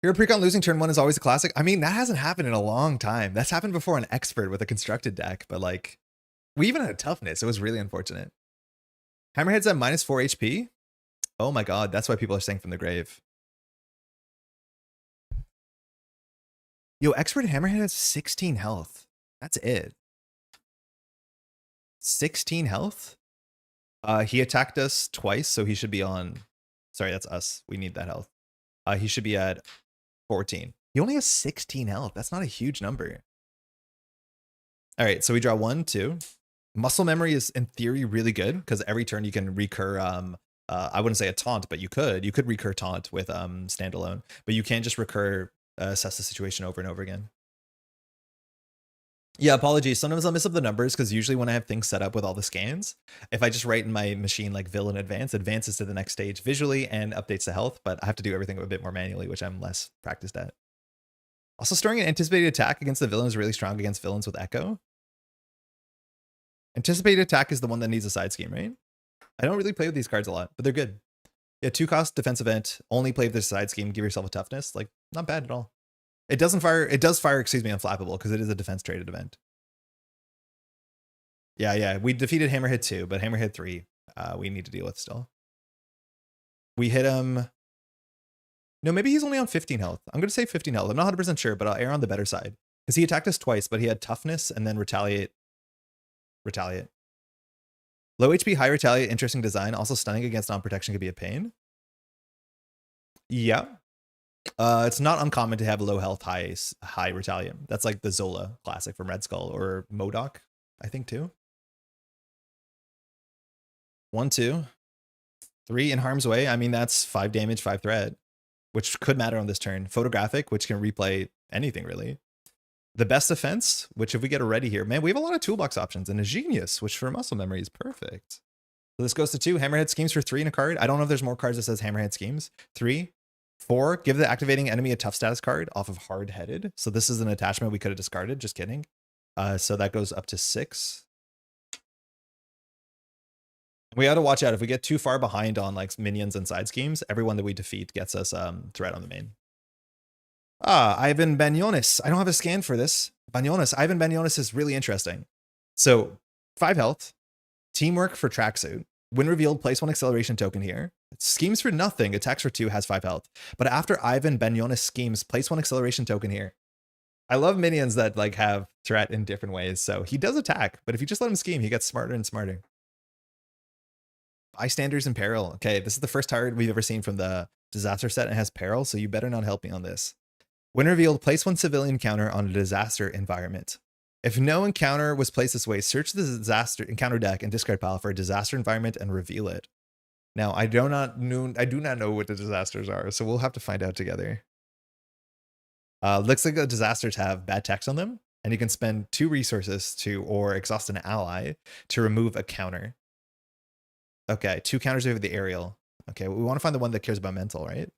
Speaker 1: Hero Precon losing turn 1 is always a classic. I mean, that hasn't happened in a long time. That's happened before on Expert with a constructed deck, but like, we even had toughness. It was really unfortunate. Hammerhead's at -4 HP. Oh my god, that's why people are saying from the grave. Yo, Expert Hammerhead has 16 health. That's it. 16 health? He attacked us twice, so he should be on... Sorry, that's us. We need that health. He should be at 14. He only has 16 health. That's not a huge number. All right, so we draw 1, 2. Muscle memory is, in theory, really good, because every turn you can recur... I wouldn't say a taunt, but you could. You could recur taunt with standalone, but you can't just recur assess the situation over and over again. Yeah, apologies. Sometimes I'll mess up the numbers because usually when I have things set up with all the scans, if I just write in my machine like villain advances to the next stage visually and updates the health, but I have to do everything a bit more manually, which I'm less practiced at. Also, storing an anticipated attack against the villain is really strong against villains with Echo. Anticipated attack is the one that needs a side scheme, right? I don't really play with these cards a lot, but they're good. Yeah, 2-cost defense event, only play with the side scheme, give yourself a toughness. Like, not bad at all. It does fire, excuse me, unflappable because it is a defense traded event. Yeah, we defeated Hammerhead 2, but Hammerhead 3, we need to deal with still. We hit him. No, maybe he's only on 15 health. I'm going to say 15 health. I'm not 100% sure, but I'll err on the better side. Because he attacked us twice, but he had toughness and then retaliate. Low HP, high retaliate, interesting design. Also stunning against non-protection could be a pain. Yeah. It's not uncommon to have low health, high retaliate. That's like the Zola classic from Red Skull or MODOK, I think too. 1, 2, 3 in harm's way. I mean, that's 5 damage, 5 threat, which could matter on this turn. Photographic, which can replay anything really. The best defense, which if we get a ready here, man, we have a lot of toolbox options, and a genius, which for muscle memory is perfect. So this goes to 2. Hammerhead schemes for 3 in a card. I don't know if there's more cards that says Hammerhead schemes. 3, 4. Give the activating enemy a tough status card off of hard-headed. So this is an attachment we could have discarded. Just kidding. So that goes up to 6. We got to watch out if we get too far behind on like minions and side schemes. Everyone that we defeat gets us threat on the main. Ivan Banyonis. I don't have a scan for this. Banyonis. Ivan Banyonis is really interesting. So 5 health, teamwork for tracksuit. When revealed, place 1 acceleration token here. Schemes for nothing. Attacks for 2, has 5 health. But after Ivan Banyonis schemes, place 1 acceleration token here. I love minions that like have threat in different ways. So he does attack, but if you just let him scheme, he gets smarter and smarter. Bystanders in peril. Okay, this is the first card we've ever seen from the disaster set and has peril, so you better not help me on this. When revealed, place 1 civilian counter on a disaster environment. If no encounter was placed this way, search the disaster encounter deck and discard pile for a disaster environment and reveal it. Now, I do not know what the disasters are, so we'll have to find out together. Looks like the disasters have bad text on them, and you can spend 2 resources or exhaust an ally to remove a counter. Okay, 2 counters over the aerial. Okay, well, we want to find the one that cares about mental, right?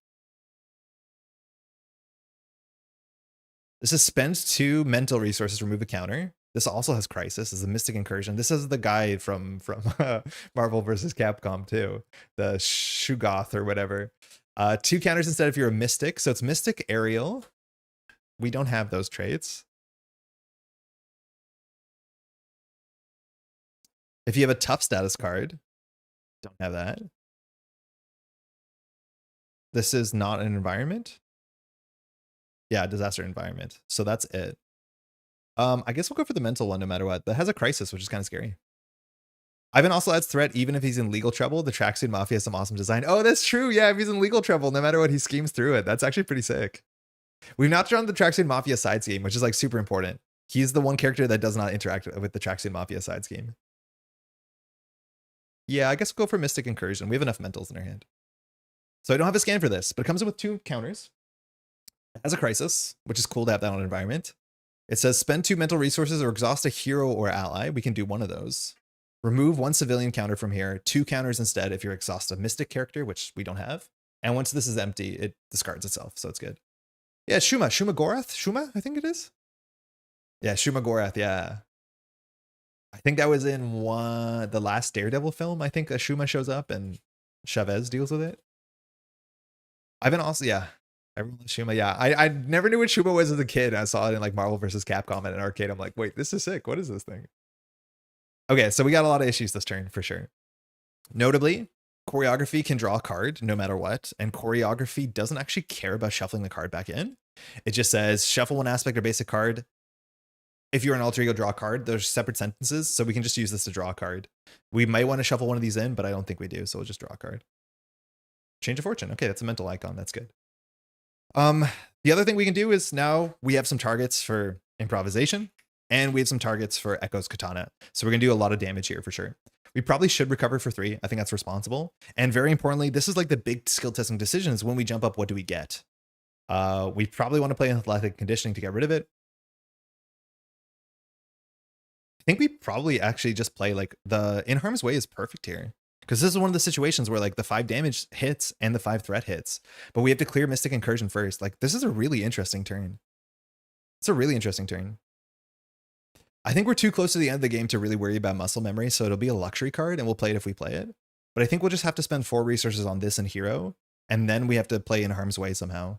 Speaker 1: This is spend 2 mental resources, remove a counter. This also has crisis. This is a mystic incursion. This is the guy from Marvel vs. Capcom too, the Shugoth or whatever. 2 counters instead if you're a mystic. So it's mystic aerial. We don't have those traits. If you have a tough status card, don't have that. This is not an environment. Yeah, disaster environment. So that's it. I guess we'll go for the mental one no matter what. That has a crisis, which is kind of scary. Ivan also adds threat even if he's in legal trouble. The Tracksuit Mafia has some awesome design. Oh, that's true. Yeah, if he's in legal trouble, no matter what, he schemes through it. That's actually pretty sick. We've not drawn the Tracksuit Mafia side scheme, which is like super important. He's the one character that does not interact with the Tracksuit Mafia side scheme. Yeah, I guess we'll go for Mystic Incursion. We have enough mentals in our hand. So I don't have a scan for this, but it comes in with 2 counters. It has a crisis, which is cool to have that on environment. It says spend 2 mental resources or exhaust a hero or ally. We can do one of those. Remove 1 civilian counter from here, 2 counters instead if you exhaust a mystic character, which we don't have. And once this is empty, it discards itself, so it's good. Yeah, Shuma Gorath? Shuma, I think it is. Yeah, Shuma Gorath, yeah. I think that was in the last Daredevil film. I think a Shuma shows up and Chavez deals with it. I've been also, yeah. Everyone loves Shuma, yeah. I never knew what Shuma was as a kid. I saw it in like Marvel vs. Capcom at an arcade. I'm like, wait, this is sick. What is this thing? Okay, so we got a lot of issues this turn for sure. Notably, choreography can draw a card no matter what, and choreography doesn't actually care about shuffling the card back in. It just says shuffle 1 aspect or basic card. If you're an alter ego, draw a card. There's separate sentences, so we can just use this to draw a card. We might want to shuffle one of these in, but I don't think we do, so we'll just draw a card. Change of fortune. Okay, that's a mental icon. That's good. The other thing we can do is now we have some targets for improvisation, and we have some targets for Echo's Katana. So we're going to do a lot of damage here for sure. We probably should recover for 3. I think that's responsible. And very importantly, this is like the big skill testing decisions. When we jump up, what do we get? We probably want to play athletic conditioning to get rid of it. I think we probably actually just play like the In Harm's Way is perfect here. Because this is one of the situations where like the 5 damage hits and the 5 threat hits. But we have to clear Mystic Incursion first. Like this is a really interesting turn. It's a really interesting turn. I think we're too close to the end of the game to really worry about muscle memory, so it'll be a luxury card and we'll play it if we play it. But I think we'll just have to spend 4 resources on this and hero, and then we have to play In Harm's Way somehow.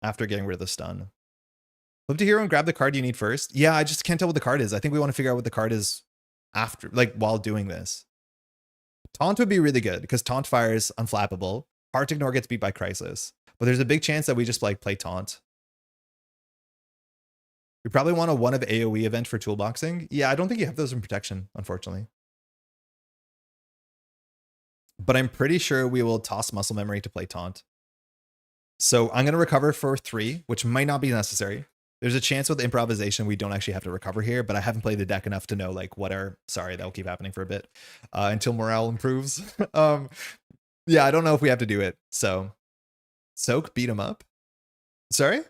Speaker 1: After getting rid of the stun. Flip to hero and grab the card you need first. Yeah, I just can't tell what the card is. I think we want to figure out what the card is after, like while doing this. Taunt would be really good because Taunt fires unflappable. Hard to ignore gets beat by Crisis. But there's a big chance that we just like play Taunt. We probably want a 1 of AoE event for toolboxing. Yeah, I don't think you have those in protection, unfortunately. But I'm pretty sure we will toss muscle memory to play Taunt. So I'm going to recover for 3, which might not be necessary. There's a chance with improvisation we don't actually have to recover here, but I haven't played the deck enough to know like what are, sorry, that'll keep happening for a bit until morale improves. Yeah, I don't know if we have to do it. So Soak, beat him up. Sorry?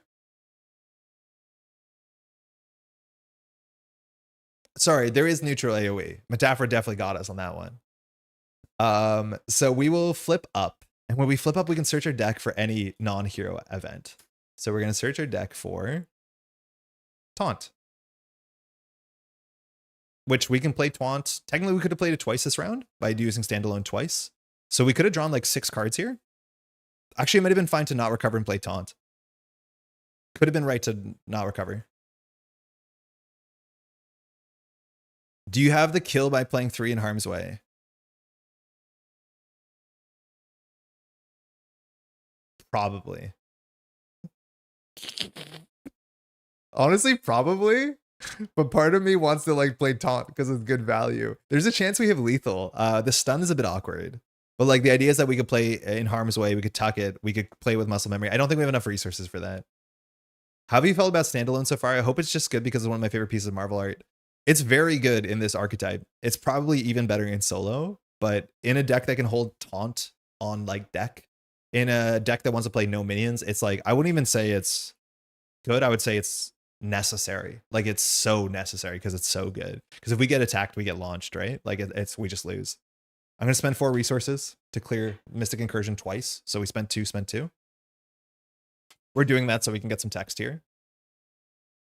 Speaker 1: Sorry, there is neutral AoE. Metaphor definitely got us on that one. So we will flip up. And when we flip up, we can search our deck for any non-hero event. So we're going to search our deck for Taunt. Which we can play Taunt. Technically, we could have played it twice this round by using standalone twice. So we could have drawn like 6 cards here. Actually, it might have been fine to not recover and play Taunt. Could have been right to not recover. Do you have the kill by playing 3 In Harm's Way? Probably. Honestly, probably. But part of me wants to like play Taunt because it's good value. There's a chance we have lethal. The stun is a bit awkward. But like the idea is that we could play In Harm's Way, we could tuck it, we could play with muscle memory. I don't think we have enough resources for that. How have you felt about standalone so far? I hope it's just good because it's one of my favorite pieces of Marvel art. It's very good in this archetype. It's probably even better in solo, but in a deck that can hold Taunt on like deck, in a deck that wants to play no minions, it's like, I wouldn't even say it's good. I would say it's necessary. Like it's so necessary because it's so good. Because if we get attacked, we get launched, right? Like we just lose. I'm going to spend 4 resources to clear Mystic Incursion twice. So we spent 2, spent 2. We're doing that so we can get some text here.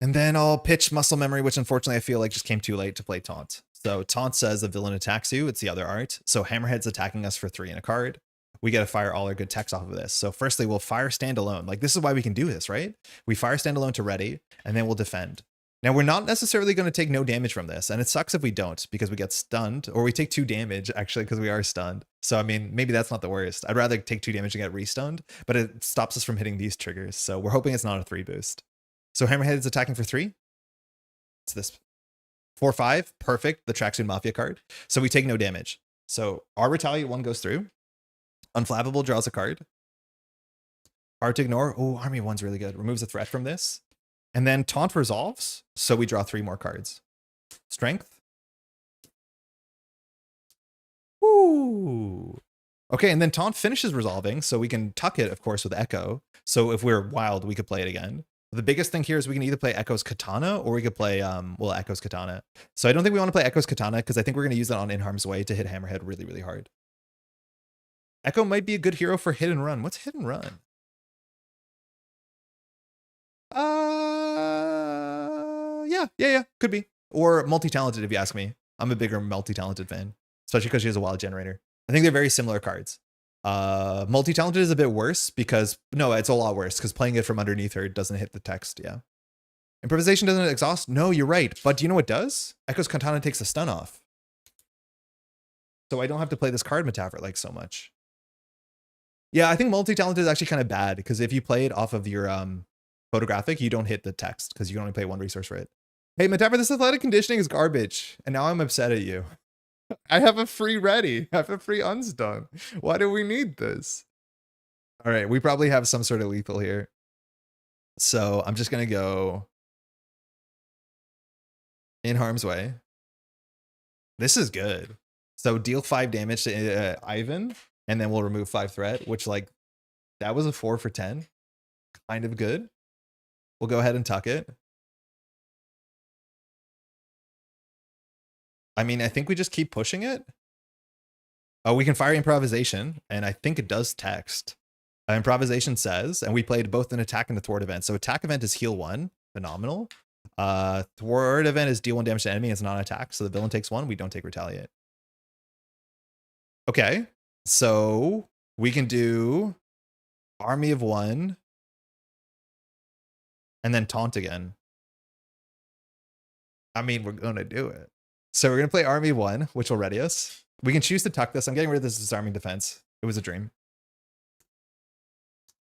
Speaker 1: And then I'll pitch Muscle Memory, which unfortunately I feel like just came too late to play Taunt. So Taunt says a villain attacks you. It's the other art. So Hammerhead's attacking us for 3 in a card. We got to fire all our good text off of this. So firstly, we'll fire standalone. Like this is why we can do this, right? We fire standalone to ready, and then we'll defend. Now we're not necessarily going to take no damage from this, and it sucks if we don't because we get stunned, or we take 2 damage actually because we are stunned. So I mean, maybe that's not the worst. I'd rather take 2 damage and get restunned, but it stops us from hitting these triggers. So we're hoping it's not a 3 boost. So Hammerhead is attacking for 3. It's this 4/5, perfect. The Tracksuit Mafia card. So we take no damage. So our Retaliate 1 goes through. Unflappable draws a card. Hard to ignore. Oh, Army 1's really good. Removes a threat from this. And then Taunt resolves. So we draw 3 more cards. Strength. Woo! Okay, and then Taunt finishes resolving, so we can tuck it, of course, with Echo. So if we're wild, we could play it again. The biggest thing here is we can either play Echo's Katana or we could play, well, Echo's Katana. So I don't think we want to play Echo's Katana because I think we're going to use that on In Harm's Way to hit Hammerhead really, really hard. Echo might be a good hero for hit and run. What's hit and run? Yeah, could be. Or multi-talented, if you ask me. I'm a bigger multi-talented fan, especially because she has a wild generator. I think they're very similar cards. Multi-talented is a bit worse because, no, it's a lot worse because playing it from underneath her doesn't hit the text, yeah. Improvisation doesn't exhaust? No, you're right. But do you know what does? Echo's Katana takes a stun off. So I don't have to play this card Metapher like so much. Yeah, I think multi-talented is actually kind of bad because if you play it off of your photographic, you don't hit the text because you can only pay one resource for it. Hey, Metapher, this athletic conditioning is garbage. And now I'm upset at you. I have a free ready. I have a free unstun. Why do we need this? All right, we probably have some sort of lethal here. So I'm just going to go In Harm's Way. This is good. So deal 5 damage to Ivan, and then we'll remove 5 threat, which, like, that was a 4 for 10. Kind of good. We'll go ahead and tuck it. I mean, I think we just keep pushing it. Oh, we can fire Improvisation, and I think it does text. Improvisation says, and we played both an attack and a thwart event. So attack event is heal 1, phenomenal. Thwart event is deal 1 damage to enemy, it's non-attack, so the villain takes 1, we don't take retaliate. Okay, so we can do Army of 1, and then taunt again. I mean, we're gonna do it. So we're gonna play Army of 1, which will ready us. We can choose to tuck this. I'm getting rid of this disarming defense. It was a dream.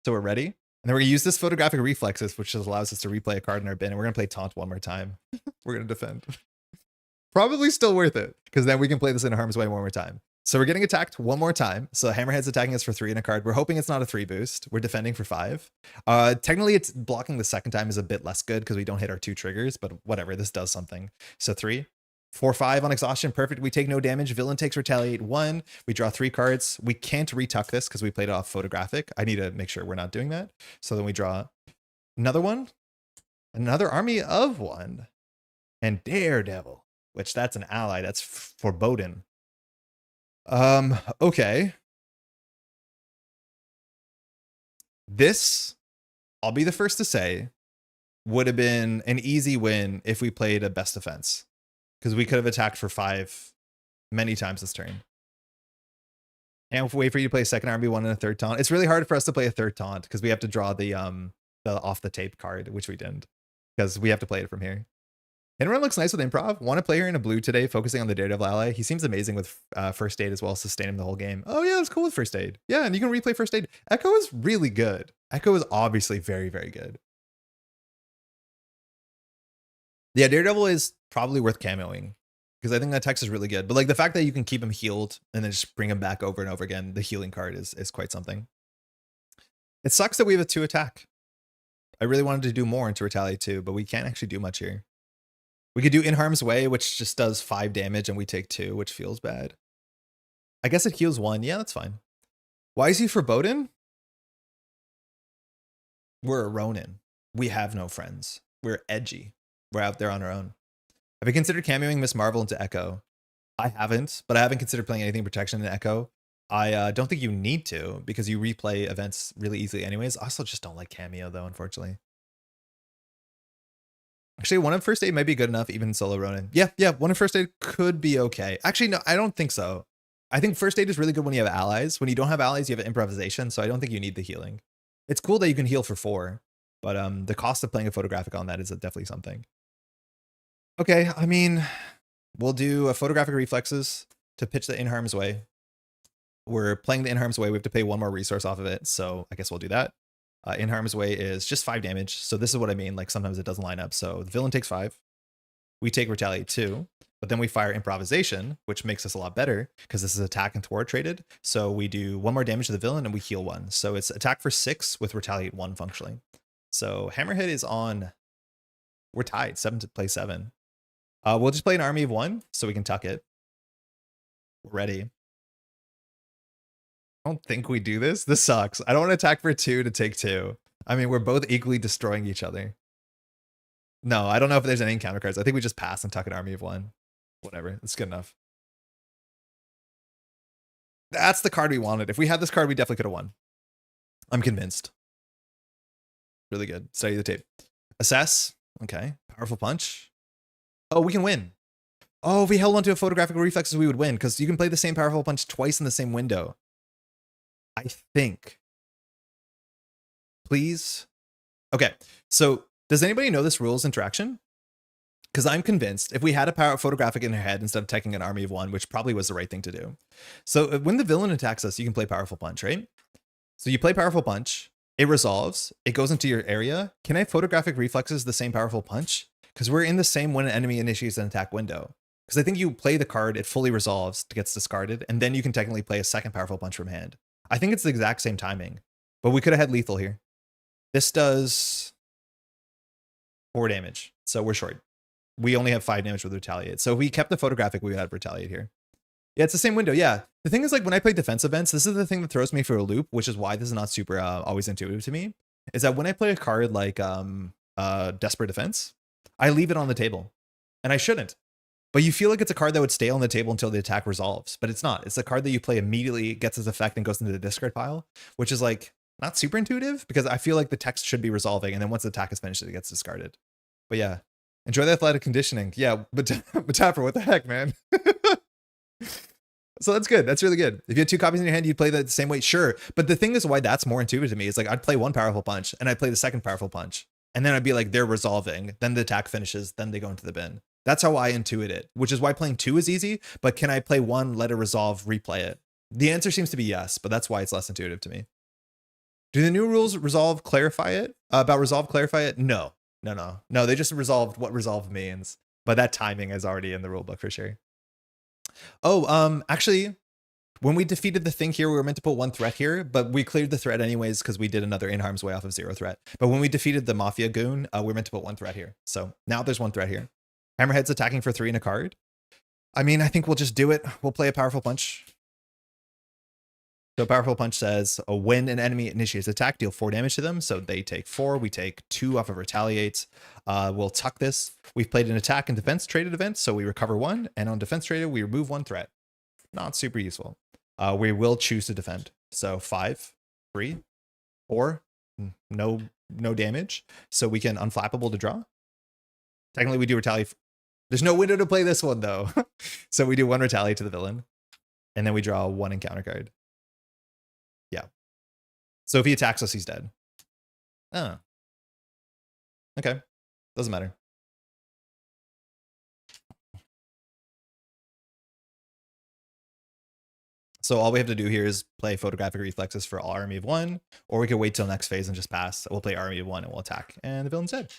Speaker 1: So we're ready. And then we're gonna use this photographic reflexes, which just allows us to replay a card in our bin. And we're gonna play taunt one more time. We're gonna defend. Probably still worth it, because then we can play this in Harm's Way one more time. So we're getting attacked one more time. So Hammerhead's attacking us for 3 in a card. We're hoping it's not a 3 boost. We're defending for 5. Technically, it's blocking the second time is a bit less good because we don't hit our 2 triggers, but whatever, this does something. So 3, 4, 5 on exhaustion. Perfect. We take no damage. Villain takes retaliate 1. We draw 3 cards. We can't retuck this because we played it off photographic. I need to make sure we're not doing that. So then we draw another one, another Army of 1, and Daredevil, which that's an ally. That's foreboding. Okay. This, I'll be the first to say, would have been an easy win if we played a best defense, because we could have attacked for 5 many times this turn. And if we wait for you to play a second Army 1 and a third taunt, it's really hard for us to play a third taunt because we have to draw the off the tape card, which we didn't, because we have to play it from here. Henry looks nice with improv. Want to play her in a blue today, focusing on the Daredevil ally. He seems amazing with first aid as well, sustain him the whole game. Oh yeah, that's cool with first aid. Yeah, and you can replay first aid. Echo is really good. Echo is obviously very, very good. Yeah, Daredevil is probably worth camoing because I think that text is really good. But like the fact that you can keep him healed and then just bring him back over and over again, the healing card is quite something. It sucks that we have a 2 attack. I really wanted to do more into retaliate too, but we can't actually do much here. We could do In Harm's Way, which just does 5 damage and we take 2, which feels bad. I guess it heals 1. Yeah, that's fine. Why is he foreboding? We're a Ronin. We have no friends. We're edgy. We're out there on our own. Have you considered cameoing Miss Marvel into Echo? I haven't, but I haven't considered playing anything protection in Echo. I don't think you need to because you replay events really easily anyways. I also just don't like cameo though, unfortunately. Actually, one of first aid might be good enough, even solo Ronin. Yeah, one of first aid could be okay. Actually, no, I don't think so. I think first aid is really good when you have allies. When you don't have allies, you have improvisation, so I don't think you need the healing. It's cool that you can heal for 4, but the cost of playing a photographic on that is definitely something. Okay, I mean, we'll do a photographic reflexes to pitch the In Harm's Way. We're playing the In Harm's Way. We have to pay 1 more resource off of it, so I guess we'll do that. In Harm's Way is just 5 damage. So this is what I mean. Like sometimes it doesn't line up. So the villain takes 5. We take retaliate 2, but then we fire improvisation, which makes us a lot better because this is attack and thwart traded. So we do 1 more damage to the villain and we heal 1. So it's attack for 6 with retaliate 1 functionally. So Hammerhead is on. We're tied 7 to play 7. We'll just play an Army of 1 so we can tuck it. We're ready. don't think we do this. This sucks. I don't want to attack for 2 to take 2. I mean, we're both equally destroying each other. No, I don't know if there's any encounter cards. I think we just pass and tuck an army of 1. Whatever. It's good enough. That's the card we wanted. If we had this card, we definitely could have won. I'm convinced. Really good. Study the tape. Assess. Okay. Powerful punch. Oh, we can win. Oh, if we held onto a photographic reflexes, we would win because you can play the same powerful punch twice in the same window. I think. Please. Okay. So does anybody know this rules interaction? Because I'm convinced if we had a power photographic in our head instead of taking an army of 1, which probably was the right thing to do. So when the villain attacks us, you can play powerful punch, right? So you play powerful punch. It resolves. It goes into your area. Can I photographic reflexes the same powerful punch? Because we're in the same when an enemy initiates an attack window. Because I think you play the card, it fully resolves, it gets discarded, and then you can technically play a second powerful punch from hand. I think it's the exact same timing, but we could have had lethal here. This does 4 damage, so we're short. We only have 5 damage with retaliate. So if we kept the photographic, we would have retaliate here. Yeah, it's the same window. Yeah. The thing is, like, when I play defense events, this is the thing that throws me for a loop, which is why this is not super always intuitive to me, is that when I play a card like Desperate Defense, I leave it on the table. And I shouldn't. But you feel like it's a card that would stay on the table until the attack resolves. But it's not. It's a card that you play immediately, gets its effect, and goes into the discard pile, which is, like, not super intuitive, because I feel like the text should be resolving, and then once the attack is finished, it gets discarded. But yeah. Enjoy the athletic conditioning. Yeah, but Tapper, what the heck, man? So that's good. That's really good. If you had 2 copies in your hand, you'd play that the same way. Sure. But the thing is why that's more intuitive to me is like I'd play 1 powerful punch and I'd play the second powerful punch. And then I'd be like, they're resolving. Then the attack finishes. Then they go into the bin. That's how I intuit it, which is why playing 2 is easy. But can I play 1, let it resolve, replay it? The answer seems to be yes, but that's why it's less intuitive to me. Do the new rules resolve clarify it? About resolve clarify it? No. No, they just resolved what resolve means. But that timing is already in the rulebook for sure. Oh, actually, when we defeated the thing here, we were meant to put 1 threat here, but we cleared the threat anyways because we did another in harm's way off of 0 threat. But when we defeated the Mafia goon, we're meant to put 1 threat here. So now there's 1 threat here. Hammerhead's attacking for 3 in a card. I mean, I think we'll just do it. We'll play a powerful punch. So powerful punch says, when an enemy initiates attack, deal 4 damage to them. So they take 4. We take 2 off of retaliates. We'll tuck this. We've played an attack and defense traded event, so we recover 1. And on defense traded, we remove 1 threat. Not super useful. We will choose to defend. So 5, 3, 4, no damage. So we can unflappable to draw. Technically, we do retaliate. There's no window to play this one, though. So we do 1 retaliate to the villain. And then we draw 1 encounter card. Yeah. So if he attacks us, he's dead. Oh. Okay. Doesn't matter. So all we have to do here is play photographic reflexes for all army of 1, or we could wait till next phase and just pass. We'll play army of 1 and we'll attack, and the villain's dead.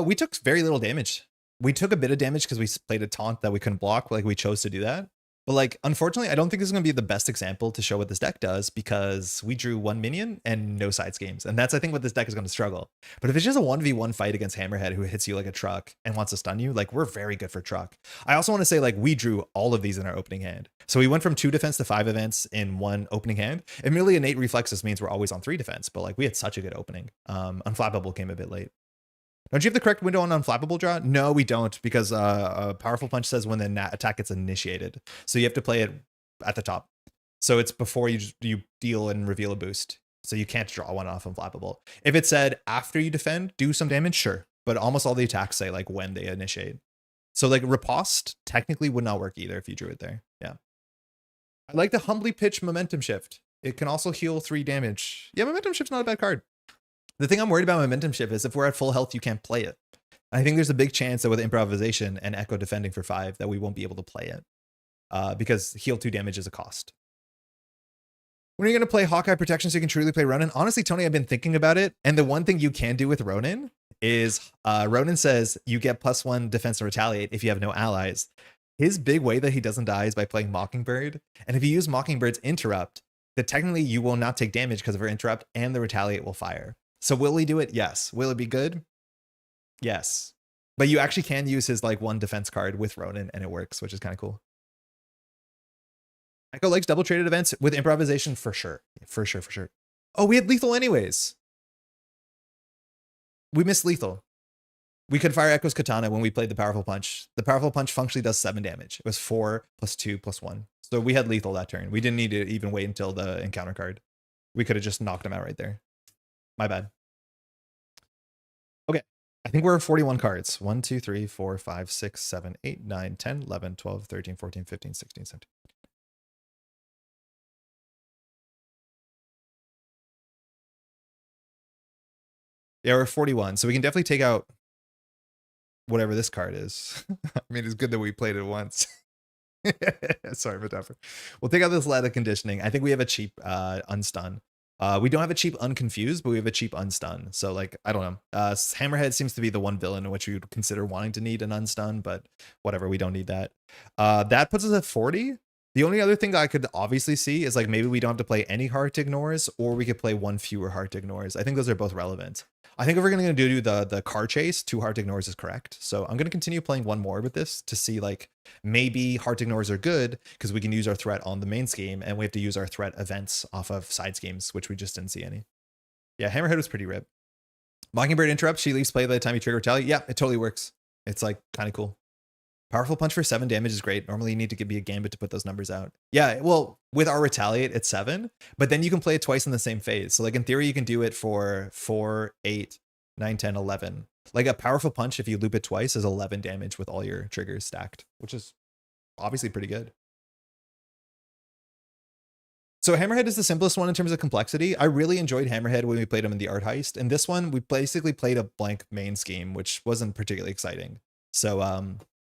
Speaker 1: We took very little damage. We took a bit of damage because we played a taunt that we couldn't block. Like we chose to do that. But like, unfortunately, I don't think this is going to be the best example to show what this deck does because we drew 1 minion and no side schemes. And that's, I think, what this deck is going to struggle. But if it's just a 1v1 fight against Hammerhead who hits you like a truck and wants to stun you, like we're very good for truck. I also want to say like we drew all of these in our opening hand. So we went from 2 defense to 5 events in 1 opening hand. And merely innate reflexes means we're always on 3 defense. But like we had such a good opening. Unflappable came a bit late. Don't you have the correct window on unflappable draw? No, we don't, because a powerful punch says when the attack gets initiated. So you have to play it at the top. So it's before you deal and reveal a boost. So you can't draw 1 off unflappable. If it said after you defend, do some damage, sure. But almost all the attacks say like when they initiate. So like riposte technically would not work either if you drew it there. Yeah. I like the humbly pitch momentum shift. It can also heal 3 damage. Yeah, momentum shift's not a bad card. The thing I'm worried about momentum shift is if we're at full health, you can't play it. I think there's a big chance that with improvisation and Echo defending for 5 that we won't be able to play it because heal 2 damage is a cost. When are you going to play Hawkeye protection so you can truly play Ronin? Honestly, Tony, I've been thinking about it. And the one thing you can do with Ronin is Ronin says you get +1 defense and retaliate if you have no allies. His big way that he doesn't die is by playing Mockingbird. And if you use Mockingbird's interrupt, then technically you will not take damage because of her interrupt and the retaliate will fire. So will he do it? Yes. Will it be good? Yes. But you actually can use his like 1 defense card with Ronin and it works, which is kind of cool. Echo likes double traded events with improvisation for sure. For sure, for sure. Oh, we had lethal anyways. We missed lethal. We could fire Echo's Katana when we played the Powerful Punch. The Powerful Punch functionally does 7 damage. It was 4 plus 2 plus 1. So we had lethal that turn. We didn't need to even wait until the encounter card. We could have just knocked him out right there. My bad. Okay. I think we're 41 cards. 1, 2, 3, 4, 5, 6, 7, 8, 9, 10, 11, 12, 13, 14, 15, 16, 17. Yeah, we're 41. So we can definitely take out whatever this card is. I mean, it's good that we played it once. Sorry, metaphor. We'll take out this ladder conditioning. I think we have a cheap unstun. We don't have a cheap unconfused, but we have a cheap unstun. So like, I don't know. Hammerhead seems to be the one villain in which we would consider wanting to need an unstun, but whatever, we don't need that. That puts us at 40. The only other thing that I could obviously see is like maybe we don't have to play any heart ignores, or we could play one fewer heart ignores. I think those are both relevant. I think if we're going to do the car chase, 2 heart ignores is correct. So I'm going to continue playing one more with this to see like maybe heart ignores are good because we can use our threat on the main scheme, and we have to use our threat events off of side schemes, which we just didn't see any. Yeah, Hammerhead was pretty rip. Mockingbird interrupts. She leaves play by the time you trigger retaliate. Yeah, it totally works. It's like kind of cool. Powerful Punch for 7 damage is great. Normally you need to be a Gambit to put those numbers out. Yeah, well, with our Retaliate, it's 7, but then you can play it twice in the same phase. So like in theory, you can do it for 4, 8, 9, 10, 11. Like a Powerful Punch, if you loop it twice, is 11 damage with all your triggers stacked, which is obviously pretty good. So Hammerhead is the simplest one in terms of complexity. I really enjoyed Hammerhead when we played him in the Art Heist. And this one, we basically played a blank main scheme, which wasn't particularly exciting. So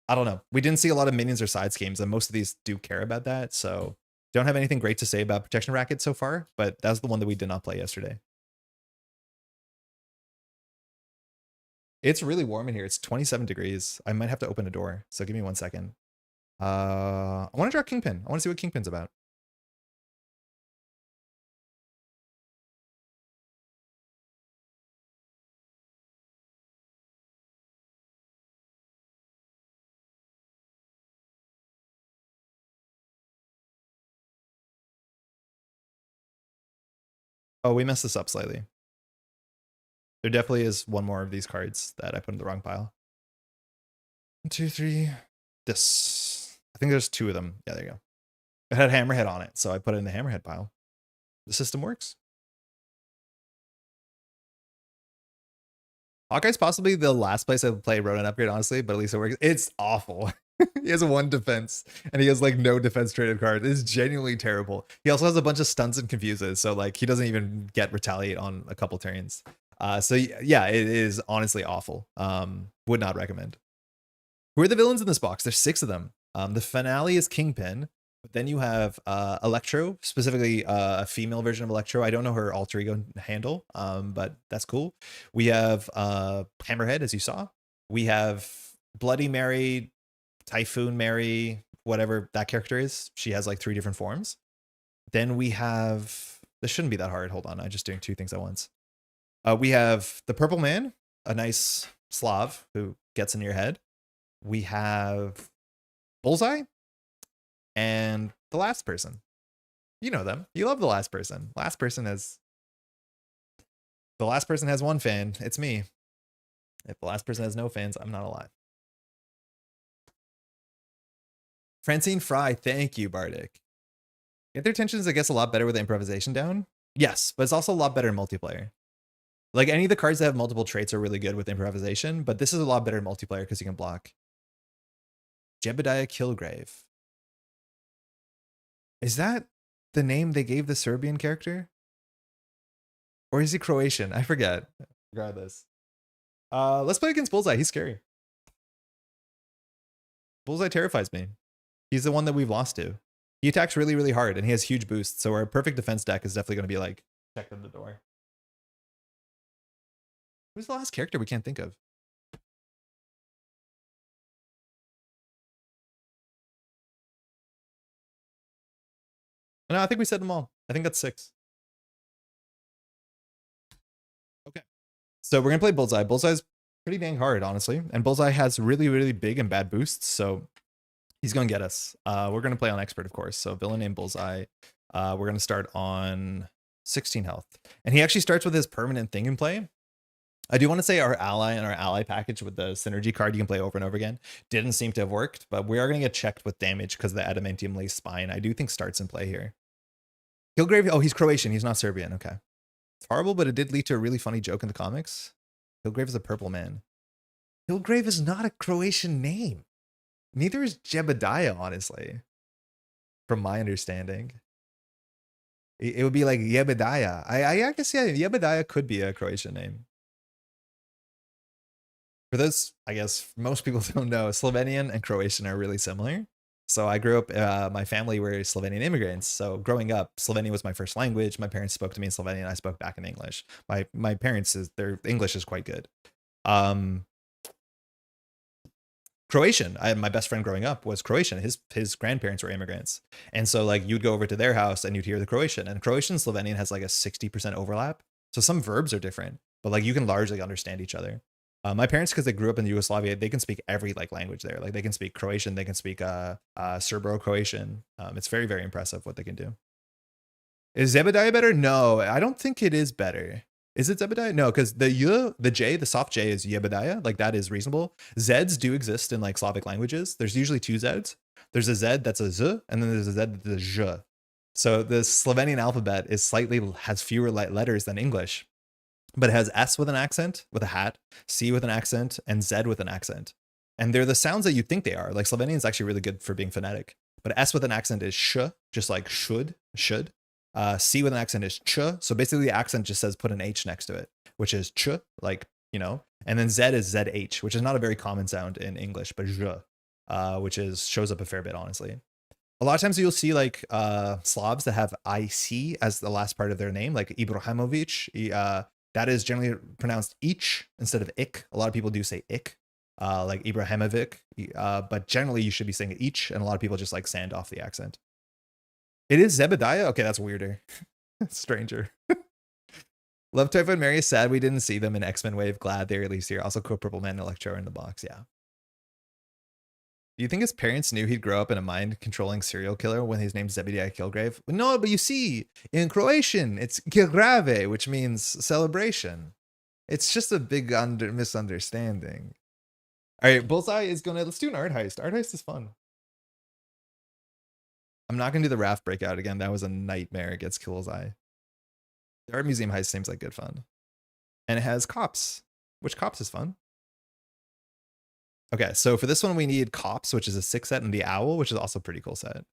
Speaker 1: I don't know. We didn't see a lot of minions or side schemes, and most of these do care about that. So don't have anything great to say about Protection Racket so far, but that's the one that we did not play yesterday. It's really warm in here. It's 27 degrees. I might have to open a door. So give me 1 second. I want to draw Kingpin. I want to see what Kingpin's about. Oh, we messed this up slightly. There definitely is one more of these cards that I put in the wrong pile. 1, 2, 3. This. I think there's 2 of them. Yeah, there you go. It had Hammerhead on it, so I put it in the Hammerhead pile. The system works. Hawkeye's possibly the last place I would play Ronin Upgrade, honestly, but at least it works. It's awful. He has 1 defense, and he has like no defense traded card. It's genuinely terrible. He also has a bunch of stuns and confuses, so like he doesn't even get retaliate on a couple turns. So yeah, it is honestly awful. Would not recommend. Who are the villains in this box? There's 6 of them. The finale is Kingpin, but then you have Electro, specifically a female version of Electro. I don't know her alter ego handle, but that's cool. We have Hammerhead, as you saw. We have Bloody Mary, Typhoon Mary, whatever that character is. She has like 3 different forms. Then we have, this shouldn't be that hard. Hold on, I'm just doing 2 things at once. We have the Purple Man, a nice Slav who gets in your head. We have Bullseye and the last person. You know them. You love the last person. The last person has 1 fan. It's me. If the last person has no fans, I'm not alive. Francine Fry, thank you, Bardic. Get their tensions, I guess, a lot better with the improvisation down. Yes, but it's also a lot better in multiplayer. Like any of the cards that have multiple traits are really good with improvisation, but this is a lot better in multiplayer because you can block. Jebediah Kilgrave. Is that the name they gave the Serbian character? Or is he Croatian? I forget. Regardless. Let's play against Bullseye. He's scary. Bullseye terrifies me. He's the one that we've lost to. He attacks really, really hard, and he has huge boosts, so our perfect defense deck is definitely going to be like, check in the door. Who's the last character we can't think of? No, I think we said them all. I think that's 6. Okay. So we're going to play Bullseye. Bullseye's pretty dang hard, honestly. And Bullseye has really, really big and bad boosts, so He's going to get us. We're going to play on expert, of course. So villain named Bullseye. We're going to start on 16 health. And he actually starts with his permanent thing in play. I do want to say our ally and our ally package with the synergy card you can play over and over again didn't seem to have worked, but we are going to get checked with damage because the adamantium lace spine, I do think, starts in play here. Kilgrave, oh, he's Croatian. He's not Serbian. Okay. It's horrible, but it did lead to a really funny joke in the comics. Kilgrave is a purple man. Kilgrave is not a Croatian name. Neither is Jebediah, honestly, from my understanding. It would be like Jebediah. I guess, yeah, Jebediah could be a Croatian name. For those, I guess most people don't know, Slovenian and Croatian are really similar. So I grew up, my family were Slovenian immigrants. So growing up, Slovenian was my first language. My parents spoke to me in Slovenian. I spoke back in English. My parents, their English is quite good. Croatian. My best friend growing up was Croatian. His grandparents were immigrants. And so like you'd go over to their house and you'd hear the Croatian. And Croatian and Slovenian has like a 60% overlap. So some verbs are different, but like you can largely understand each other. My parents, because they grew up in Yugoslavia, they can speak every like language there. Like they can speak Croatian, they can speak Serbo-Croatian. It's very, very impressive what they can do. Is Zebediah better? No, I don't think it is better. Is it Zebediah? No, because the J, the soft J is Jebediah. Like that is reasonable. Zeds do exist in like Slavic languages. There's usually two Zeds. There's a Z that's a Z, and then there's a Z that's a J. So the Slovenian alphabet has fewer letters than English, but it has S with an accent, with a hat, C with an accent, and Z with an accent. And they're the sounds that you think they are. Like Slovenian is actually really good for being phonetic, but S with an accent is sh, just like should. C with an accent is ch. So basically the accent just says put an H next to it, which is ch, like, you know, and then Z is ZH, which is not a very common sound in English, but j, which shows up a fair bit, honestly. A lot of times you'll see like Slavs that have IC as the last part of their name, like Ibrahimovic. That is generally pronounced ich instead of ik. A lot of people do say ik, like Ibrahimovic, but generally you should be saying ich, and a lot of people just like sand off the accent. It is Zebediah? Okay, that's weirder. Stranger. Love Typhoid Mary is sad we didn't see them in X-Men Wave. Glad they released here. Also, Purple Man and Electro are in the box, yeah. Do you think his parents knew he'd grow up in a mind-controlling serial killer when his name's Zebediah Kilgrave? No, but you see, in Croatian, it's Kilgrave, which means celebration. It's just a big misunderstanding. All right, Bullseye is gonna, let's do an art heist. Art heist is fun. I'm not gonna do the raft breakout again. That was a nightmare against Bullseye. The art museum heist seems like good fun. And it has cops, which cops is fun. Okay, so for this one, we need Cops, which is a 6 set, and the Owl, which is also a pretty cool set.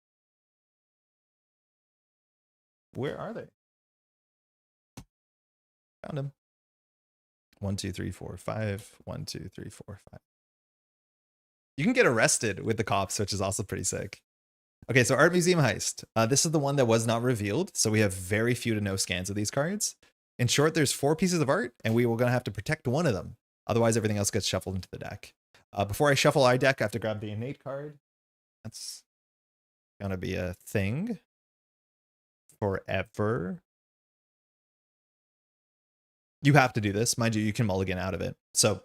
Speaker 1: Where are they? Found him. 1, 2, 3, 4, 5. 1, 2, 3, 4, 5. You can get arrested with the Cops, which is also pretty sick. Okay, so Art Museum Heist. This is the one that was not revealed, so we have very few to no scans of these cards. In short, there's 4 pieces of art, and we were going to have to protect one of them. Otherwise, everything else gets shuffled into the deck. Before I shuffle our deck, I have to grab the innate card. That's gonna be a thing forever. You have to do this. Mind you, you can mulligan out of it. So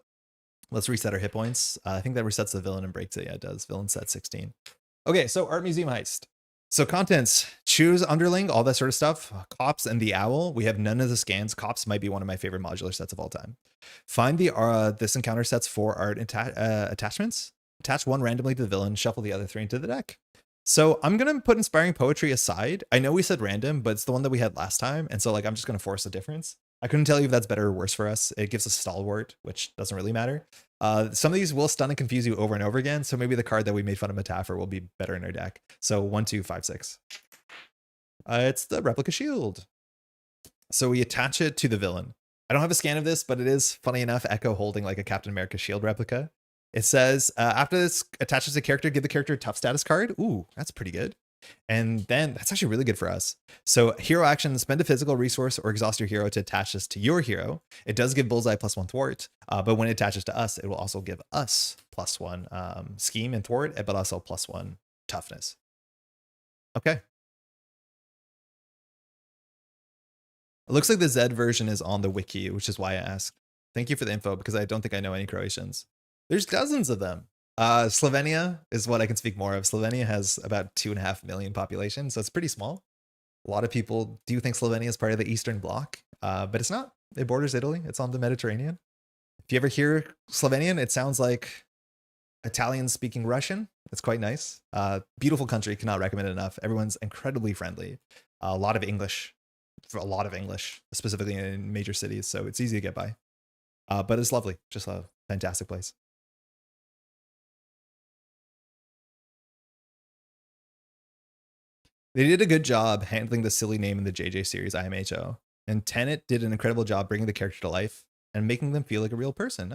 Speaker 1: let's reset our hit points. I think that resets the villain and breaks it. Yeah, it does. Villain set 16. Okay, so Art Museum Heist. So contents, choose underling, all that sort of stuff. Cops and the Owl. We have none of the scans. Cops might be one of my favorite modular sets of all time. Find the this encounter sets 4 art attachments. Attach 1 randomly to the villain. Shuffle the other 3 into the deck. So I'm going to put Inspiring Poetry aside. I know we said random, but it's the one that we had last time. And so like I'm just going to force a difference. I couldn't tell you if that's better or worse for us. It gives us Stalwart, which doesn't really matter. Some of these will stun and confuse you over and over again. So maybe the card that we made fun of Metapher will be better in our deck. So 1, 2, 5, 6. It's the Replica Shield. So we attach it to the villain. I don't have a scan of this, but it is, funny enough, Echo holding like a Captain America shield replica. It says, after this attaches a character, give the character a tough status card. Ooh, that's pretty good. And then that's actually really good for us. So hero action, spend a physical resource or exhaust your hero to attach this to your hero. It does give Bullseye +1 thwart, but when it attaches to us, it will also give us +1 scheme and thwart, but also +1 toughness. Okay. It looks like the Z version is on the wiki, which is why I asked. Thank you for the info, because I don't think I know any Croatians. There's dozens of them. Slovenia is what I can speak more of. Slovenia has about 2.5 million population, so it's pretty small. A lot of people do think Slovenia is part of the Eastern Bloc, but it's not. It borders Italy. It's on the Mediterranean. If you ever hear Slovenian, it sounds like Italian speaking Russian. It's quite nice. Beautiful country. Cannot recommend it enough. Everyone's incredibly friendly. A lot of English, specifically in major cities. So it's easy to get by. But it's lovely. Just a fantastic place. They did a good job handling the silly name in the JJ series IMHO. And Tenet did an incredible job bringing the character to life and making them feel like a real person.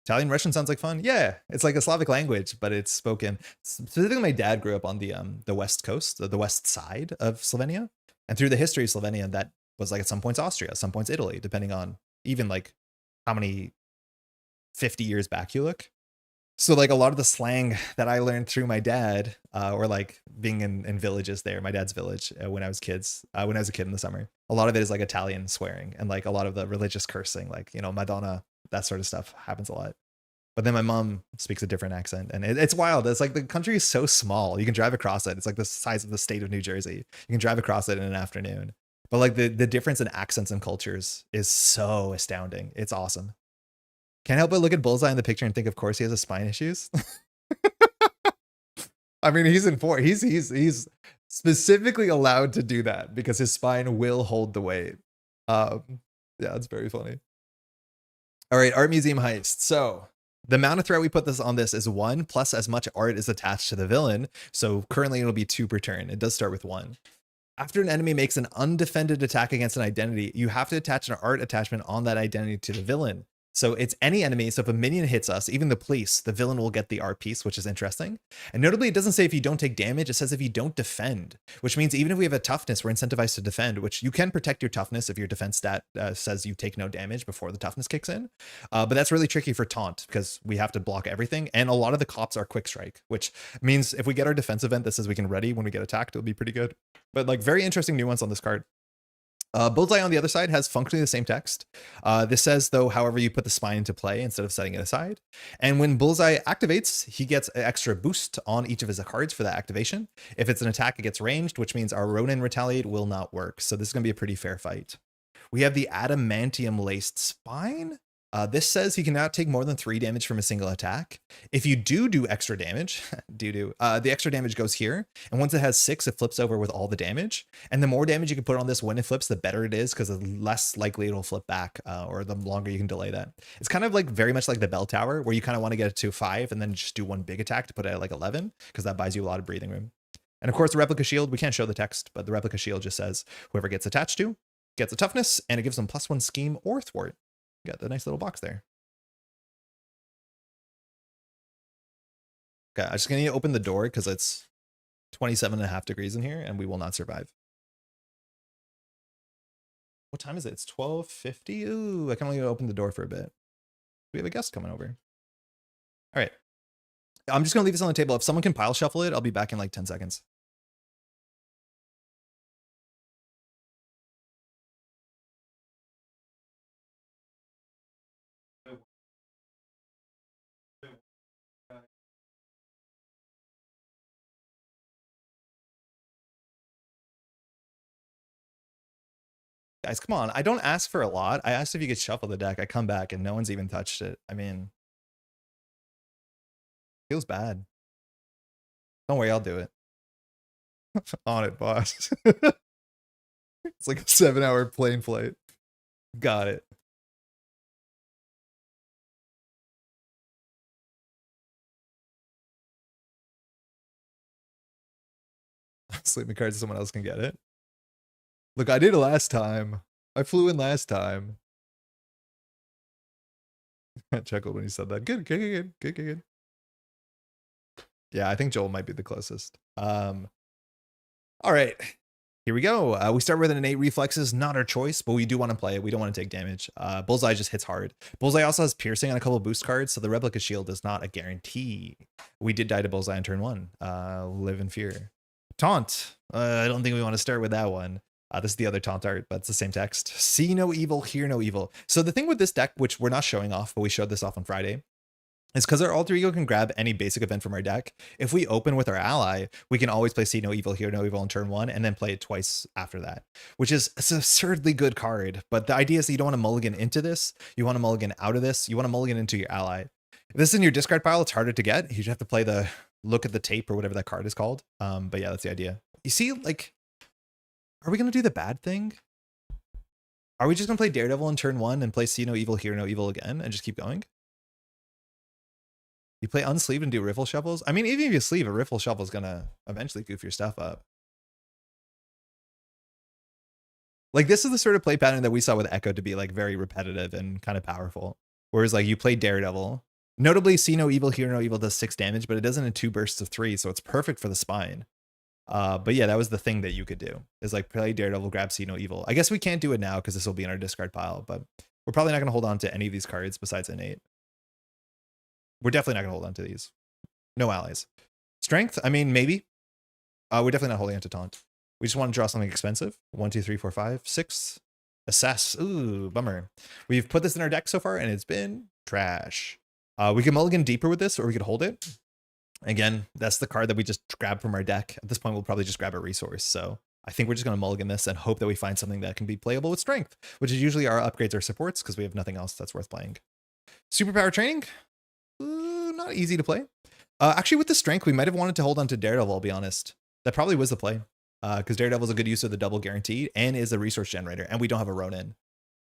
Speaker 1: Italian Russian sounds like fun. Yeah, it's like a Slavic language, but it's spoken. Specifically, my dad grew up on the west coast, the west side of Slovenia, and through the history of Slovenia, that was like at some points Austria, at some points Italy, depending on even like how many 50 years back you look. So like a lot of the slang that I learned through my dad, or like being in villages there, my dad's village when I was when I was a kid in the summer, a lot of it is like Italian swearing and like a lot of the religious cursing, like, you know, Madonna, that sort of stuff happens a lot. But then my mom speaks a different accent, and it's wild. It's like the country is so small. You can drive across it. It's like the size of the state of New Jersey. You can drive across it in an afternoon. But like the difference in accents and cultures is so astounding. It's awesome. Can't help but look at Bullseye in the picture and think, of course, he has a spine issues. I mean, he's specifically allowed to do that because his spine will hold the weight. Yeah, it's very funny. All right, art museum heist. So the amount of threat we put this on this is 1 plus as much art is attached to the villain. So currently it'll be 2 per turn. It does start with 1. After an enemy makes an undefended attack against an identity, you have to attach an art attachment on that identity to the villain. So it's any enemy. So if a minion hits us, even the police, the villain will get the art piece, which is interesting. And notably, it doesn't say if you don't take damage. It says if you don't defend, which means even if we have a toughness, we're incentivized to defend, which you can protect your toughness if your defense stat says you take no damage before the toughness kicks in. But that's really tricky for taunt because we have to block everything. And a lot of the cops are quick strike, which means if we get our defense event that says we can ready when we get attacked, it'll be pretty good. But like very interesting nuance on this card. Bullseye on the other side has functionally the same text. This says, though, however, you put the spine into play instead of setting it aside. And when Bullseye activates, he gets an extra boost on each of his cards for that activation. If it's an attack, it gets ranged, which means our Ronin Retaliate will not work. So this is going to be a pretty fair fight. We have the adamantium laced spine. This says he cannot take more than 3 damage from a single attack. If you do extra damage, the extra damage goes here. And once it has 6, it flips over with all the damage. And the more damage you can put on this when it flips, the better it is because the less likely it'll flip back or the longer you can delay that. It's kind of like very much like the bell tower where you kind of want to get it to 5 and then just do 1 big attack to put it at like 11 because that buys you a lot of breathing room. And of course, the replica shield, we can't show the text, but the replica shield just says whoever gets attached to gets a toughness and it gives them +1 scheme or thwart. Got the nice little box there. Okay, I'm just gonna need to open the door because it's 27.5 degrees in here and we will not survive. What time is it? It's 12:50. Ooh, I can only open the door for a bit. We have a guest coming over. All right. I'm just gonna leave this on the table. If someone can pile shuffle it, I'll be back in like 10 seconds. Guys, come on. I don't ask for a lot. I asked if you could shuffle the deck. I come back and no one's even touched it. I mean, feels bad. Don't worry, I'll do it. On it, boss. It's like a 7-hour plane flight. Got it. Sleep me cards so someone else can get it. Look, I did it last time. I flew in last time. I chuckled when he said that. Good. Yeah, I think Joel might be the closest. All right. Here we go. We start with an innate reflexes, not our choice, but we do want to play it. We don't want to take damage. Bullseye just hits hard. Bullseye also has piercing on a couple boost cards, so the replica shield is not a guarantee. We did die to Bullseye on turn 1. Live in fear. Taunt. I don't think we want to start with that one. This is the other taunt art, but it's the same text. See no evil, hear no evil. So the thing with this deck, which we're not showing off, but we showed this off on Friday, It's because our alter ego can grab any basic event from our deck. If we open with our ally, we can always play See No Evil, Hear No Evil on turn 1, and then play it twice after that, which is an absurdly good card. But the idea is that you don't want to mulligan into this. You want to mulligan out of this. You want to mulligan into your ally. If this is in your discard pile, it's harder to get. You have to play the look at the tape or whatever that card is called. But yeah, that's the idea. You see, like, are we going to do the bad thing? Are we just going to play Daredevil in turn 1 and play See No Evil, Hear No Evil again and just keep going? You play unsleeved and do riffle shuffles? I mean, even if you sleeve, a riffle shuffle is going to eventually goof your stuff up. Like, this is the sort of play pattern that we saw with Echo to be, like, very repetitive and kind of powerful. Whereas, like, you play Daredevil. Notably, See No Evil, Hear No Evil does 6 damage, but it does it in 2 bursts of 3, so it's perfect for the spine. But yeah, that was the thing that you could do, is like play Daredevil, grab See No Evil. I guess we can't do it now because this will be in our discard pile, but we're probably not going to hold on to any of these cards besides Innate. We're definitely not going to hold on to these. No allies. Strength, I mean, maybe. We're definitely not holding on to Taunt. We just want to draw something expensive. 1, 2, 3, 4, 5, 6. Assess. Ooh, bummer. We've put this in our deck so far, and it's been trash. We can mulligan deeper with this, or we could hold it. Again, that's the card that we just grabbed from our deck. At this point, we'll probably just grab a resource. So I think we're just going to mulligan this and hope that we find something that can be playable with strength, which is usually our upgrades or supports because we have nothing else that's worth playing. Superpower training, not easy to play. Actually, with the strength, we might have wanted to hold on to Daredevil, I'll be honest. That probably was the play because Daredevil is a good use of the double guaranteed and is a resource generator, and we don't have a Ronin.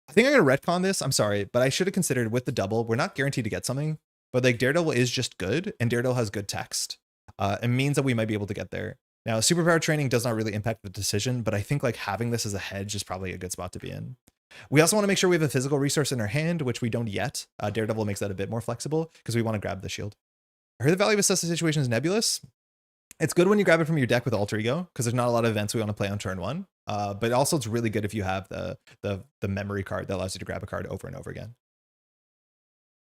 Speaker 1: I think I'm going to retcon this. I'm sorry, but I should have considered with the double, we're not guaranteed to get something. But like Daredevil is just good, and Daredevil has good text. It means that we might be able to get there. Now, superpower training does not really impact the decision, but I think like having this as a hedge is probably a good spot to be in. We also want to make sure we have a physical resource in our hand, which we don't yet. Daredevil makes that a bit more flexible because we want to grab the shield. I heard the value of assess the situation is nebulous. It's good when you grab it from your deck with alter ego because there's not a lot of events we want to play on turn 1. But also it's really good if you have the memory card that allows you to grab a card over and over again.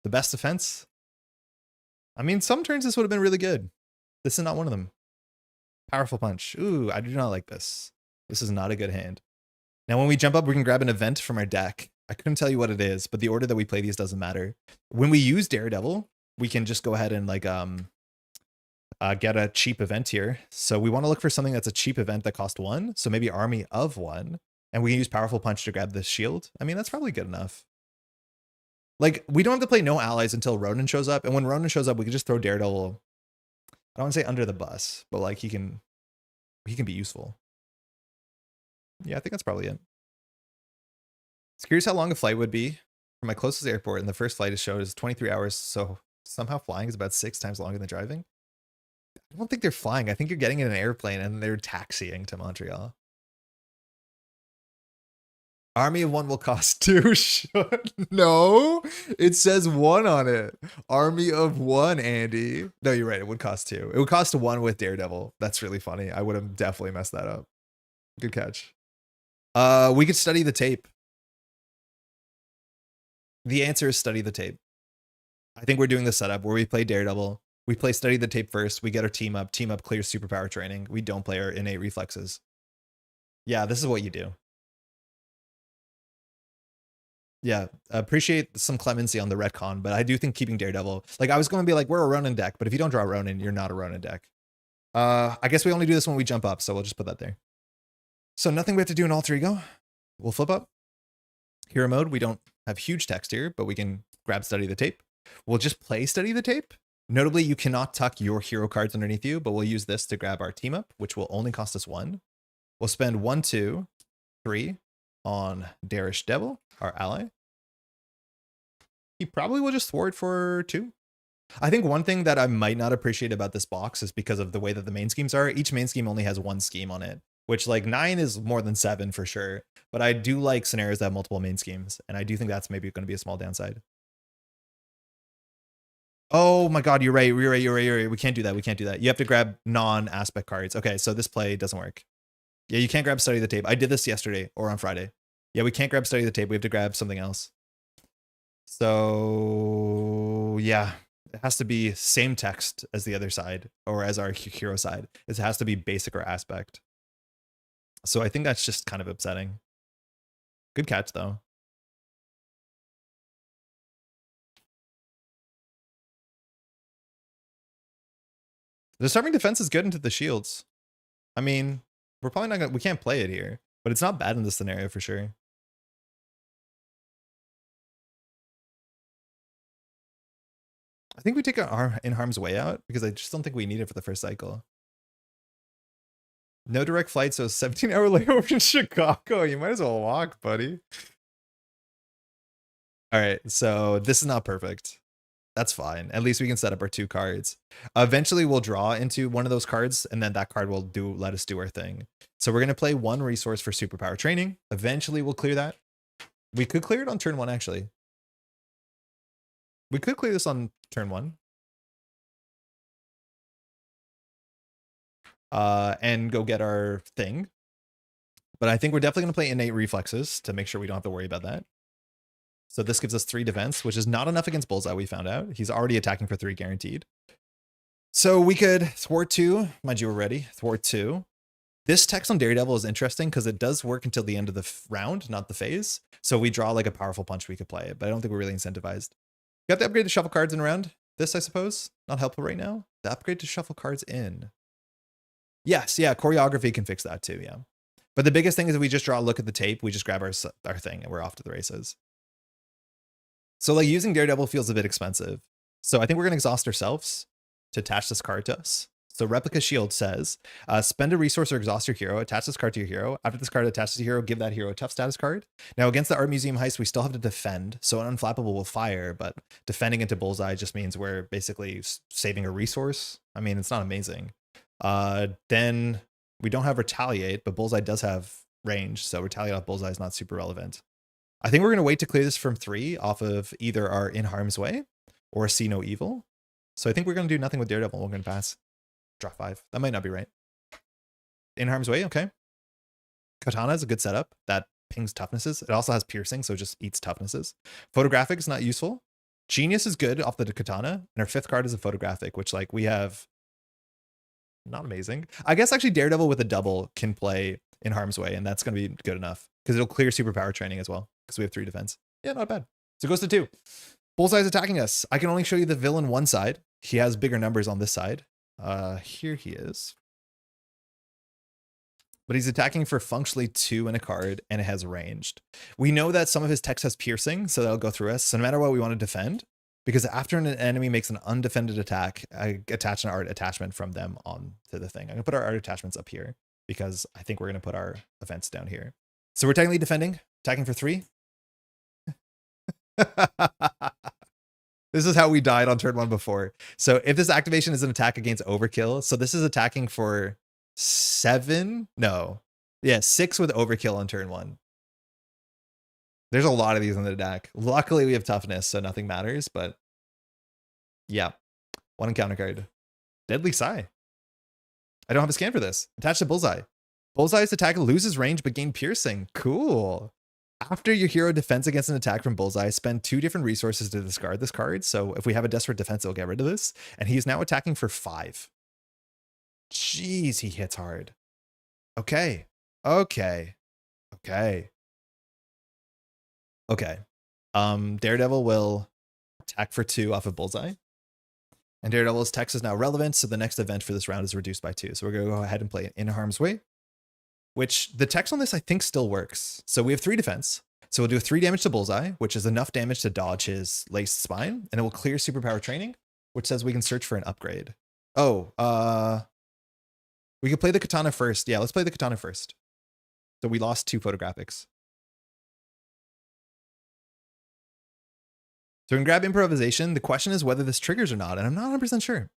Speaker 1: The best defense. I mean, some turns this would have been really good. This is not one of them. Powerful punch. Ooh, I do not like this. This is not a good hand. Now, when we jump up, we can grab an event from our deck. I couldn't tell you what it is, but the order that we play these doesn't matter. When we use Daredevil, we can just go ahead and like get a cheap event here. So we want to look for something that's a cheap event that costs 1. So maybe Army of 1. And we can use Powerful Punch to grab this shield. I mean, that's probably good enough. Like, we don't have to play no allies until Ronin shows up. And when Ronin shows up, we can just throw Daredevil, I don't want to say under the bus, but like he can be useful. Yeah, I think that's probably it. It's curious how long a flight would be from my closest airport. And the first flight is showed is 23 hours. So somehow flying is about 6 times longer than driving. I don't think they're flying. I think you're getting in an airplane and they're taxiing to Montreal. Army of 1 will cost 2. No, it says 1 on it. Army of 1, Andy. No, you're right. It would cost 2. It would cost 1 with Daredevil. That's really funny. I would have definitely messed that up. Good catch. We could study the tape. The answer is study the tape. I think we're doing the setup where we play Daredevil. We play study the tape first. We get our team up clears superpower training. We don't play our innate reflexes. Yeah, this is what you do. Yeah, appreciate some clemency on the retcon, but I do think keeping Daredevil, like I was going to be like, we're a Ronin deck, but if you don't draw Ronin, you're not a Ronin deck. I guess we only do this when we jump up, so we'll just put that there. So nothing we have to do in alter ego. We'll flip up. Hero mode, we don't have huge text here, but we can grab study the tape. We'll just play study the tape. Notably, you cannot tuck your hero cards underneath you, but we'll use this to grab our team up, which will only cost us 1. We'll spend 1, 2, 3 on Darish Devil, our ally. He probably will just thwart for 2. I think one thing that I might not appreciate about this box is because of the way that the main schemes are. Each main scheme only has 1 scheme on it, which like 9 is more than 7 for sure. But I do like scenarios that have multiple main schemes, and I do think that's maybe going to be a small downside. Oh my God, you're right. You're right. We can't do that. We can't do that. You have to grab non-aspect cards. Okay, so this play doesn't work. Yeah, you can't grab study the tape. I did this yesterday or on Friday. Yeah, we can't grab study the tape. We have to grab something else. So yeah, it has to be same text as the other side or as our hero side. It has to be basic or aspect. So I think that's just kind of upsetting. Good catch though. The disarming defense is good into the shields. I mean, we're probably not gonna, we can't play it here, but it's not bad in this scenario for sure. I think we take our in harm's way out because I just don't think we need it for the first cycle. No direct flight, so 17-hour layover in Chicago. You might as well walk, buddy. All right, so this is not perfect. That's fine. At least we can set up our 2 cards. Eventually, we'll draw into one of those cards, and then that card will let us do our thing. So we're going to play 1 resource for superpower training. Eventually, we'll clear that. We could clear it on turn 1, actually. We could clear this on turn 1. And go get our thing. But I think we're definitely going to play innate reflexes to make sure we don't have to worry about that. So this gives us 3 defense, which is not enough against Bullseye, we found out. He's already attacking for 3 guaranteed. So we could thwart 2. Mind you, we're ready. Thwart 2. This text on Daredevil is interesting because it does work until the end of the round, not the phase. So we draw like a powerful punch, we could play it, but I don't think we're really incentivized. Got the upgrade to shuffle cards in a round. This, I suppose, not helpful right now. The upgrade to shuffle cards in. Yes, yeah, choreography can fix that too, yeah. But the biggest thing is if we just draw a look at the tape, we just grab our thing and we're off to the races. So like using Daredevil feels a bit expensive. So I think we're going to exhaust ourselves to attach this card to us. So Replica Shield says, spend a resource or exhaust your hero, attach this card to your hero. After this card attaches to your hero, give that hero a tough status card. Now against the Art Museum Heist, we still have to defend. So an Unflappable will fire, but defending into Bullseye just means we're basically saving a resource. I mean, it's not amazing. Then we don't have Retaliate, but Bullseye does have range. So Retaliate off Bullseye is not super relevant. I think we're going to wait to clear this from 3 off of either our In Harm's Way or See No Evil. So I think we're going to do nothing with Daredevil. We're going to pass. Draw 5. That might not be right. In Harm's Way, okay. Katana is a good setup. That pings toughnesses. It also has piercing, so it just eats toughnesses. Photographic is not useful. Genius is good off the Katana. And our 5th card is a photographic, which like we have... Not amazing. I guess actually Daredevil with a double can play In Harm's Way, and that's going to be good enough because it'll clear superpower training as well because we have 3 defense. Yeah, not bad. So it goes to 2. Bullseye's attacking us. I can only show you the villain one side. He has bigger numbers on this side. Here he is. But he's attacking for functionally 2 in a card, and it has ranged. We know that some of his text has piercing, so that'll go through us. So no matter what we want to defend, because after an enemy makes an undefended attack, I attach an art attachment from them on to the thing. I'm going to put our art attachments up here because I think we're going to put our events down here. So we're technically defending, attacking for 3. This is how we died on turn 1 before. So if this activation is an attack against overkill, so this is attacking for 7? No. Yeah, 6 with overkill on turn 1. There's a lot of these in the deck. Luckily, we have toughness, so nothing matters, but yeah. 1 encounter card. Deadly Sigh. I don't have a scan for this. Attached to Bullseye. Bullseye's attack loses range but gain piercing. Cool. After your hero defends against an attack from Bullseye, spend 2 different resources to discard this card. So if we have a desperate defense, it'll get rid of this. And he's now attacking for 5. Jeez, he hits hard. Okay. Okay. Okay. Okay. Daredevil will attack for 2 off of Bullseye. And Daredevil's text is now relevant, so the next event for this round is reduced by 2. So we're going to go ahead and play In Harm's Way, which the text on this I think still works. So we have 3 defense. So we'll do 3 damage to Bullseye, which is enough damage to dodge his laced spine, and it will clear superpower training, which says we can search for an upgrade. Oh, we could play the Katana first. Yeah, let's play the Katana first. So we lost 2 photographics. So we can grab improvisation. The question is whether this triggers or not, and I'm not 100% sure.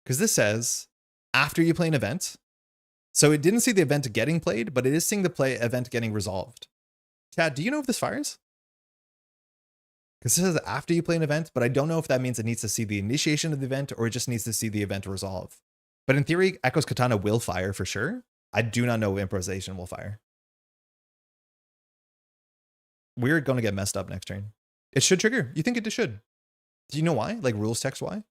Speaker 1: Because this says, after you play an event. So it didn't see the event getting played, but it is seeing the event getting resolved. Chad, do you know if this fires? Because this says after you play an event, but I don't know if that means it needs to see the initiation of the event or it just needs to see the event resolve. But in theory, Echo's Katana will fire for sure. I do not know if improvisation will fire. We're going to get messed up next turn. It should trigger. You think it should. Do you know why? Like rules text why?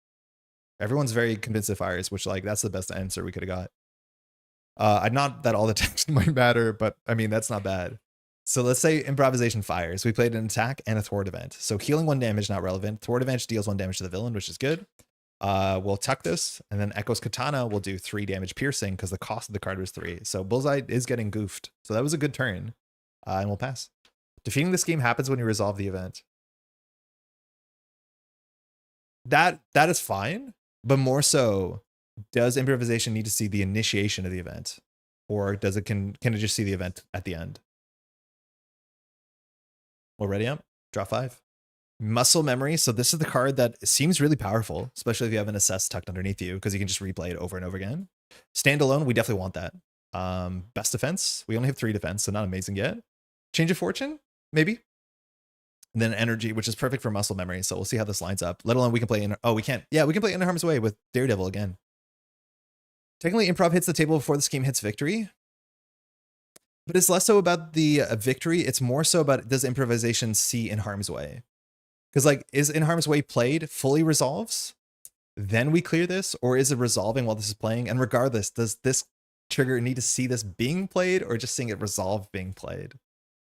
Speaker 1: Everyone's very convinced it fires, which like that's the best answer we could have got. Not that all the text might matter, but I mean, that's not bad. So let's say improvisation fires. We played an attack and a thwart event. So healing 1 damage, not relevant. Thwart event deals 1 damage to the villain, which is good. We'll tuck this, and then Echo's Katana will do 3 damage piercing because the cost of the card was 3. So Bullseye is getting goofed. So that was a good turn. And we'll pass. Defeating this game happens when you resolve the event. That is fine, but more so, does improvisation need to see the initiation of the event? Or does it can it just see the event at the end? Well, ready up? Draw 5. Muscle Memory. So this is the card that seems really powerful, especially if you have an assess tucked underneath you, because you can just replay it over and over again. Standalone, we definitely want that. Best defense. We only have 3 defense, so not amazing yet. Change of Fortune, maybe. And then Energy, which is perfect for Muscle Memory. So we'll see how this lines up. Let alone we can play in. Oh, we can't. Yeah, we can play in Harm's Way with Daredevil again. Technically, improv hits the table before the scheme hits victory. But it's less so about the victory. It's more so about, does improvisation see in Harm's Way? Because, like, is In Harm's Way played, fully resolves, then we clear this, or is it resolving while this is playing? And regardless, does this trigger need to see this being played, or just seeing it resolve being played?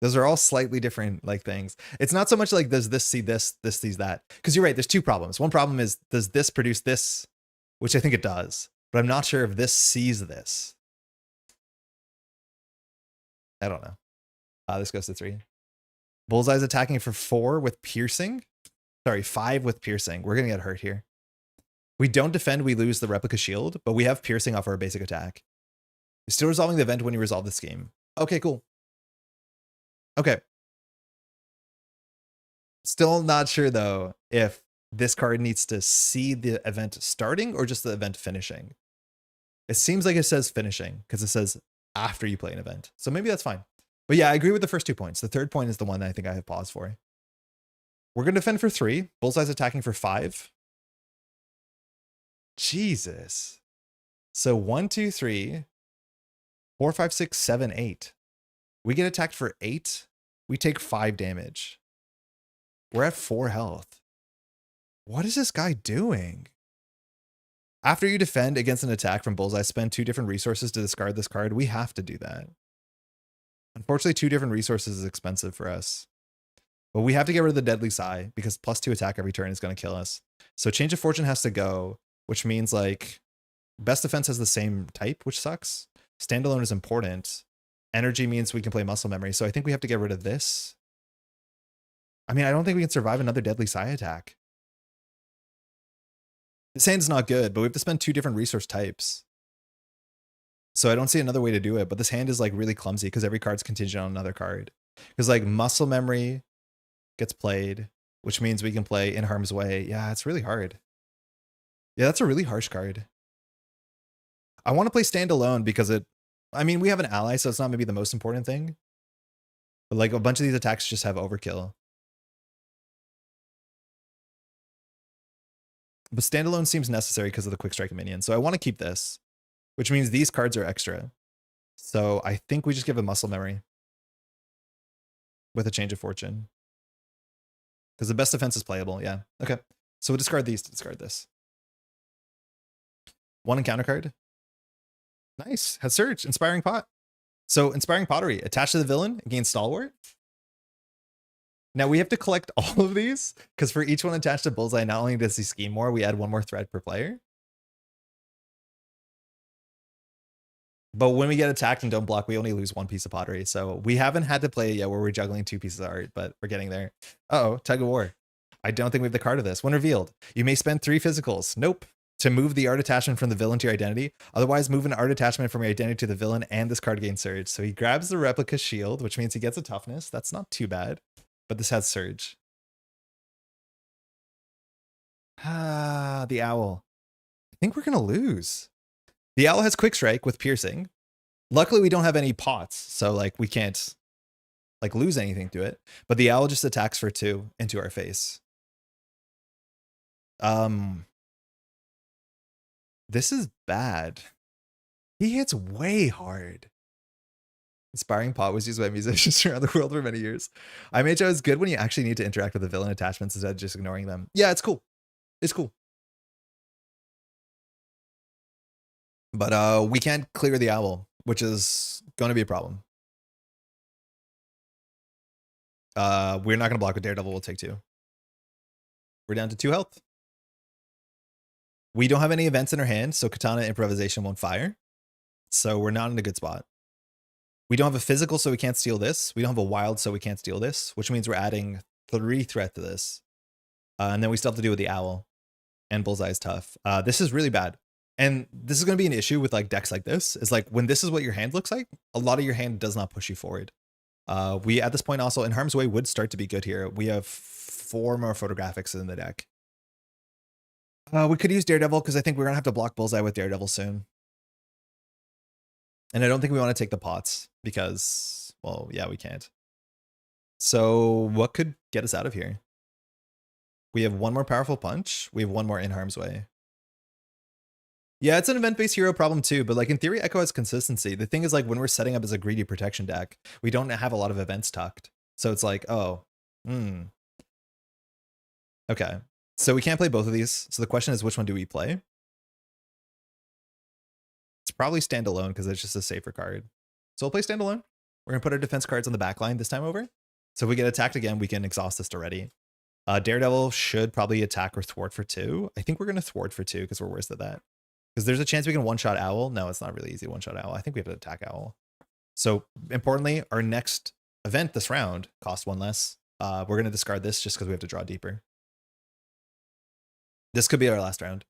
Speaker 1: Those are all slightly different, like, things. It's not so much like, does this see this sees that? Because you're right, there's 2 problems. One problem is, does this produce this? Which I think it does, but I'm not sure if this sees this. I don't know. This goes to 3. Bullseye's attacking for 4 with piercing. Sorry, 5 with piercing. We're going to get hurt here. We don't defend, we lose the replica shield, but we have piercing off our basic attack. You're still resolving the event when you resolve this game. Okay, cool. Okay. Still not sure, though, if this card needs to see the event starting or just the event finishing. It seems like it says finishing because it says after you play an event. So maybe that's fine. But yeah, I agree with the first 2 points. The third point is the one that I think I have pause for. We're going to defend for 3. Bullseye's attacking for 5. Jesus. So 1, 2, 3, 4, 5, 6, 7, 8. We get attacked for 8. We take 5 damage. We're at 4 health. What is this guy doing? After you defend against an attack from Bullseye, spend 2 different resources to discard this card. We have to do that. Unfortunately, 2 different resources is expensive for us. But we have to get rid of the Deadly Sigh because +2 attack every turn is going to kill us. So Change of Fortune has to go, which means, like, Best Defense has the same type, which sucks. Standalone is important. Energy means we can play Muscle Memory. So I think we have to get rid of this. I mean, I don't think we can survive another Deadly Sigh attack. This hand's not good, but we have to spend 2 different resource types. So I don't see another way to do it, but this hand is, like, really clumsy because every card's contingent on another card. Because, like, Muscle Memory gets played, which means we can play In Harm's Way. Yeah, it's really hard. Yeah, that's a really harsh card. I want to play Standalone because I mean, we have an ally, so it's not maybe the most important thing. But, like, a bunch of these attacks just have overkill. But Standalone seems necessary because of the Quick Strike minion. So I want to keep this, which means these cards are extra. So I think we just give a Muscle Memory with a Change of Fortune. Because the Best Defense is playable, yeah. Okay. So we'll discard these to discard this. 1 encounter card. Nice. Has Surge. Inspiring Pot. So Inspiring Pottery. Attached to the villain, gain Stalwart. Now we have to collect all of these, because for each one attached to Bullseye, not only does he scheme more, we add 1 more thread per player. But when we get attacked and don't block, we only lose 1 piece of pottery. So we haven't had to play yet where we're juggling 2 pieces of art, but we're getting there. Uh-oh, Tug of War. I don't think we have the card of this. When revealed, you may spend 3 physicals. Nope. To move the art attachment from the villain to your identity. Otherwise, move an art attachment from your identity to the villain, and this card gains Surge. So he grabs the replica shield, which means he gets a toughness. That's not too bad. But this has Surge. Ah, the owl. I think we're going to lose. The owl has Quick Strike with piercing. Luckily, we don't have any pots, so, like, we can't, like, lose anything to it. But the owl just attacks for 2 into our face. This is bad. He hits way hard. Inspiring Pot was used by musicians around the world for many years. IMHO is good when you actually need to interact with the villain attachments instead of just ignoring them. Yeah, it's cool. It's cool. But we can't clear the owl, which is going to be a problem. We're not going to block with Daredevil. We'll take 2. We're down to 2 health. We don't have any events in our hand, so Katana Improvisation won't fire. So we're not in a good spot. We don't have a physical, so we can't steal this. We don't have a wild, so we can't steal this, which means we're adding 3 threat to this. And then we still have to deal with the owl. And Bullseye is tough. This is really bad. And this is going to be an issue with like decks like this. Is like when this is what your hand looks like, a lot of your hand does not push you forward. We at this point also in harm's way would start to be good here. We have 4 more photographics in the deck. We could use Daredevil because I think we're going to have to block Bullseye with Daredevil soon. And I don't think we want to take the pots because, well, yeah, we can't. So what could get us out of here? We have 1 more powerful punch. We have 1 more in harm's way. Yeah, it's an event-based hero problem too, but like in theory, Echo has consistency. The thing is like when we're setting up as a greedy protection deck, we don't have a lot of events tucked. So it's like, oh, okay. So we can't play both of these. So the question is, which one do we play? It's probably standalone because it's just a safer card. So we'll play standalone. We're going to put our defense cards on the back line this time over. So if we get attacked again, we can exhaust this already. Daredevil should probably attack or thwart for 2. I think we're going to thwart for 2 because we're worse at that. Because there's a chance we can one-shot Owl. No, it's not really easy one-shot Owl. I think we have to attack Owl. So importantly, our next event this round costs 1 less. We're going to discard this just because we have to draw deeper. This could be our last round.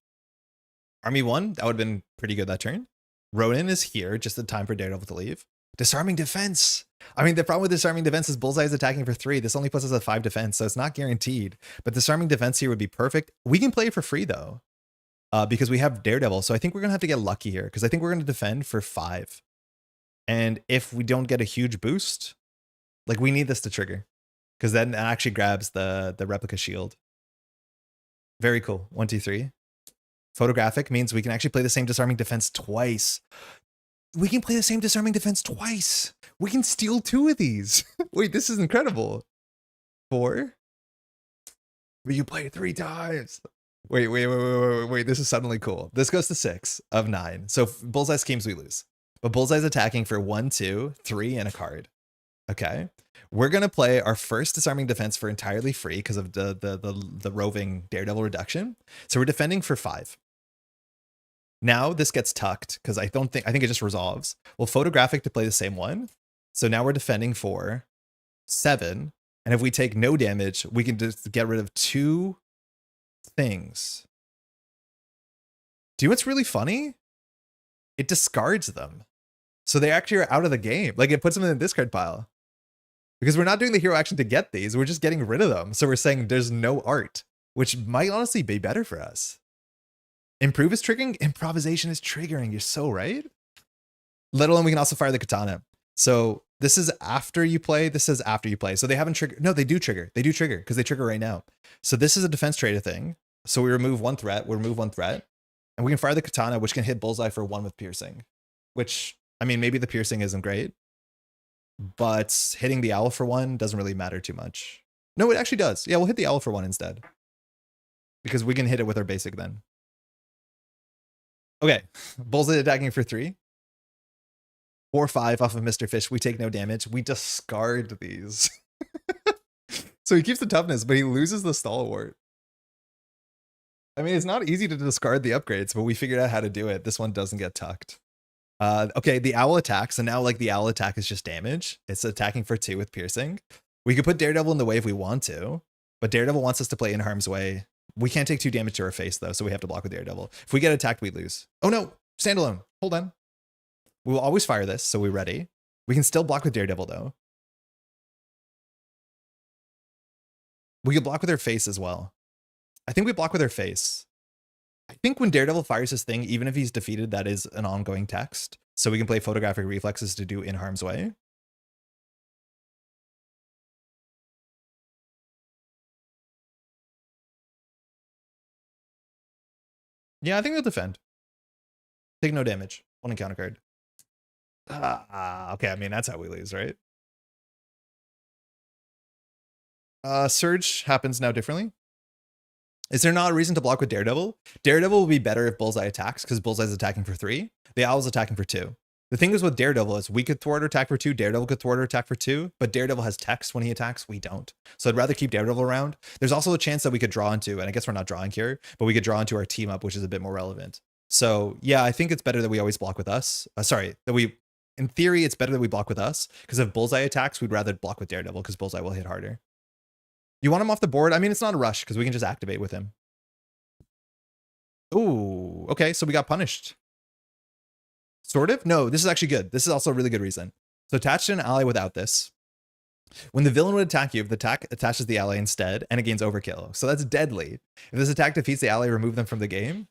Speaker 1: Army 1, that would have been pretty good that turn. Ronin is here, just in time for Daredevil to leave. Disarming defense. I mean, the problem with disarming defense is Bullseye is attacking for 3. This only puts us at 5 defense, so it's not guaranteed. But disarming defense here would be perfect. We can play it for free, though, because we have Daredevil. So I think we're going to have to get lucky here, because I think we're going to defend for 5. And if we don't get a huge boost, like we need this to trigger, because then it actually grabs the replica shield. Very cool. 1, 2, 3. Photographic means we can actually play the same disarming defense twice. We can play the same disarming defense twice. We can steal 2 of these. Wait, this is incredible. 4. We can play it 3 times. Wait. This is suddenly cool. This goes to 6 of 9. So Bullseye schemes, we lose. But Bullseye's attacking for 1, 2, 3, and a card. Okay. We're going to play our first disarming defense for entirely free because of the roving Daredevil reduction. So we're defending for 5. Now this gets tucked because I think it just resolves. We'll photographic to play the same one. So now we're defending for 7. And if we take no damage, we can just get rid of 2 things. Do you know what's really funny? It discards them. So they actually are out of the game. Like it puts them in the discard pile. Because we're not doing the hero action to get these. We're just getting rid of them. So we're saying there's no art, which might honestly be better for us. Improve is triggering. Improvisation is triggering. You're so right. Let alone we can also fire the katana. So this is after you play. This is after you play. So they haven't triggered. No, they do trigger. They do trigger because they trigger right now. So this is a defense trader thing. So we remove 1 threat. We remove 1 threat. And we can fire the katana, which can hit Bullseye for 1 with piercing. Which, I mean, maybe the piercing isn't great. But hitting the owl for 1 doesn't really matter too much. No, it actually does. Yeah, we'll hit the owl for 1 instead. Because we can hit it with our basic then. Okay, Bullseye attacking for 3. 4, 5 off of Mr. Fish. We take no damage. We discard these. So he keeps the toughness, but he loses the stalwart. I mean, it's not easy to discard the upgrades, but we figured out how to do it. This one doesn't get tucked. Okay, the owl attacks, and now like the owl attack is just damage. It's attacking for 2 with piercing. We could put Daredevil in the way if we want to, but Daredevil wants us to play in harm's way. We can't take 2 damage to our face though, so we have to block with Daredevil. If we get attacked, we lose. Oh no, standalone. Hold on. We will always fire this, so we're ready. We can still block with Daredevil though. We could block with our face as well. I think we block with our face. I think when Daredevil fires his thing, even if he's defeated, that is an ongoing text. So we can play photographic reflexes to do in harm's way. Yeah, I think we'll defend. Take no damage. 1 encounter card. Okay, I mean, that's how we lose, right? Surge happens now differently. Is there not a reason to block with Daredevil? Daredevil will be better if Bullseye attacks because Bullseye's attacking for 3. The Owl's attacking for 2. The thing is with Daredevil is we could thwart or attack for 2, Daredevil could thwart or attack for 2, but Daredevil has text when he attacks, we don't. So I'd rather keep Daredevil around. There's also a chance that we could draw into, and I guess we're not drawing here, but we could draw into our team up, which is a bit more relevant. So yeah, I think it's better that we always block with us. In theory, it's better that we block with us, because if Bullseye attacks, we'd rather block with Daredevil, because Bullseye will hit harder. You want him off the board? I mean, it's not a rush, because we can just activate with him. Ooh, okay, so we got punished. Sort of? No, this is actually good. This is also a really good reason. So attach to an ally without this. When the villain would attack you, if the attack attaches the ally instead, and it gains overkill. So that's deadly. If this attack defeats the ally, remove them from the game.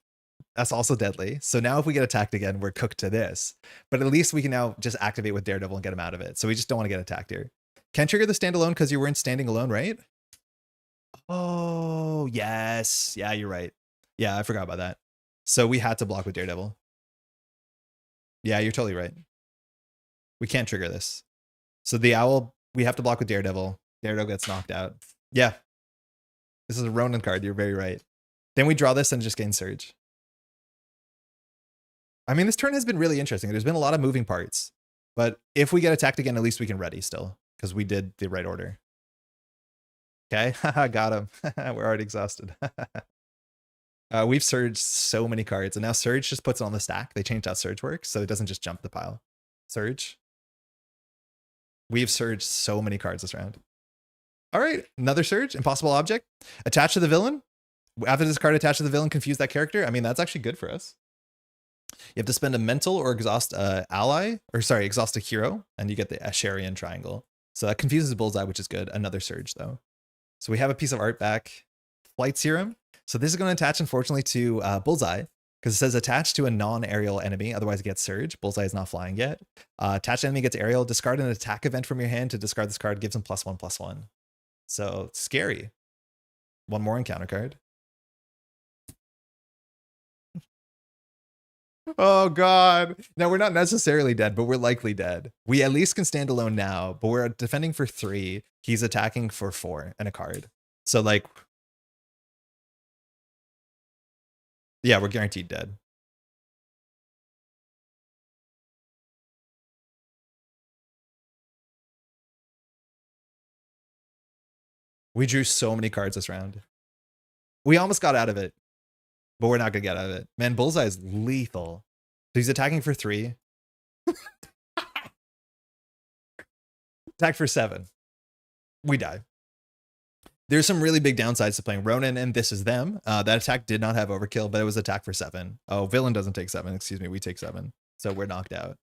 Speaker 1: That's also deadly. So now if we get attacked again, we're cooked to this. But at least we can now just activate with Daredevil and get him out of it. So we just don't want to get attacked here. Can't trigger the standalone because you weren't standing alone, right? Oh, yes. Yeah, you're right. Yeah, I forgot about that. So we had to block with Daredevil. Yeah, you're totally right. We can't trigger this. So the owl, we have to block with Daredevil. Daredevil gets knocked out. Yeah. This is a Ronin card. You're very right. Then we draw this and just gain Surge. I mean, this turn has been really interesting. There's been a lot of moving parts. But if we get attacked again, at least we can ready still. Because we did the right order. Okay, got him. We're already exhausted. We've surged so many cards, and now Surge just puts it on the stack. They changed how Surge works, so it doesn't just jump the pile. Surge. We've surged so many cards this round. All right, another Surge. Impossible Object. Attach to the villain. After this card attached to the villain, confuse that character. I mean, that's actually good for us. You have to spend a mental or exhaust exhaust a hero, and you get the Asherian triangle. So that confuses Bullseye, which is good. Another Surge, though. So we have a piece of art back. Flight Serum. So this is going to attach, unfortunately, to Bullseye, because it says attach to a non-aerial enemy, otherwise it gets Surge. Bullseye is not flying yet. Attached enemy gets aerial. Discard an attack event from your hand to discard this card. Gives him +1/+1. So scary. One more encounter card. Oh god. Now we're not necessarily dead, but we're likely dead. We at least can stand alone now, but we're defending for 3. He's attacking for 4 and a card. So like, yeah, we're guaranteed dead. We drew so many cards this round. We almost got out of it, but we're not gonna get out of it. Man, Bullseye is lethal. So he's attacking for 3. Attack for 7. We die. There's some really big downsides to playing Ronin, and this is them. That attack did not have overkill, but it was attack for 7. Oh, villain doesn't take 7. Excuse me, we take 7. So we're knocked out.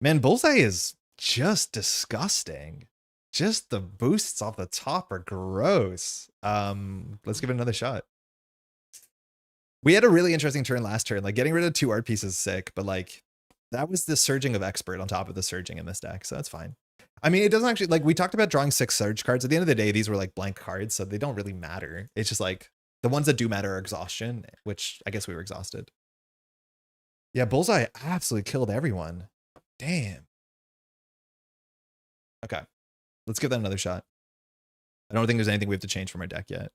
Speaker 1: Man, Bullseye is just disgusting. Just the boosts off the top are gross. Let's give it another shot. We had a really interesting turn last turn. Like, getting rid of 2 art pieces is sick, but like, that was the surging of Expert on top of the surging in this deck, so that's fine. I mean, it doesn't actually, like, we talked about drawing 6 Surge cards. At the end of the day, these were like blank cards, so they don't really matter. It's just like, the ones that do matter are exhaustion, which I guess we were exhausted. Yeah, Bullseye absolutely killed everyone. Damn. Okay, let's give that another shot. I don't think there's anything we have to change from our deck yet.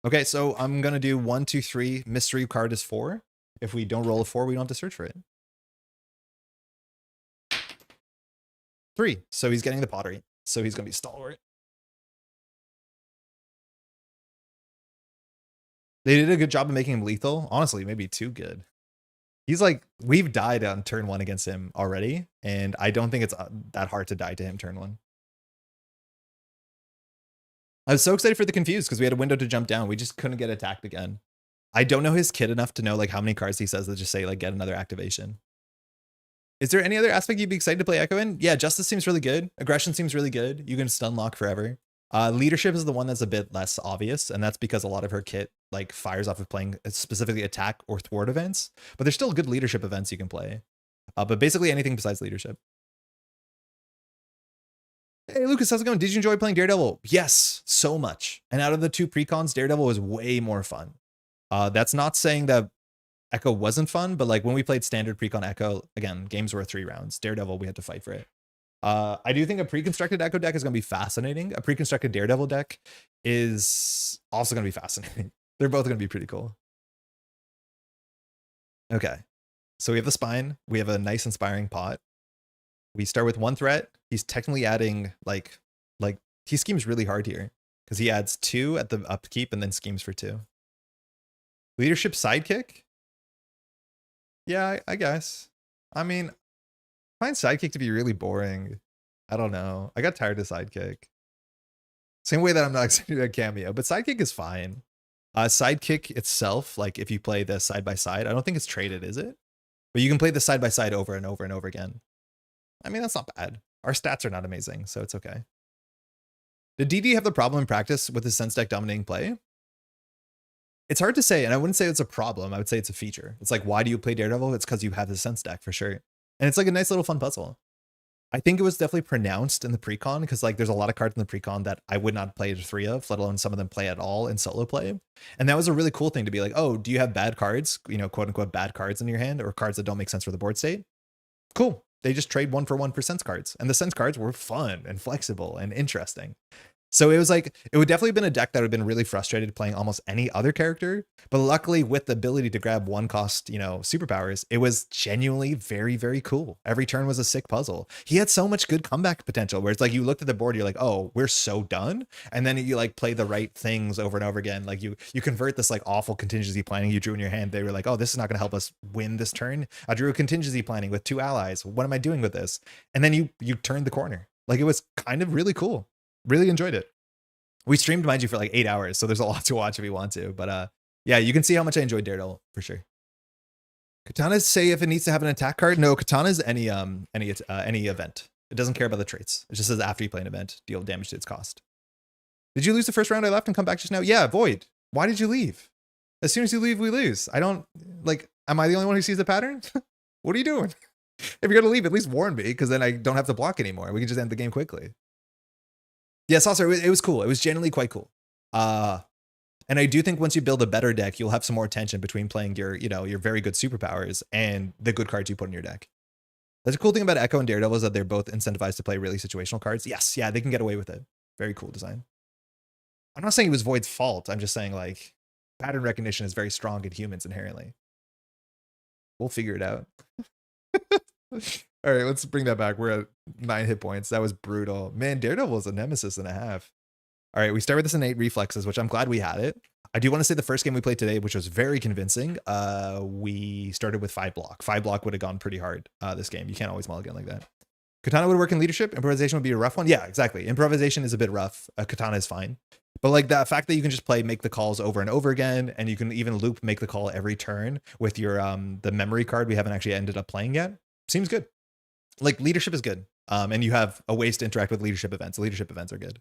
Speaker 1: Okay, so I'm going to do 1, 2, 3. Mystery card is 4. If we don't roll a 4, we don't have to search for it. 3. So he's getting the pottery. So he's going to be stalwart. They did a good job of making him lethal. Honestly, maybe too good. He's like, we've died on turn 1 against him already, and I don't think it's that hard to die to him turn 1. I was so excited for the Confused because we had a window to jump down. We just couldn't get attacked again. I don't know his kit enough to know like how many cards he says that just say like get another activation. Is there any other aspect you'd be excited to play Echo in? Yeah, Justice seems really good. Aggression seems really good. You can stun lock forever. Leadership is the one that's a bit less obvious, and that's because a lot of her kit like fires off of playing specifically attack or thwart events, but there's still good leadership events you can play. But basically anything besides leadership. Hey Lucas, how's it going? Did you enjoy playing Daredevil? Yes, so much. And out of the 2 precons, Daredevil was way more fun. That's not saying that Echo wasn't fun, but like when we played standard precon Echo, again, games were 3 rounds. Daredevil, we had to fight for it. I do think a pre-constructed Echo deck is going to be fascinating. A pre-constructed Daredevil deck is also going to be fascinating. They're both going to be pretty cool. Okay. So we have the spine. We have a nice inspiring pot. We start with 1 threat. He's technically adding like he schemes really hard here because he adds 2 at the upkeep and then schemes for 2. Leadership sidekick. Yeah, I guess. I mean, I find sidekick to be really boring. I don't know. I got tired of sidekick. Same way that I'm not excited about cameo, but sidekick is fine. Sidekick itself, like if you play the side by side, I don't think it's traded, is it? But you can play the side by side over and over and over again. I mean, that's not bad. Our stats are not amazing, so it's okay. Did DD have the problem in practice with his sense deck dominating play? It's hard to say, and I wouldn't say it's a problem. I would say it's a feature. It's like, why do you play Daredevil? It's because you have the sense deck for sure. And it's like a nice little fun puzzle. I think it was definitely pronounced in the precon because like there's a lot of cards in the precon that I would not play 3 of, let alone some of them play at all in solo play. And that was a really cool thing to be like, oh, do you have bad cards, you know, quote unquote bad cards in your hand or cards that don't make sense for the board state? Cool. They just trade 1-for-1 for sense cards. And the sense cards were fun and flexible and interesting. So it was like, it would definitely have been a deck that would have been really frustrated playing almost any other character. But luckily with the ability to grab 1 cost, you know, superpowers, it was genuinely very, very cool. Every turn was a sick puzzle. He had so much good comeback potential where it's like you looked at the board, you're like, oh, we're so done. And then you like play the right things over and over again. Like you convert this like awful contingency planning you drew in your hand. They were like, oh, this is not going to help us win this turn. I drew a contingency planning with 2 allies. What am I doing with this? And then you turned the corner. Like it was kind of really cool. Really enjoyed it. We streamed, mind you, for like 8 hours, so there's a lot to watch if you want to. But yeah, you can see how much I enjoyed Daredevil for sure. Katanas say if it needs to have an attack card. No, Katana's any event. It doesn't care about the traits. It just says after you play an event, deal damage to its cost. Did you lose the first round I left and come back just now? Yeah, Void. Why did you leave? As soon as you leave, we lose. I don't like. Am I the only one who sees the pattern? What are you doing? If you're gonna leave, at least warn me, because then I don't have to block anymore. We can just end the game quickly. Yeah, Saucer, it was cool. It was genuinely quite cool. And I do think once you build a better deck, you'll have some more tension between playing your, you know, your very good superpowers and the good cards you put in your deck. That's a cool thing about Echo and Daredevil is that they're both incentivized to play really situational cards. Yes, yeah, they can get away with it. Very cool design. I'm not saying it was Void's fault. I'm just saying like pattern recognition is very strong in humans inherently. We'll figure it out. All right, let's bring that back. We're at 9 hit points. That was brutal. Man, Daredevil is a nemesis and a half. All right, we start with this innate reflexes, which I'm glad we had it. I do want to say the first game we played today, which was very convincing, we started with 5 block. 5 block would have gone pretty hard this game. You can't always mulligan like that. Katana would work in leadership. Improvisation would be a rough one. Yeah, exactly. Improvisation is a bit rough. Katana is fine. But like that fact that you can just play make the calls over and over again, and you can even loop make the call every turn with your the memory card we haven't actually ended up playing yet, seems good. Like leadership is good. And you have a ways to interact with leadership events. Leadership events are good.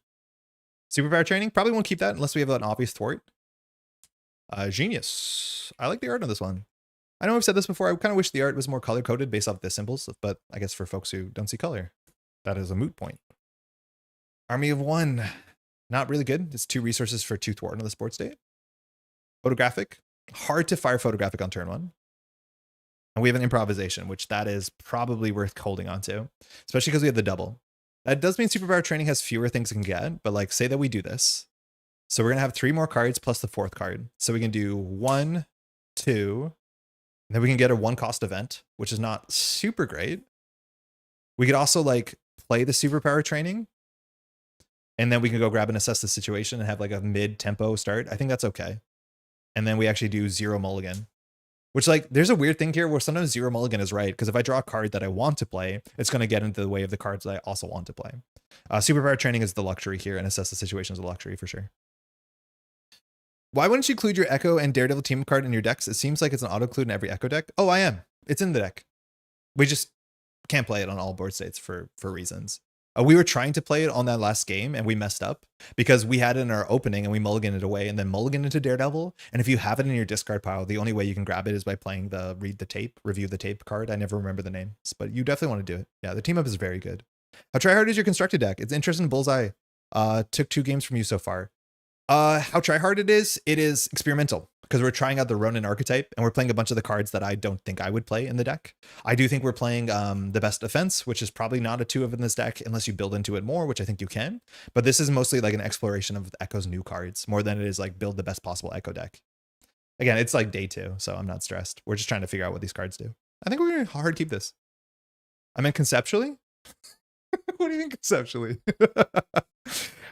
Speaker 1: Superpower training, probably won't keep that unless we have an obvious thwart. Genius. I like the art on this one. I know I've said this before. I kind of wish the art was more color coded based off the symbols, but I guess for folks who don't see color, that is a moot point. Army of 1. Not really good. It's 2 resources for 2 thwart on the sport state. Photographic. Hard to fire photographic on turn 1. And we have an improvisation, which that is probably worth holding on to, especially because we have the double. That does mean superpower training has fewer things it can get, but like say that we do this. So we're going to have 3 more cards plus the 4th card. So we can do 1, 2, and then we can get a 1 cost event, which is not super great. We could also like play the superpower training, and then we can go grab and assess the situation and have like a mid tempo start. I think that's okay. And then we actually do 0 mulligan. Which, like, there's a weird thing here where sometimes 0 mulligan is right, because if I draw a card that I want to play, it's going to get into the way of the cards that I also want to play. Superpower training is the luxury here, and assess the situation is a luxury for sure. Why wouldn't you include your Echo and Daredevil team card in your decks? It seems like it's an auto-include in every Echo deck. Oh, I am. It's in the deck. We just can't play it on all board states for reasons. We were trying to play it on that last game and we messed up because we had it in our opening and we mulliganed it away and then mulliganed into Daredevil. And if you have it in your discard pile, the only way you can grab it is by playing the review the tape card. I never remember the names, but you definitely want to do it. Yeah, the team up is very good. How tryhard is your constructed deck? It's interesting. Bullseye took 2 games from you so far. How tryhard it is experimental. Because we're trying out the Ronin archetype and we're playing a bunch of the cards that I don't think I would play in the deck. I do think we're playing the best defense, which is probably not a 2 of in this deck unless you build into it more, which I think you can. But this is mostly like an exploration of Echo's new cards more than it is like build the best possible Echo deck. Again, it's like day 2, so I'm not stressed. We're just trying to figure out what these cards do. I think we're gonna hard keep this. I meant conceptually. What do you mean conceptually?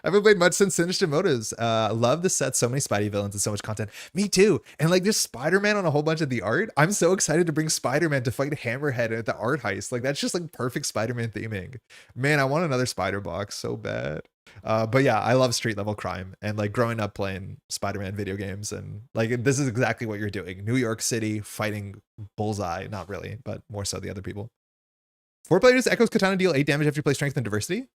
Speaker 1: I haven't played much since Sinister Motives. Love the set, so many Spidey villains and so much content. Me too. And like there's Spider-Man on a whole bunch of the art. I'm so excited to bring Spider-Man to fight Hammerhead at the art heist. Like that's just like perfect Spider-Man theming. Man, I want another Spider box so bad. But yeah, I love street level crime and like growing up playing Spider-Man video games, and like this is exactly what you're doing. New York City fighting Bullseye, not really, but more so the other people. 4 players, Echo's Katana deal 8 damage after you play Strength and Diversity.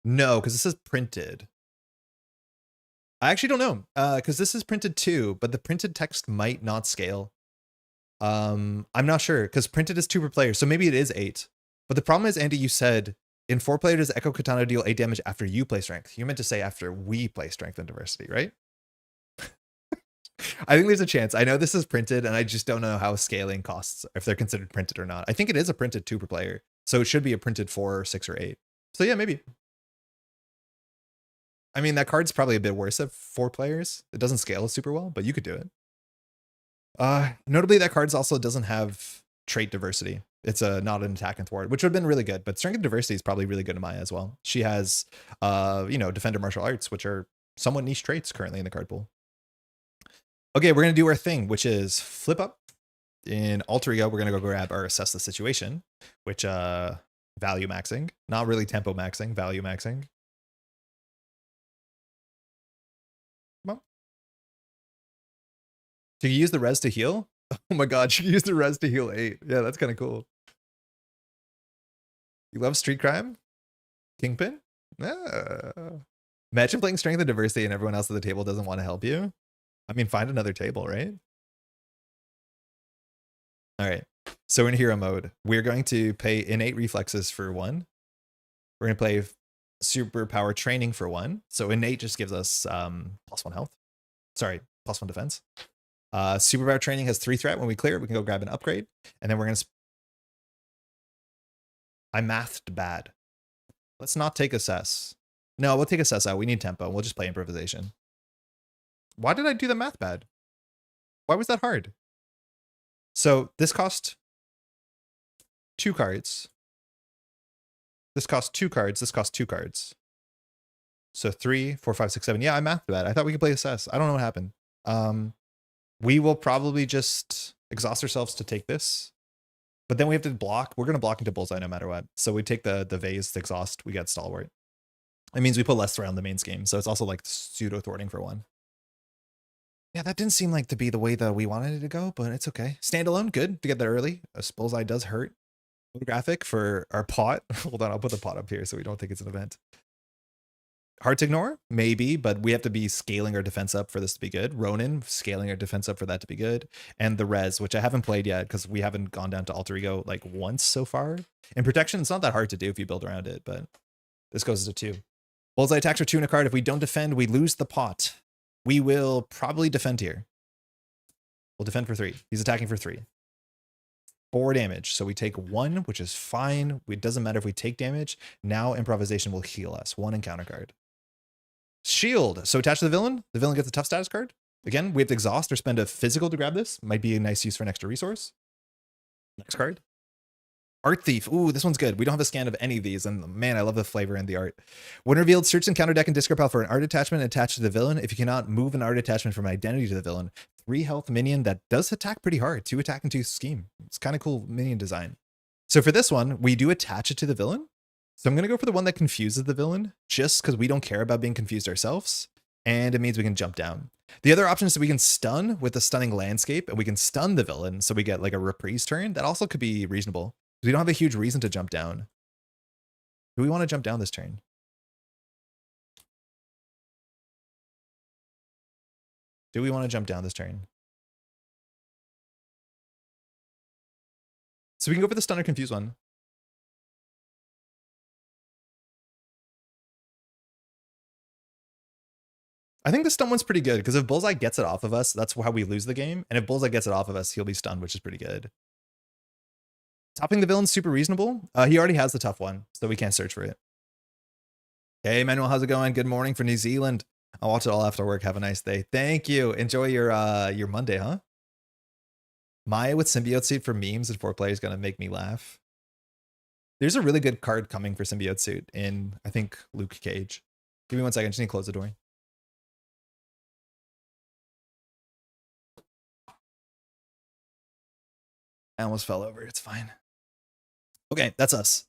Speaker 1: No, because this is printed. I actually don't know, because this is printed too, but the printed text might not scale. I'm not sure, because printed is 2 per player, so maybe it is 8. But the problem is, Andy, you said in 4 players, does Echo Katana deal 8 damage after you play Strength? You meant to say after we play Strength and Diversity, right? I think there's a chance. I know this is printed, and I just don't know how scaling costs, if they're considered printed or not. I think it is a printed 2 per player, so it should be a printed 4, 6, or 8. So yeah, maybe. I mean, that card's probably a bit worse at 4 players. It doesn't scale super well, but you could do it. Notably, that card also doesn't have trait diversity. It's not an attack and thwart, which would have been really good, but strength and diversity is probably really good in Maya as well. She has, defender martial arts, which are somewhat niche traits currently in the card pool. Okay, we're going to do our thing, which is flip up. In Alter Ego, we're going to go grab our assess the situation, which value maxing, not really tempo maxing, value maxing. Come on. So you use the res to heal? Oh my god, she used the res to heal 8. Yeah, that's kind of cool. You love street crime? Kingpin? Imagine playing strength and diversity and everyone else at the table doesn't want to help you. I mean, find another table, right? All right. So in hero mode, we're going to play innate reflexes for 1. We're going to play superpower training for 1. So innate just gives us +1 health. Sorry, +1 defense. Superpower training has 3 threat. When we clear it, we can go grab an upgrade. And then we're going to... I mathed bad. Let's not take assess. No, we'll take assess out. We need tempo. We'll just play improvisation. Why did I do the math bad? Why was that hard? So this cost 2 cards. This cost 2 cards. This cost 2 cards. So 3, 4, 5, 6, 7. Yeah, I mathed bad. I thought we could play assess. I don't know what happened. We will probably just exhaust ourselves to take this. But then we have to block. We're going to block into Bullseye no matter what. So we take the vase, the exhaust, we get Stalwart. It means we put less around the main scheme. So it's also like pseudo thwarting for 1. Yeah, that didn't seem like to be the way that we wanted it to go, but it's okay. Standalone, good to get that early. A Bullseye does hurt. Graphic for our pot. Hold on, I'll put the pot up here so we don't think it's an event. Hard to ignore? Maybe, but we have to be scaling our defense up for this to be good. Ronin, scaling our defense up for that to be good. And the res, which I haven't played yet because we haven't gone down to Alter Ego like once so far. In protection, it's not that hard to do if you build around it, but this goes to 2. Bullseye attacks are 2 in a card. If we don't defend, we lose the pot. We will probably defend here. We'll defend for 3. He's attacking for 3. 4 damage. So we take 1, which is fine. It doesn't matter if we take damage. Now improvisation will heal us. 1 encounter card. Shield. So attached to the villain gets a tough status card. Again, we have to exhaust or spend a physical to grab this. Might be a nice use for an extra resource. Next card. Art Thief. Ooh, this one's good. We don't have a scan of any of these, and man, I love the flavor and the art. When revealed, search and counter deck and discard pile for an art attachment attached to the villain. If you cannot move an art attachment from an identity to the villain, 3 health minion that does attack pretty hard. 2 attack and 2 scheme. It's kind of cool minion design. So for this one, we do attach it to the villain. So I'm going to go for the one that confuses the villain, just because we don't care about being confused ourselves, and it means we can jump down. The other option is that we can stun with the stunning landscape, and we can stun the villain, so we get like a reprise turn. That also could be reasonable. We don't have a huge reason to jump down. Do we want to jump down this turn? Do we want to jump down this turn? So we can go for the stun or confuse one. I think the stun one's pretty good, because if Bullseye gets it off of us, that's how we lose the game. And if Bullseye gets it off of us, he'll be stunned, which is pretty good. Topping the villain's super reasonable. He already has the tough one, so we can't search for it. Hey, Manuel, how's it going? Good morning from New Zealand. I'll watch it all after work. Have a nice day. Thank you. Enjoy your Monday, huh? Maya with symbiote suit for memes and 4 player is gonna make me laugh. There's a really good card coming for symbiote suit in, I think, Luke Cage. Give me 1 second. Just need to close the door. I almost fell over. It's fine. Okay, that's us.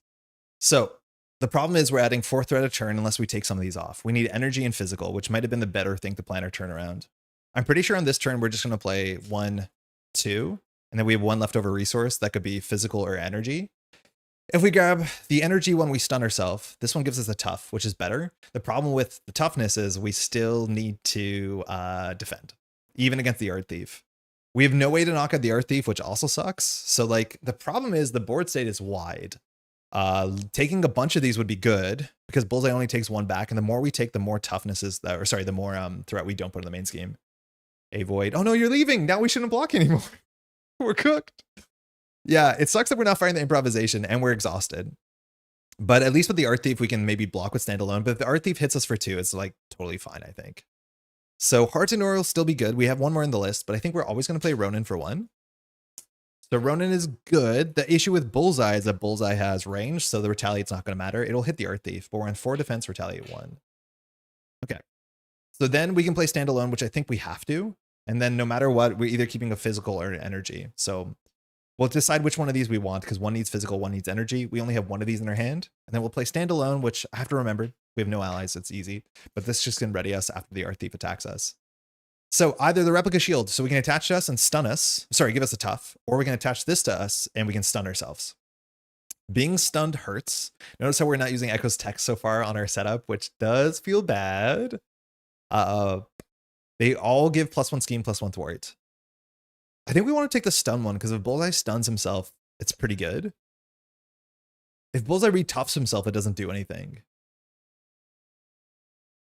Speaker 1: So the problem is we're adding 4 threat a turn unless we take some of these off. We need energy and physical, which might have been the better thing to plan our turnaround. I'm pretty sure on this turn, we're just going to play 1, 2, and then we have 1 leftover resource that could be physical or energy. If we grab the energy one, we stun ourselves. This one gives us a tough, which is better. The problem with the toughness is we still need to defend, even against the Art Thief. We have no way to knock out the Art Thief, which also sucks. So like the problem is the board state is wide. Taking a bunch of these would be good because Bullseye only takes 1 back, and the more we take, the more toughness is that, or sorry, the more threat we don't put in the main scheme. A void. Oh no, you're leaving. Now we shouldn't block anymore. We're cooked. Yeah, it sucks that we're not firing the improvisation and we're exhausted. But at least with the Art Thief, we can maybe block with standalone. But if the Art Thief hits us for 2, it's like totally fine, I think. So Heart and Aura will still be good. We have 1 more in the list, but I think we're always going to play Ronin for 1. So Ronin is good. The issue with Bullseye is that Bullseye has range, so the Retaliate's not going to matter. It'll hit the Art Thief, but we're on 4 defense, Retaliate 1. Okay. So then we can play standalone, which I think we have to. And then no matter what, we're either keeping a physical or an energy. So we'll decide which one of these we want because 1 needs physical, 1 needs energy. We only have 1 of these in our hand. And then we'll play standalone, which I have to remember. We have no allies. It's easy. But this just can ready us after the Art Thief attacks us. So either the replica shield, so we can attach to us and stun us. Sorry, give us a tough. Or we can attach this to us and we can stun ourselves. Being stunned hurts. Notice how we're not using Echo's text so far on our setup, which does feel bad. They all give +1 scheme, +1 thwart. I think we want to take the stun one because if Bullseye stuns himself, it's pretty good. If Bullseye retoughs himself, it doesn't do anything.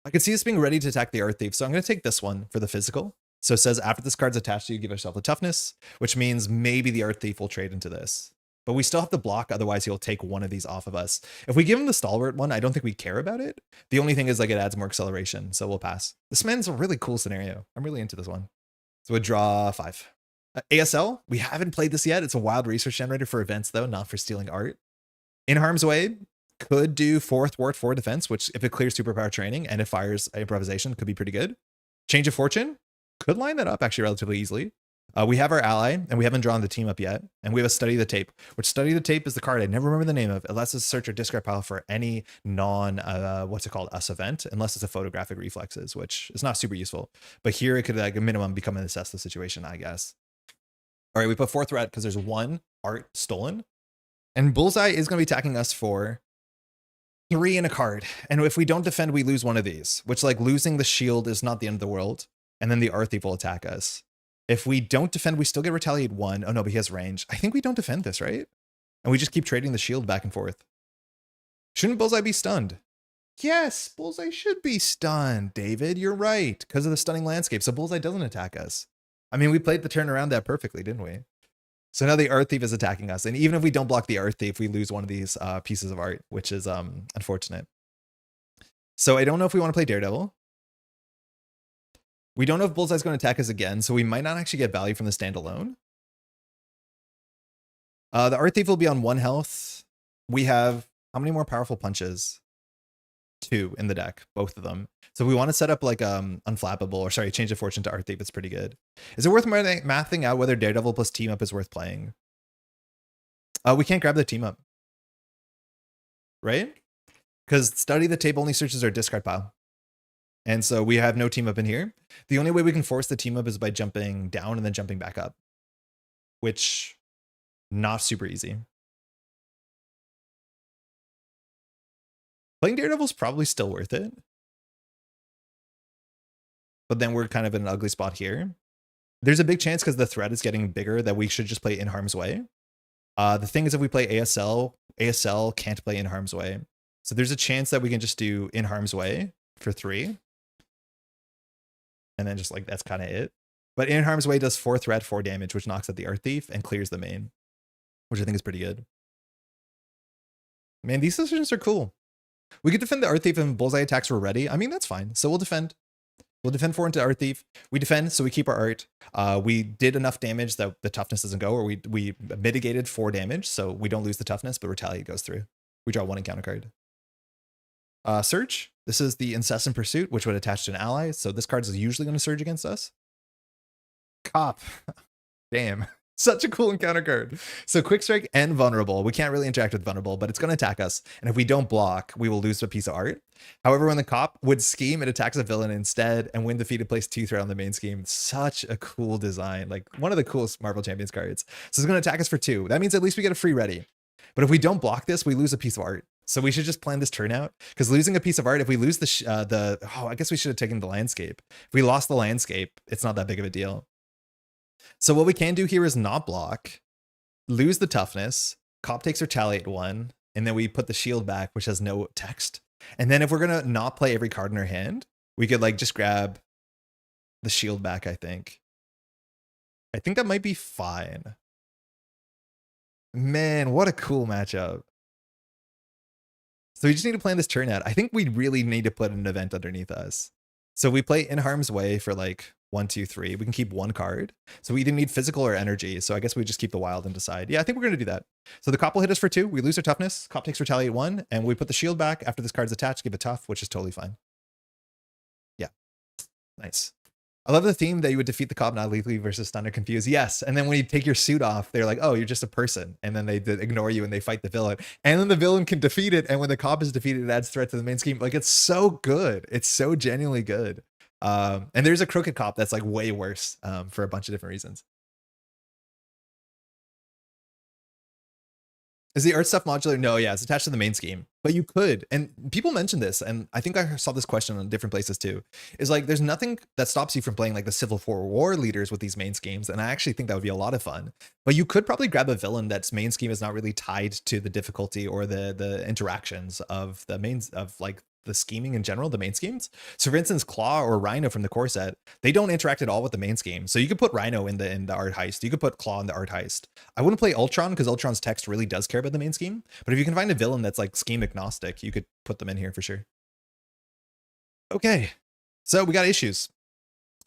Speaker 1: I could see us being ready to attack the Art Thief, so I'm going to take this one for the physical. So it says after this card's attached to you, give yourself a toughness, which means maybe the Art Thief will trade into this. But we still have to block, otherwise he'll take 1 of these off of us. If we give him the Stalwart one, I don't think we care about it. The only thing is like it adds more acceleration, so we'll pass. This man's a really cool scenario. I'm really into this one. So we'll draw 5. ASL, we haven't played this yet. It's a wild research generator for events though, not for stealing art. In Harm's Way, could do 4 thwart, 4 defense, which if it clears superpower training and it fires improvisation, could be pretty good. Change of Fortune, could line that up actually relatively easily. We have our ally, and we haven't drawn the team up yet. And we have a Study the Tape, which Study the Tape is the card I never remember the name of. It lets us search our discard pile for any non, what's it called, us event, unless it's a photographic reflexes, which is not super useful. But here it could, like a minimum, become an assess the situation, I guess. All right, we put 4 threat because there's 1 art stolen. And Bullseye is going to be attacking us for 3 in a card. And if we don't defend, we lose 1 of these, which like losing the shield is not the end of the world. And then the Art Thief will attack us. If we don't defend, we still get Retaliate 1. Oh no, but he has range. I think we don't defend this, right? And we just keep trading the shield back and forth. Shouldn't Bullseye be stunned? Yes, Bullseye should be stunned, David. You're right, because of the stunning landscape. So Bullseye doesn't attack us. I mean, we played the turn around that perfectly, didn't we? So now the Art Thief is attacking us. And even if we don't block the Art Thief, we lose 1 of these pieces of art, which is unfortunate. So I don't know if we want to play Daredevil. We don't know if Bullseye's going to attack us again, so we might not actually get value from the standalone. The Art Thief will be on 1 health. We have how many more powerful punches? 2 in the deck, both of them. So we want to set up like unflappable, or sorry, change of fortune to Art Thief. It's pretty good. Is it worth mathing out whether Daredevil plus team up is worth playing? We can't grab the team up, right? Because Study the Tape only searches our discard pile. And so we have no team up in here. The only way we can force the team up is by jumping down and then jumping back up, which not super easy. Playing Daredevil's probably still worth it. But then we're kind of in an ugly spot here. There's a big chance because the threat is getting bigger that we should just play In Harm's Way. The thing is if we play ASL, ASL can't play In Harm's Way. So there's a chance that we can just do In Harm's Way for 3. And then just like, that's kind of it. But In Harm's Way does 4 threat, 4 damage, which knocks out the Art Thief and clears the main, which I think is pretty good. Man, these decisions are cool. We could defend the Art Thief and Bullseye attacks were ready. I mean, that's fine. So we'll defend. We'll defend 4 into Art Thief. We defend, so we keep our art. We did enough damage that the toughness doesn't go, or we mitigated 4 damage, so we don't lose the toughness, but Retaliate goes through. We draw 1 encounter card. Surge. This is the Incessant Pursuit, which would attach to an ally, so this card is usually going to surge against us. Cop. Damn. Such a cool encounter card. So Quick Strike and Vulnerable. We can't really interact with Vulnerable, but it's going to attack us. And if we don't block, we will lose a piece of art. However, when the Cop would scheme, it attacks a villain instead, and when defeated, place 2 threat on the main scheme. Such a cool design. Like one of the coolest Marvel Champions cards. So it's going to attack us for 2. That means at least we get a free ready. But if we don't block this, we lose a piece of art. So we should just plan this turn out, because losing a piece of art, if we lose I guess we should have taken the landscape. If we lost the landscape, it's not that big of a deal. So what we can do here is not block, lose the toughness, Cop takes Retaliate 1, and then we put the shield back, which has no text. And then if we're going to not play every card in our hand, we could like just grab the shield back, I think. I think that might be fine. Man, what a cool matchup. So we just need to plan this turn out. I think we really need to put an event underneath us. So we play In Harm's Way for like 1, 2, 3. We can keep 1 card. So we either need physical or energy. So I guess we just keep the wild and decide. Yeah, I think we're going to do that. So the Cop will hit us for 2. We lose our toughness. Cop takes Retaliate 1. And we put the shield back after this card's attached. Give it tough, which is totally fine. Yeah. Nice. I love the theme that you would defeat the Cop not lethally versus stun or confuse. Yes. And then when you take your suit off, they're like, oh, you're just a person. And then they ignore you and they fight the villain. And then the villain can defeat it. And when the Cop is defeated, it adds threat to the main scheme. Like, it's so good. It's so genuinely good. And there's a Crooked Cop that's like way worse for a bunch of different reasons. Is the art stuff modular? No, yeah, it's attached to the main scheme. But you could, and people mention this, and I think I saw this question on different places too, is like there's nothing that stops you from playing like the Civil War leaders with these main schemes, and I actually think that would be a lot of fun. But you could probably grab a villain that's main scheme is not really tied to the difficulty or the interactions of the mains of like the scheming in general, the main schemes. So for instance, Claw or Rhino from the core set, they don't interact at all with the main scheme. So you could put Rhino in the art heist. You could put Claw in the art heist. I wouldn't play Ultron because Ultron's text really does care about the main scheme. But if you can find a villain that's like scheme agnostic, you could put them in here for sure. Okay, so we got issues.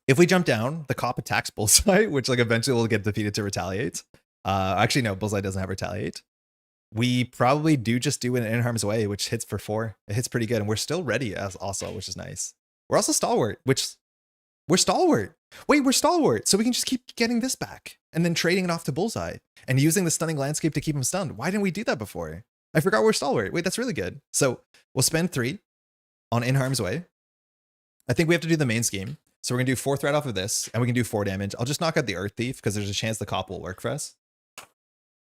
Speaker 1: If we jump down, the Cop attacks Bullseye, which like eventually will get defeated to retaliate. Actually, no, Bullseye doesn't have retaliate. We probably do just do an In Harm's Way, which hits for 4. It hits pretty good, and we're still ready as also, which is nice. We're also Stalwart, which we're Stalwart. Wait, we're Stalwart, so we can just keep getting this back and then trading it off to Bullseye and using the Stunning Landscape to keep him stunned. Why didn't we do that before? I forgot we're Stalwart. Wait, that's really good. So we'll spend 3 on In Harm's Way. I think we have to do the main scheme. So we're gonna do 4 threat off of this, and we can do 4 damage. I'll just knock out the Earth Thief because there's a chance the Cop will work for us.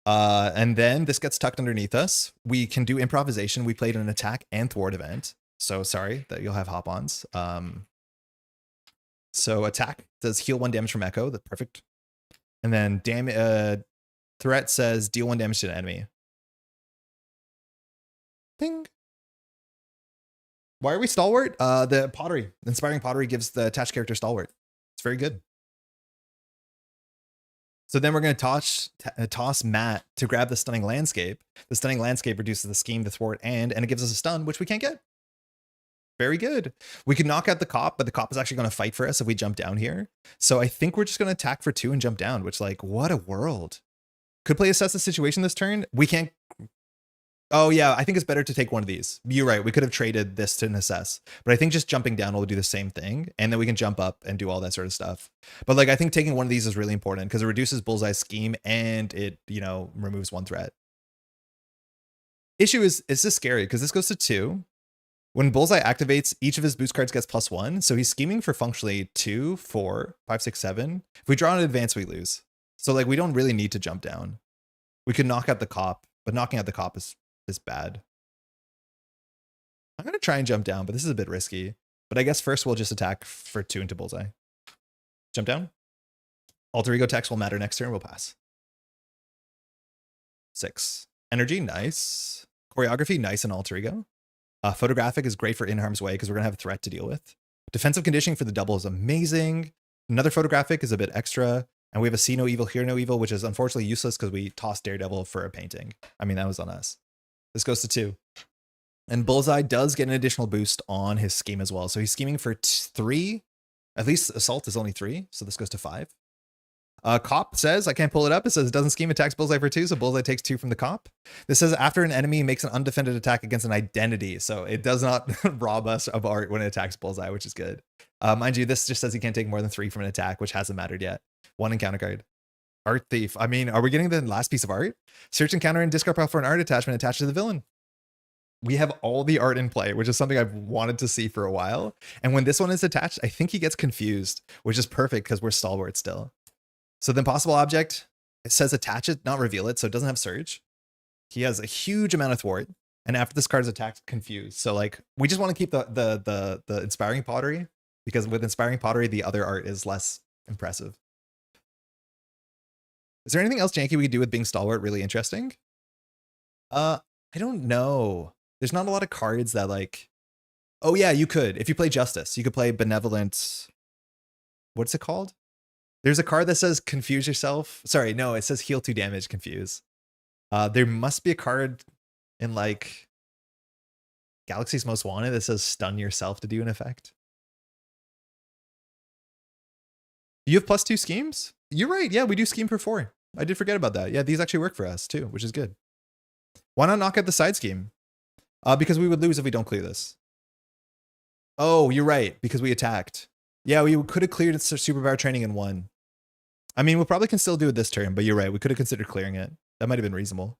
Speaker 1: And then this gets tucked underneath us. We can do improvisation. We played an attack and thwart event. So sorry that you'll have hop-ons. So attack does heal 1 damage from Echo. That's perfect. And then threat says deal 1 damage to an enemy. Ding. Why are we Stalwart? The Pottery. Inspiring Pottery gives the attached character Stalwart. It's very good. So then we're going to toss Matt to grab the Stunning Landscape. The Stunning Landscape reduces the scheme, the thwart, and it gives us a stun, which we can't get. Very good. We could knock out the Cop, but the Cop is actually going to fight for us if we jump down here. So I think we're just going to attack for 2 and jump down, which like, what a world. Could play assess the situation this turn. We can't. Oh yeah, I think it's better to take one of these. You're right. We could have traded this to an assess, but I think just jumping down will do the same thing. And then we can jump up and do all that sort of stuff. But like, I think taking one of these is really important because it reduces Bullseye's scheme and it, you know, removes 1 threat. Issue is this scary because this goes to 2. When Bullseye activates, each of his boost cards gets +1. So he's scheming for functionally 2, 4, 5, 6, 7. If we draw an advance, we lose. So like, we don't really need to jump down. We could knock out the Cop, but knocking out the Cop is bad. I'm going to try and jump down, but this is a bit risky. But I guess first we'll just attack for 2 into Bullseye. Jump down. Alter Ego text will matter next turn. We'll pass. 6. Energy, nice. Choreography, nice in Alter Ego. Photographic is great for In Harm's Way because we're going to have a threat to deal with. Defensive conditioning for the double is amazing. Another photographic is a bit extra. And we have a See No Evil, Hear No Evil, which is unfortunately useless because we tossed Daredevil for a painting. I mean, that was on us. This goes to 2. And Bullseye does get an additional boost on his scheme as well. So he's scheming for 3. At least assault is only 3, so this goes to 5. Cop says, I can't pull it up. It says it doesn't scheme, attacks Bullseye for 2, so Bullseye takes 2 from the cop. This says after an enemy makes an undefended attack against an identity, so it does not rob us of art when it attacks Bullseye, which is good. Mind you, this just says he can't take more than 3 from an attack, which hasn't mattered yet. 1 encounter card. Art Thief. I mean, are we getting the last piece of art? Search encounter and discard pile for an art attachment attached to the villain. We have all the art in play, which is something I've wanted to see for a while. And when this one is attached, I think he gets confused, which is perfect because we're stalwart still. So the impossible object, it says attach it, not reveal it, so it doesn't have surge. He has a huge amount of thwart, and after this card is attacked, confused. So like, we just want to keep the inspiring pottery, because with inspiring pottery, the other art is less impressive. Is there anything else janky we could do with being stalwart really interesting? I don't know. There's not a lot of cards that like, oh yeah, you could. If you play Justice, you could play Benevolent. What's it called? There's a card that says confuse yourself. Sorry, no, it says heal 2 damage, confuse. There must be a card in like Galaxy's Most Wanted that says stun yourself to do an effect. You have +2 schemes? You're right. Yeah, we do scheme for 4. I did forget about that. Yeah, these actually work for us too, which is good. Why not knock out the side scheme? Because we would lose if we don't clear this. Oh, you're right. Because we attacked. Yeah, we could have cleared superpower training in 1. I mean, we probably can still do it this turn, but you're right. We could have considered clearing it. That might have been reasonable.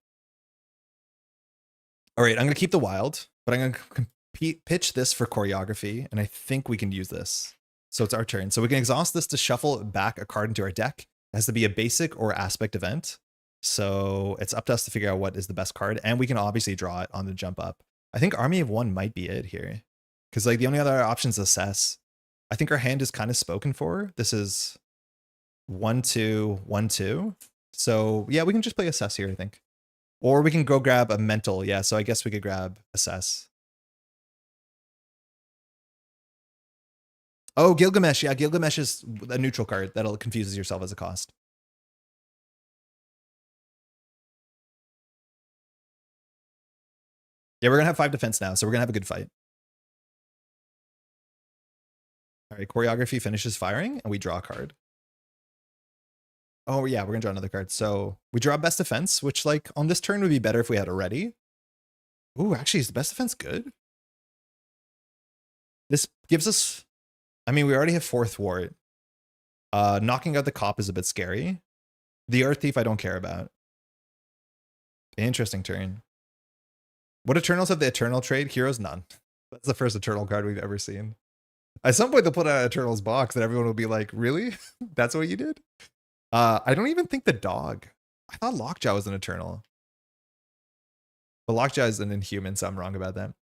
Speaker 1: All right, I'm going to keep the wild, but I'm going to pitch this for choreography, and I think we can use this. So it's our turn. So we can exhaust this to shuffle back a card into our deck. It has to be a basic or aspect event. So it's up to us to figure out what is the best card, and we can obviously draw it on the jump up. I think Army of 1 might be it here, because like the only other option is assess. I think our hand is kind of spoken for. This is 1-2, 1-2. So yeah, we can just play assess here, I think. Or we can go grab a mental. Yeah, so I guess we could grab assess. Oh, Gilgamesh. Yeah, Gilgamesh is a neutral card that'll confuses yourself as a cost. Yeah, we're going to have 5 defense now, so we're going to have a good fight. All right, choreography finishes firing, and we draw a card. Oh, yeah, we're going to draw another card. So we draw best defense, which, like, on this turn would be better if we had already. Ooh, actually, is the best defense good? This gives us... I mean, we already have 4th thwart. Knocking out the cop is a bit scary. The Earth Thief I don't care about. Interesting turn. What Eternals have the Eternal trade? Heroes? None. That's the first Eternal card we've ever seen. At some point, they'll put out an Eternals box and everyone will be like, really? That's what you did? I don't even think the dog. I thought Lockjaw was an Eternal. But Lockjaw is an Inhuman, so I'm wrong about that.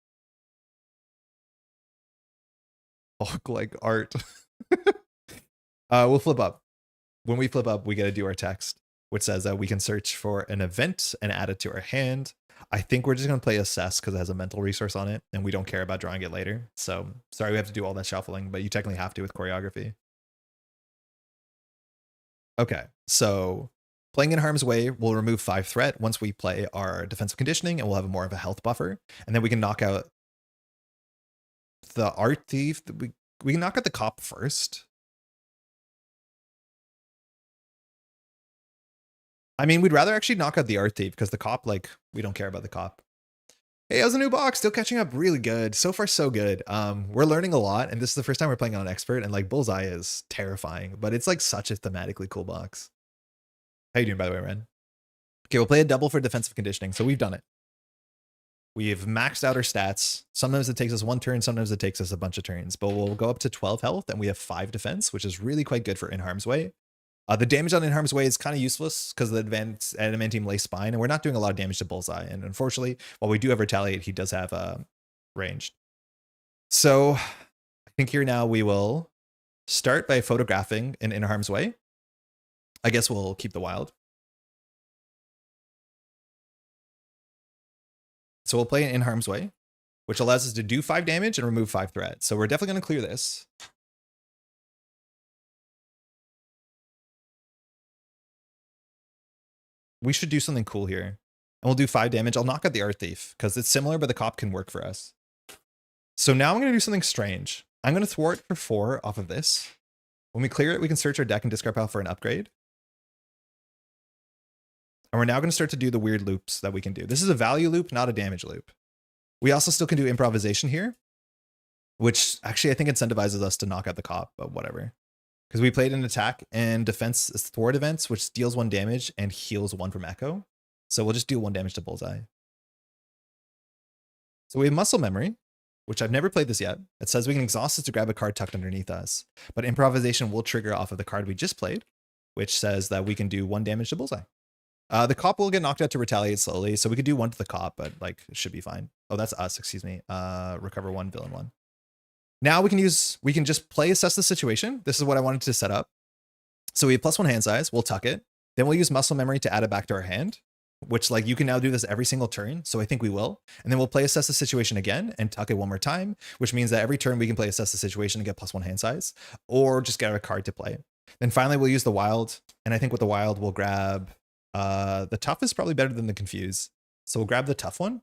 Speaker 1: Hulk-like art. We'll flip up. When we flip up, we got to do our text, which says that we can search for an event and add it to our hand. I think we're just going to play assess because it has a mental resource on it, and we don't care about drawing it later. So sorry we have to do all that shuffling, but you technically have to with choreography. Okay, so playing in harm's way will remove 5 threat once we play our defensive conditioning, and we'll have more of a health buffer. And then we can knock out the Art Thief. We can knock out the cop first. I mean, we'd rather actually knock out the Art Thief because the cop, like, we don't care about the cop. Hey, how's a new box? Still catching up really good. So far, so good. We're learning a lot, and this is the first time we're playing on an expert, and like Bullseye is terrifying, but it's like such a thematically cool box. How you doing, by the way, Ren? Okay, we'll play a double for defensive conditioning. So we've done it. We've maxed out our stats. Sometimes it takes us 1 turn, sometimes it takes us a bunch of turns, but we'll go up to 12 health, and we have 5 defense, which is really quite good for in harm's way. The damage on in harm's way is kind of useless because the advanced adamantium lace spine, and we're not doing a lot of damage to Bullseye. And unfortunately, while we do have retaliate, he does have ranged. So I think here now we will start by photographing in harm's way. I guess we'll keep the wild. So we'll play in harm's way, which allows us to do 5 damage and remove 5 threat. So we're definitely going to clear this. We should do something cool here. And we'll do 5 damage. I'll knock out the Art Thief because it's similar, but the cop can work for us. So now I'm going to do something strange. I'm going to thwart for 4 off of this. When we clear it, we can search our deck and discard pile for an upgrade. And we're now going to start to do the weird loops that we can do. This is a value loop, not a damage loop. We also still can do improvisation here, which actually I think incentivizes us to knock out the cop, but whatever. Because we played an attack and defense thwart events, which deals 1 damage and heals 1 from echo. So we'll just deal 1 damage to Bullseye. So we have muscle memory, which I've never played this yet. It says we can exhaust this to grab a card tucked underneath us, but improvisation will trigger off of the card we just played, which says that we can do 1 damage to Bullseye. The cop will get knocked out to retaliate slowly, so we could do 1 to the cop, but like it should be fine. Oh, that's us, excuse me. Recover 1, villain 1. Now we can just play assess the situation. This is what I wanted to set up. So we have +1 hand size, we'll tuck it. Then we'll use muscle memory to add it back to our hand, which like you can now do this every single turn. So I think we will. And then we'll play assess the situation again and tuck it 1 more time, which means that every turn we can play assess the situation and get +1 hand size, or just get a card to play. Then finally we'll use the wild. And I think with the wild, we'll grab the tough is probably better than the confuse. So we'll grab the tough one.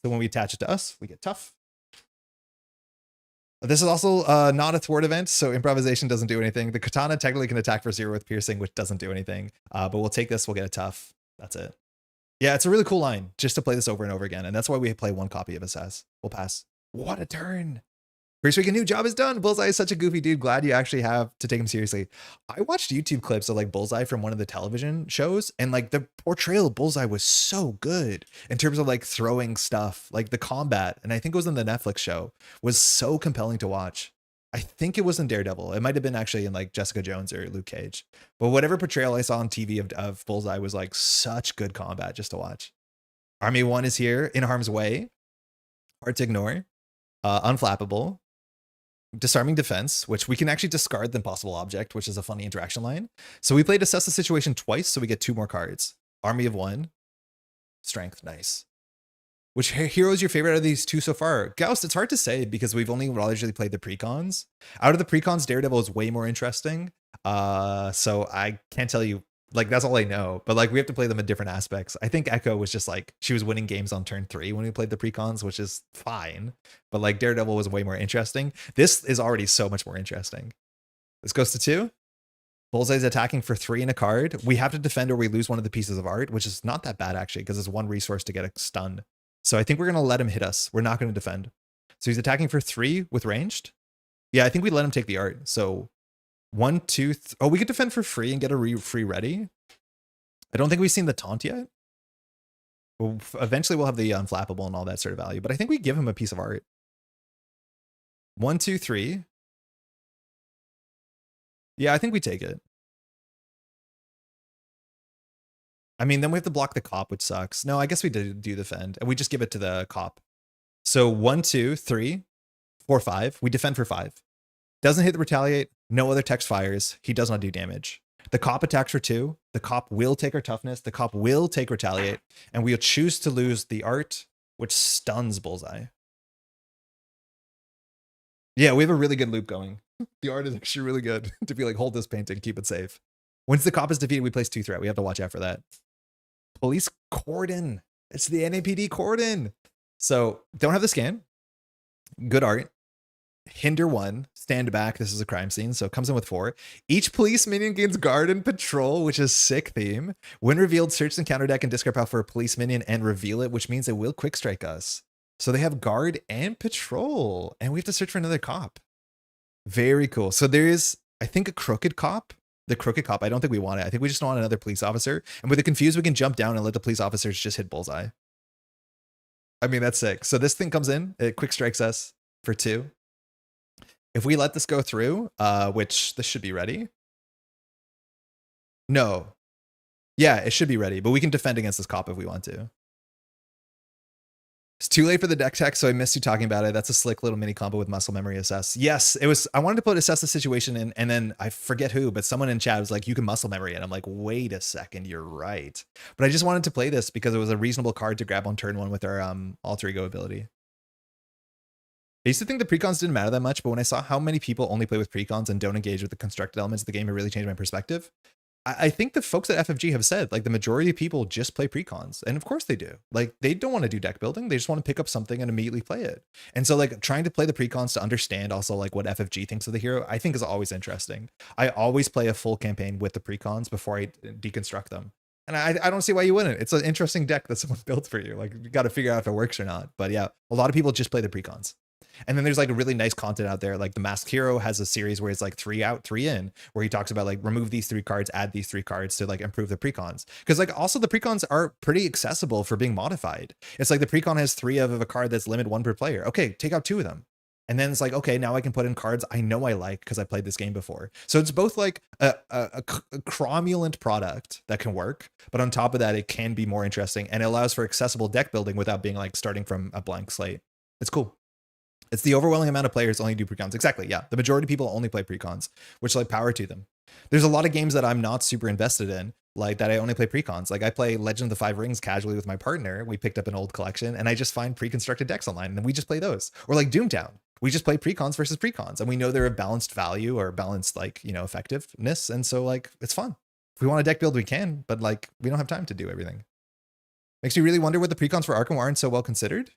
Speaker 1: So when we attach it to us, we get tough. This is also not a thwart event, so improvisation doesn't do anything. The katana technically can attack for 0 with piercing, which doesn't do anything. But we'll take this, we'll get a tough. That's it. Yeah, it's a really cool line just to play this over and over again. And that's why we play 1 copy of Assess. We'll pass. What a turn. First week, a new job is done. Bullseye is such a goofy dude. Glad you actually have to take him seriously. I watched YouTube clips of like Bullseye from one of the television shows, and like the portrayal of Bullseye was so good in terms of like throwing stuff, like the combat. And I think it was in the Netflix show, was so compelling to watch. I think it was in Daredevil. It might have been actually in like Jessica Jones or Luke Cage. But whatever portrayal I saw on TV of Bullseye was like such good combat just to watch. Army 1 is here in harm's way. Hard to ignore. Unflappable. Disarming defense, which we can actually discard the impossible object, which is a funny interaction line. So we played assess the situation twice, so we get 2 more cards. Army of 1. Strength, nice. Which hero is your favorite out of these 2 so far? Gauss, it's hard to say because we've only largely played the precons. Out of the precons, Daredevil is way more interesting. So I can't tell you, like that's all I know. But like we have to play them in different aspects. I think Echo was just like, she was winning games on turn 3 when we played the precons, which is fine. But like Daredevil was way more interesting. This is already so much more interesting. This goes to 2. Bullseye's attacking for 3 in a card. We have to defend or we lose one of the pieces of art, which is not that bad actually, because it's 1 resource to get a stun. So I think we're going to let him hit us. We're not going to defend. So he's attacking for 3 with ranged. Yeah, I think we let him take the art. So 1, 2, oh, we could defend for free and get a free ready. I don't think we've seen the taunt yet. Well, eventually we'll have the unflappable and all that sort of value, but I think we give him a piece of art. 1, 2, 3. Yeah, I think we take it. I mean, then we have to block the cop, which sucks. No, I guess we do defend, and we just give it to the cop. So 1, 2, 3, 4, 5. We defend for 5. Doesn't hit the retaliate. No other text fires. He does not do damage. The cop attacks for 2. The cop will take our toughness. The cop will take retaliate, and we'll choose to lose the art, which stuns Bullseye. Yeah, we have a really good loop going. The art is actually really good to be like, hold this painting, keep it safe. Once the cop is defeated, we place 2 threat. We have to watch out for that. Police cordon. It's the NAPD cordon. So don't have the scan. Good art. Hinder 1. Stand back. This is a crime scene. So it comes in with 4. Each police minion gains guard and patrol, which is sick theme. When revealed, search the counter deck and discard pile for a police minion and reveal it, which means it will quick strike us. So they have guard and patrol, and we have to search for another cop. Very cool. So there is, I think, a crooked cop. The crooked cop, I don't think we want it. I think we just want another police officer. And with the confused, we can jump down and let the police officers just hit Bullseye. I mean, that's sick. So this thing comes in, it quick strikes us for 2. If we let this go through, which this should be ready. No. Yeah, it should be ready, but we can defend against this cop if we want to. It's too late for the deck tech, so I missed you talking about it. That's a slick little mini combo with muscle memory assess. Yes, it was. I wanted to put assess the situation in, and then I forget who, but someone in chat was like, you can muscle memory it. I'm like, wait a second, you're right. But I just wanted to play this because it was a reasonable card to grab on turn 1 with our alter ego ability. I used to think the precons didn't matter that much, but when I saw how many people only play with precons and don't engage with the constructed elements of the game, it really changed my perspective. I think the folks at FFG have said, like, the majority of people just play precons. And of course they do. Like, they don't want to do deck building. They just want to pick up something and immediately play it. And so, like, trying to play the precons to understand also, like, what FFG thinks of the hero, I think is always interesting. I always play a full campaign with the precons before I deconstruct them. And I don't see why you wouldn't. It's an interesting deck that someone built for you. Like, you got to figure out if it works or not. But yeah, a lot of people just play the precons. And then there's like a really nice content out there. Like the Masked Hero has a series where it's like 3 out, 3 in, where he talks about like remove these 3 cards, add these 3 cards to like improve the precons. Because like also the precons are pretty accessible for being modified. It's like the precon has 3 of a card that's limit 1 per player. Okay, take out 2 of them. And then it's like, okay, now I can put in cards I know I like because I played this game before. So it's both like a cromulent product that can work, but on top of that, it can be more interesting and it allows for accessible deck building without being like starting from a blank slate. It's cool. It's the overwhelming amount of players only do precons. Exactly, yeah. The majority of people only play precons, which like power to them. There's a lot of games that I'm not super invested in, like that I only play precons. Like I play Legend of the Five Rings casually with my partner. We picked up an old collection and I just find pre-constructed decks online and we just play those. Or like Doomtown. We just play precons versus precons and we know they're a balanced value or balanced like, you know, effectiveness. And so like, it's fun. If we want a deck build, we can, but like, we don't have time to do everything. Makes me really wonder what the precons for Arkham aren't so well considered.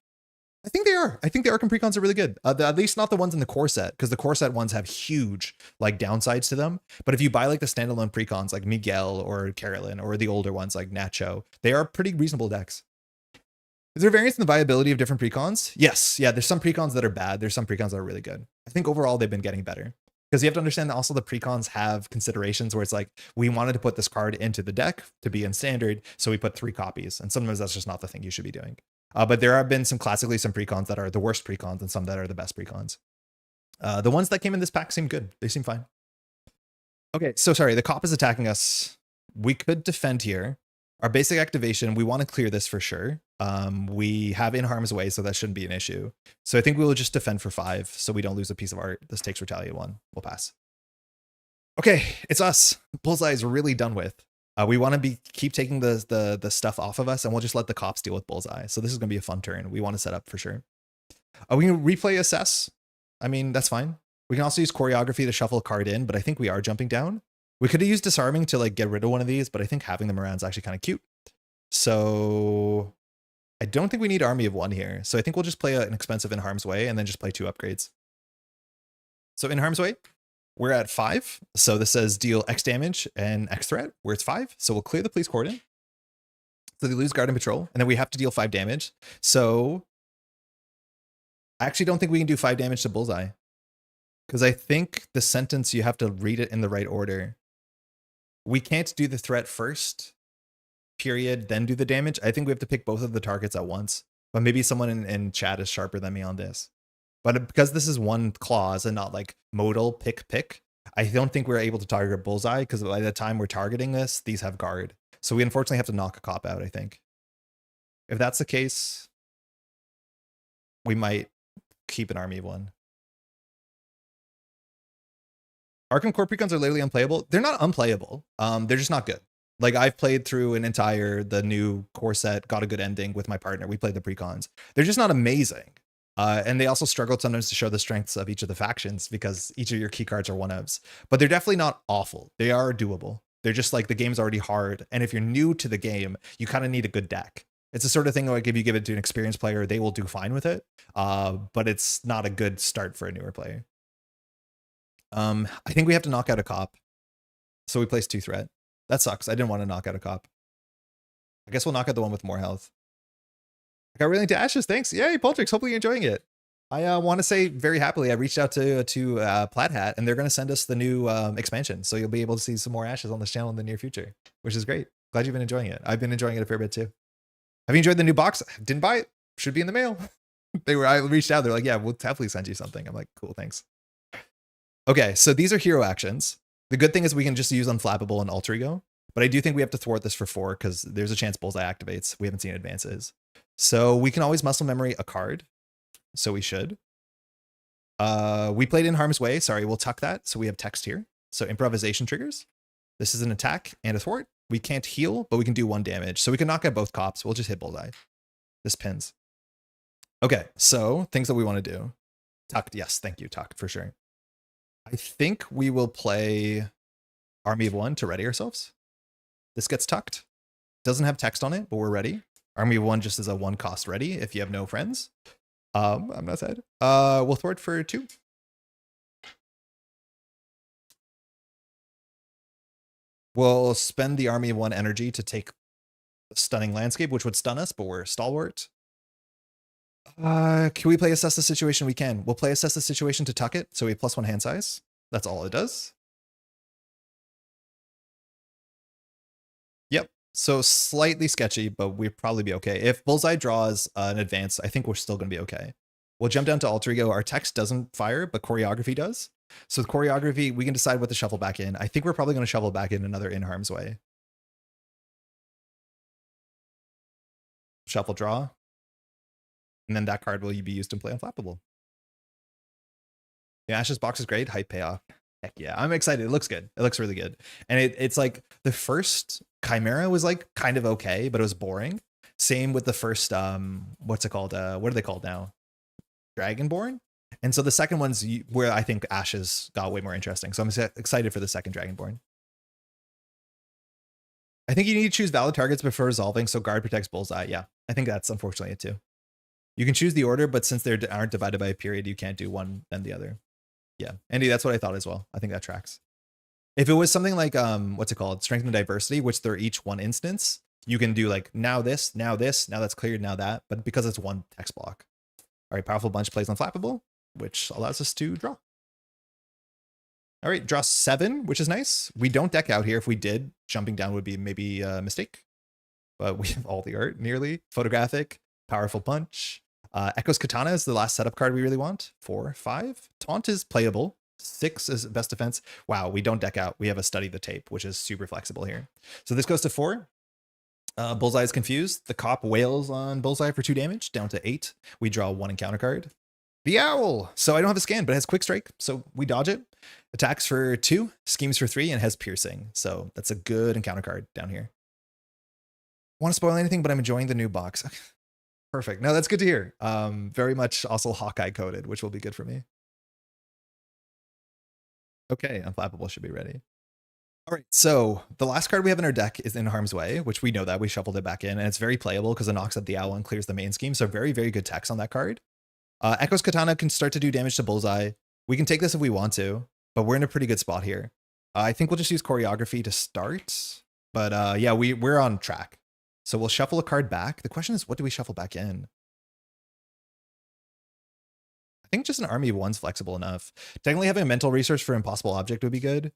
Speaker 1: I think they are. I think the Arkham precons are really good. At least not the ones in the core set, because the core set ones have huge like downsides to them. But if you buy like the standalone precons like Miguel or Carolyn or the older ones like Nacho, they are pretty reasonable decks. Is there variance in the viability of different precons? Yes. Yeah, there's some precons that are bad. There's some precons that are really good. I think overall they've been getting better. Because you have to understand that also the precons have considerations where it's like, we wanted to put this card into the deck to be in standard, so we put 3 copies. And sometimes that's just not the thing you should be doing. But there have been some precons that are the worst precons and some that are the best precons. The ones that came in this pack seem good. They seem fine. Okay, so sorry, the cop is attacking us. We could defend here. Our basic activation, we want to clear this for sure. We have in harm's way, so that shouldn't be an issue. So I think we will just defend for 5 so we don't lose a piece of art. This takes retaliate 1. We'll pass. Okay, it's us. Bullseye is really done with. We want to keep taking the stuff off of us, and we'll just let the cops deal with Bullseye. So this is going to be a fun turn. We want to set up for sure. We can replay assess. I mean, that's fine. We can also use choreography to shuffle a card in, but I think we are jumping down. We could have used disarming to like get rid of one of these, but I think having them around is actually kind of cute. So I don't think we need army of 1 here. So I think we'll just play an expensive in harm's way and then just play 2 upgrades. So in harm's way, we're at 5. So this says deal X damage and X threat, where it's 5. So we'll clear the police cordon. So they lose guard and patrol, and then we have to deal 5 damage. So I actually don't think we can do 5 damage to Bullseye, because I think the sentence, you have to read it in the right order. We can't do the threat first, period, then do the damage. I think we have to pick both of the targets at once. But maybe someone in chat is sharper than me on this. But because this is 1 clause and not like modal pick, I don't think we're able to target Bullseye, because by the time we're targeting this, these have guard. So we unfortunately have to knock a cop out, I think. If that's the case, we might keep an army of 1. Arkham Core precons are literally unplayable. They're not unplayable. They're just not good. Like I've played through the new core set, got a good ending with my partner. We played the precons. They're just not amazing. And they also struggled sometimes to show the strengths of each of the factions because each of your key cards are 1-ofs. But they're definitely not awful. They are doable. They're just like the game's already hard. And if you're new to the game, you kind of need a good deck. It's the sort of thing like if you give it to an experienced player, they will do fine with it. But it's not a good start for a newer player. I think we have to knock out a cop. So we place 2 threat. That sucks. I didn't want to knock out a cop. I guess we'll knock out the one with more health. I got really into Ashes. Thanks. Yay, Poltrix. Hopefully you're enjoying it. I want to say very happily, I reached out to Plaid Hat, and they're going to send us the new expansion. So you'll be able to see some more Ashes on this channel in the near future, which is great. Glad you've been enjoying it. I've been enjoying it a fair bit too. Have you enjoyed the new box? Didn't buy it. Should be in the mail. I reached out. They're like, yeah, we'll definitely send you something. I'm like, cool, thanks. Okay, so these are hero actions. The good thing is we can just use Unflappable and Alter Ego, but I do think we have to thwart this for 4 because there's a chance Bullseye activates. We haven't seen advances. So we can always muscle memory a card. So we should. We played in harm's way. Sorry, we'll tuck that. So we have text here. So improvisation triggers. This is an attack and a thwart. We can't heal, but we can do 1 damage. So we can knock out both cops. We'll just hit Bullseye. This pins. Okay, so things that we want to do. Tucked, yes, thank you, tucked for sure. I think we will play Army of 1 to ready ourselves. This gets tucked. Doesn't have text on it, but we're ready. Army of 1 just is a 1 cost ready if you have no friends. I'm not sad. We'll throw it for 2. We'll spend the Army of 1 energy to take the stunning landscape, which would stun us, but we're stalwart. Can we play assess the situation? We can. We'll play assess the situation to tuck it, so we have +1 hand size. That's all it does. Yep. So slightly sketchy, but we'd probably be okay. If Bullseye draws an advance, I think we're still going to be okay. We'll jump down to alter ego. Our text doesn't fire, but choreography does. So with choreography, we can decide what to shuffle back in. I think we're probably going to shuffle back in another in harm's way. Shuffle draw. And then that card will be used to play Unflappable. Yeah, Ash's box is great. Hype payoff. Heck yeah, I'm excited. It looks good. It looks really good. And it's like the first Chimera was like kind of okay, but it was boring. Same with the first, what's it called? What are they called now? Dragonborn. And so the second one's where I think Ashes got way more interesting. So I'm excited for the second Dragonborn. I think you need to choose valid targets before resolving, so guard protects Bullseye. Yeah, I think that's unfortunately it too. You can choose the order, but since they aren't divided by a period, you can't do one then the other. Yeah, Andy, that's what I thought as well. I think that tracks. If it was something like, what's it called? Strength and diversity, which they're each one instance, you can do like now this, now that's cleared, now that. But because it's one text block. All right, Powerful Bunch plays Unflappable, which allows us to draw. All right, draw 7, which is nice. We don't deck out here. If we did, jumping down would be maybe a mistake. But we have all the art, nearly. Photographic, Powerful Punch. Echo's Katana is the last setup card we really want. 4, 5. Taunt is playable. 6 is best defense. Wow, we don't deck out. We have a Study the Tape, which is super flexible here. So this goes to 4. Bullseye is confused. The cop wails on Bullseye for 2 damage, down to 8. We draw 1 encounter card. The Owl. So I don't have a scan, but it has Quick Strike, so we dodge it. Attacks for 2, schemes for 3, and has Piercing. So that's a good encounter card down here. Want to spoil anything, but I'm enjoying the new box. Perfect. No, that's good to hear. Very much also Hawkeye coded, which will be good for me. Okay, Unflappable should be ready. All right, so the last card we have in our deck is In Harm's Way, which we know that. We shuffled it back in, and it's very playable because it knocks out the Owl and clears the main scheme. So very, very good text on that card. Echo's Katana can start to do damage to Bullseye. We can take this if we want to, but we're in a pretty good spot here. I think we'll just use choreography to start. But yeah, we're on track. So we'll shuffle a card back. The question is, what do we shuffle back in? I think just an Army of 1's flexible enough. Technically having a mental resource for Impossible Object would be good.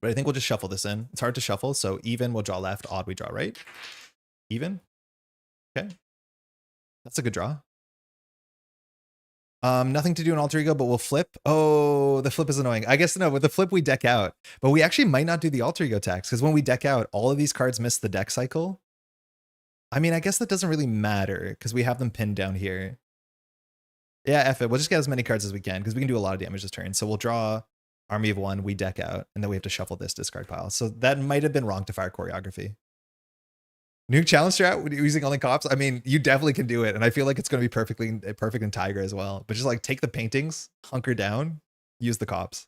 Speaker 1: But I think we'll just shuffle this in. It's hard to shuffle, so even we'll draw left, odd we draw right. Even. Okay. That's a good draw. Nothing to do in alter ego, but we'll flip. Oh, the flip is annoying. I guess no, with the flip we deck out. But we actually might not do the alter ego tax, because when we deck out, all of these cards miss the deck cycle. I mean, I guess that doesn't really matter, because we have them pinned down here. Yeah, F it. We'll just get as many cards as we can, because we can do a lot of damage this turn. So we'll draw Army of 1, we deck out, and then we have to shuffle this discard pile. So that might have been wrong to fire choreography. New challenge strat using only cops. I mean, you definitely can do it, and I feel like it's going to be perfect in Tiger as well. But just like take the paintings, hunker down, use the cops.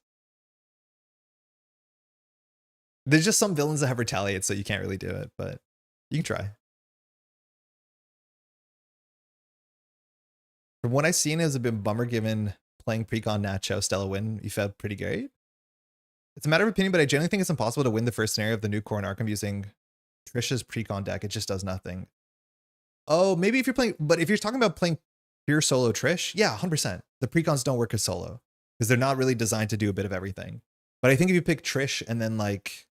Speaker 1: There's just some villains that have retaliate, so you can't really do it, but you can try. From what I've seen, it's a bit bummer given playing Precon Nacho Stella win. You felt pretty great. It's a matter of opinion, but I generally think it's impossible to win the first scenario of the new core in Arkham using Trish's Precon deck. It just does nothing. Oh, maybe if you're playing, but if you're talking about playing pure solo Trish, yeah, 100%. The Precons don't work as solo because they're not really designed to do a bit of everything. But I think if you pick Trish and then like,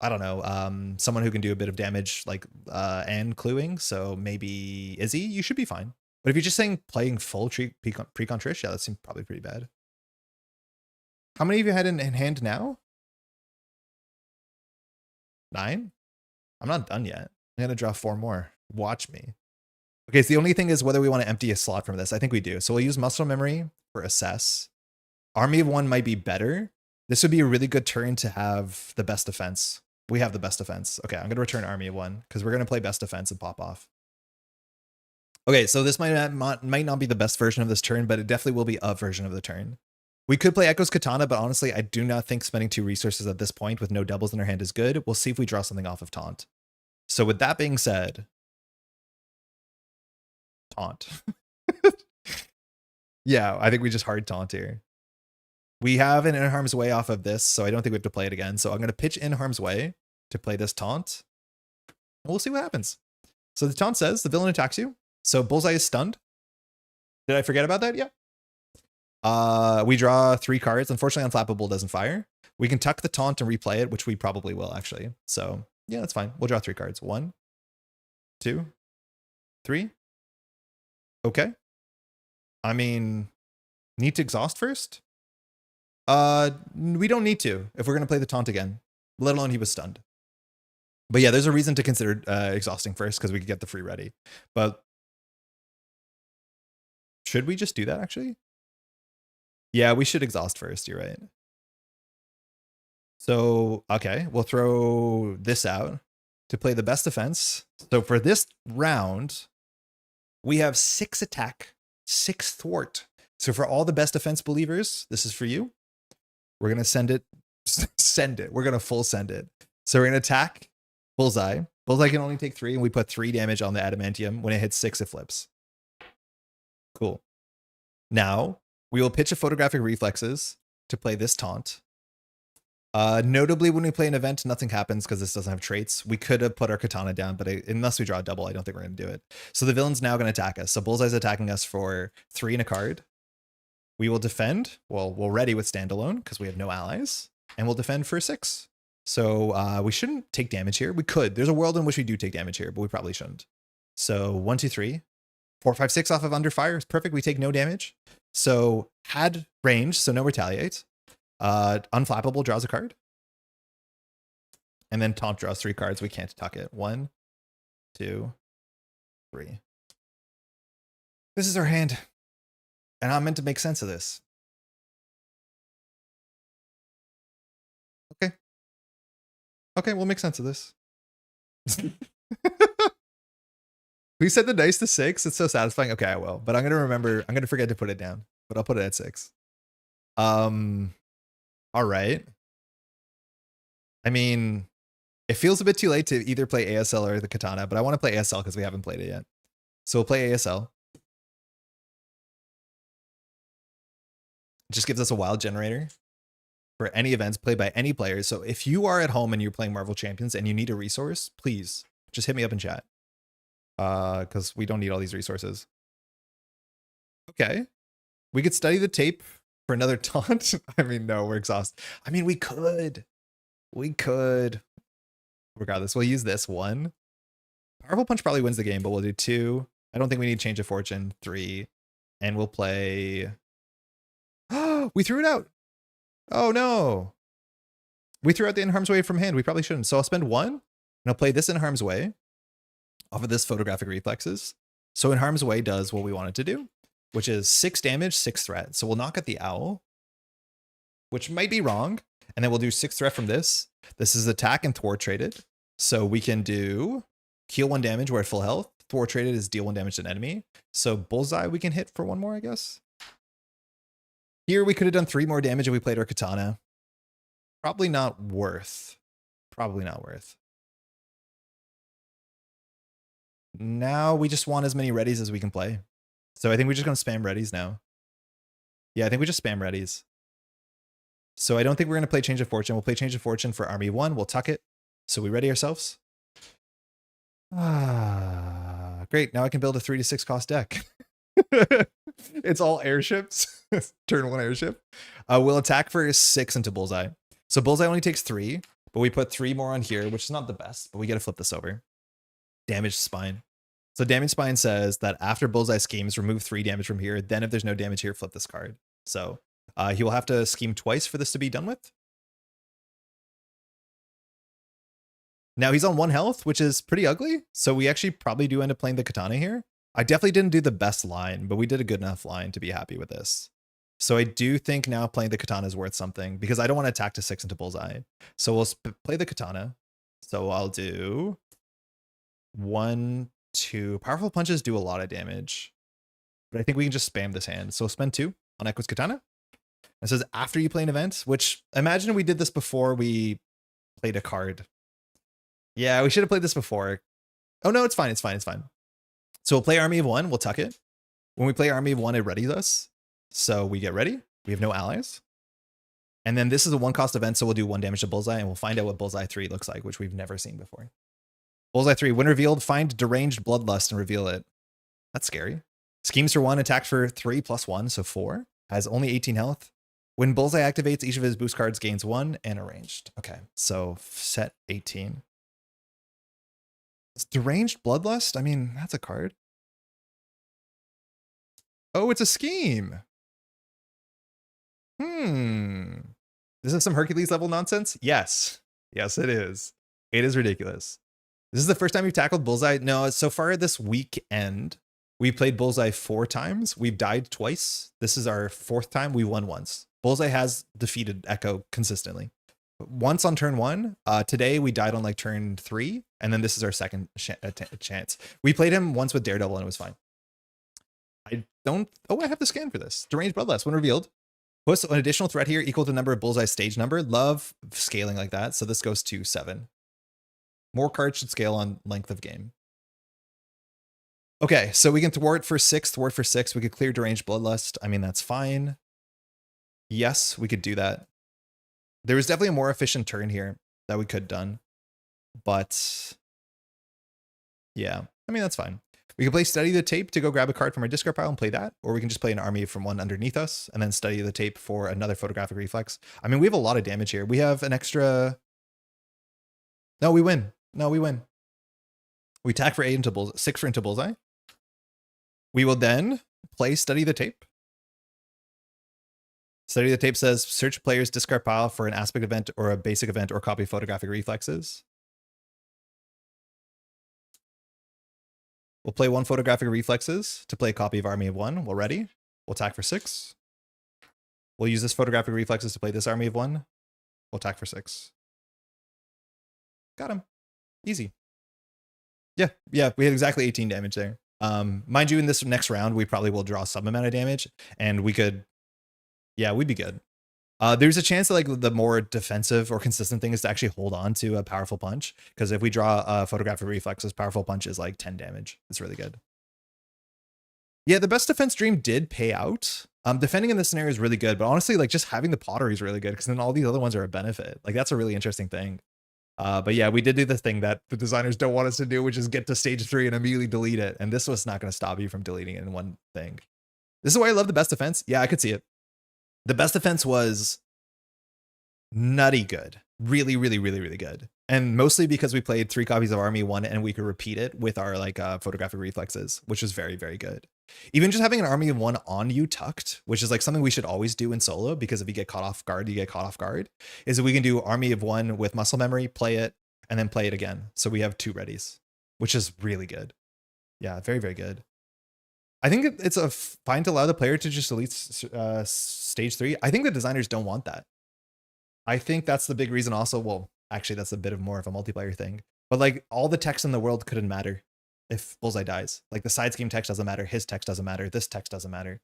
Speaker 1: I don't know, someone who can do a bit of damage like and cluing, so maybe Izzy, you should be fine. But if you're just saying playing full Precon Trish, yeah, that seems probably pretty bad. How many of you had in hand now? 9? I'm not done yet. I'm going to draw 4 more. Watch me. Okay, so the only thing is whether we want to empty a slot from this. I think we do. So we'll use Muscle Memory for Assess. Army of 1 might be better. This would be a really good turn to have the best defense. We have the best defense. Okay, I'm going to return Army of 1 because we're going to play best defense and pop off. Okay, so this might not be the best version of this turn, but it definitely will be a version of the turn. We could play Echo's Katana, but honestly, I do not think spending 2 resources at this point with no doubles in our hand is good. We'll see if we draw something off of Taunt. So with that being said, Taunt. Yeah, I think we just hard Taunt here. We have an In Harm's Way off of this, so I don't think we have to play it again. So I'm going to pitch In Harm's Way to play this Taunt. And we'll see what happens. So the Taunt says the villain attacks you. So Bullseye is stunned. Did I forget about that? Yeah. We draw 3 cards. Unfortunately, Unflappable doesn't fire. We can tuck the Taunt and replay it, which we probably will, actually. So yeah, that's fine. We'll draw 3 cards. 1, 2, 3. Okay. I mean, need to exhaust first? We don't need to if we're going to play the Taunt again, let alone he was stunned. But yeah, there's a reason to consider exhausting first because we could get the free ready. But should we just do that, actually? Yeah, we should exhaust first. You're right. So, okay, we'll throw this out to play the best defense. So for this round, we have 6 attack, 6 thwart. So for all the best defense believers, this is for you. We're going to send it. We're going to full send it. So we're going to attack Bullseye. Bullseye can only take 3, and we put 3 damage on the adamantium. When it hits 6, it flips. Cool. Now, we will pitch a photographic reflexes to play this Taunt. Notably, when we play an event, nothing happens because this doesn't have traits. We could have put our Katana down, but unless we draw a double, I don't think we're going to do it. So the villain's now going to attack us. So Bullseye's attacking us for 3 and a card. We will defend. Well, we'll ready with standalone because we have no allies. And we'll defend for 6. So we shouldn't take damage here. We could. There's a world in which we do take damage here, but we probably shouldn't. So 1, 2, 3. 4, 5, 6 off of under fire is perfect. We take no damage. So had range, so no retaliate. Unflappable draws a card. And then Taunt draws 3 cards. We can't tuck it. 1, 2, 3. This is our hand. And I'm meant to make sense of this. Okay. Okay, we'll make sense of this. We said the dice to 6. It's so satisfying. Okay, I will. But I'm going to remember. I'm going to forget to put it down. But I'll put it at 6. All right. I mean, it feels a bit too late to either play ASL or the Katana, but I want to play ASL because we haven't played it yet. So we'll play ASL. It just gives us a wild generator for any events played by any players. So if you are at home and you're playing Marvel Champions and you need a resource, please just hit me up in chat. Because we don't need all these resources. Okay. We could study the tape for another Taunt. I mean, no, we're exhausted. I mean, we could. We could. Regardless, we'll use this 1. Powerful Punch probably wins the game, but we'll do 2. I don't think we need Change of Fortune. 3. And we'll play... We threw it out. Oh, no. We threw out the In Harm's Way from hand. We probably shouldn't. So I'll spend 1, and I'll play this In Harm's Way off of this photographic reflexes. So In Harm's Way does what we want it to do, which is 6 damage, 6 threat. So we'll knock at the owl, which might be wrong. And then we'll do 6 threat from this. This is attack and thwart traded. So we can do heal 1 damage. We're at full health. Thwart traded is deal 1 damage to an enemy. So Bullseye we can hit for 1 more, I guess. Here we could have done 3 more damage if we played our Katana. Probably not worth. Probably not worth. Now we just want as many readies as we can play. So I think we're just going to spam readies now. Yeah, I think we just spam readies. So I don't think we're going to play Change of Fortune. We'll play Change of Fortune for Army 1. We'll tuck it. So we ready ourselves. Great. Now I can build a 3 to 6 cost deck. It's all airships. Turn 1 airship. We'll attack for 6 into Bullseye. So Bullseye only takes 3, but we put 3 more on here, which is not the best, but we got to flip this over. Damage Spine. So Damage Spine says that after Bullseye schemes, remove 3 damage from here. Then if there's no damage here, flip this card. So he will have to scheme twice for this to be done with. Now he's on 1 health, which is pretty ugly. So we actually probably do end up playing the Katana here. I definitely didn't do the best line, but we did a good enough line to be happy with this. So I do think now playing the Katana is worth something because I don't want to attack to 6 into Bullseye. So we'll play the Katana. So I'll do 1, 2. Powerful punches do a lot of damage, but I think we can just spam this hand. So spend 2 on Echo's Katana. It says after you play an event, which imagine we did this before we played a card. Yeah, we should have played this before. Oh no, it's fine. It's fine. It's fine. So we'll play Army of One. We'll tuck it. When we play Army of One, it readies us. So we get ready. We have no allies. And then this is a 1-cost event, so we'll do 1 damage to Bullseye, and we'll find out what Bullseye 3 looks like, which we've never seen before. Bullseye 3, when revealed, find deranged bloodlust and reveal it. That's scary. Schemes for 1, attack for 3 plus 1, so 4. Has only 18 health. When Bullseye activates, each of his boost cards gains 1 and arranged. Okay, so set 18. It's deranged bloodlust? I mean, that's a card. Oh, it's a scheme. This is some Hercules level nonsense? Yes. Yes, it is. It is ridiculous. This is the first time we've tackled Bullseye. No, so far this weekend, we played Bullseye 4 times. We've died twice. This is our 4th time. We won once. Bullseye has defeated Echo consistently. Once on turn 1. Today we died on like turn 3. And then this is our second chance. We played him once with Daredevil and it was fine. I have the scan for this. Deranged Bloodlust. When revealed, puts an additional threat here equal to the number of Bullseye's stage number. Love scaling like that. So this goes to 7. More cards should scale on length of game. Okay, so we can thwart for 6, We could clear Deranged Bloodlust. I mean, that's fine. Yes, we could do that. There was definitely a more efficient turn here that we could have done. But yeah, I mean, that's fine. We can play Study the Tape to go grab a card from our discard pile and play that. Or we can just play an Army from One underneath us and then Study the Tape for another Photographic Reflex. I mean, we have a lot of damage here. We have an extra... No, we win. No, we win. We attack for 8 into Bullseye, 6 into Bullseye. We will then play Study the Tape. Study the Tape says, search player's discard pile for an aspect event or a basic event or copy Photographic Reflexes. We'll play 1 Photographic Reflexes to play a copy of Army of One. We're ready. We'll attack for 6. We'll use this Photographic Reflexes to play this Army of One. We'll attack for 6. Got him. Easy. Yeah, we had exactly 18 damage there. Mind you, in this next round, we probably will draw some amount of damage, and we could, yeah, we'd be good. There's a chance that like the more defensive or consistent thing is to actually hold on to a powerful punch, because if we draw a Photographic Reflexes, powerful punch is like 10 damage. It's really good. Yeah, the best defense dream did pay out. Defending in this scenario is really good, but honestly, like just having the pottery is really good, because then all these other ones are a benefit. Like that's a really interesting thing. But yeah, we did do the thing that the designers don't want us to do, which is get to stage 3 and immediately delete it. And this was not going to stop you from deleting it in one thing. This is why I love the best defense. Yeah, I could see it. The best defense was nutty good. Really, really, really, really good. And mostly because we played 3 copies of Army 1 and we could repeat it with our like Photographic Reflexes, which was very, very good. Even just having an Army of 1 on you tucked, which is like something we should always do in solo, because if you get caught off guard, you get caught off guard, is that we can do Army of 1 with muscle memory, play it, and then play it again. So we have 2 readies, which is really good. Yeah, very, very good. I think it's fine to allow the player to just delete stage 3. I think the designers don't want that. I think that's the big reason also. Well, actually, that's a bit of more of a multiplayer thing. But like all the text in the world couldn't matter if Bullseye dies. Like the side scheme text doesn't matter. His text doesn't matter. This text doesn't matter.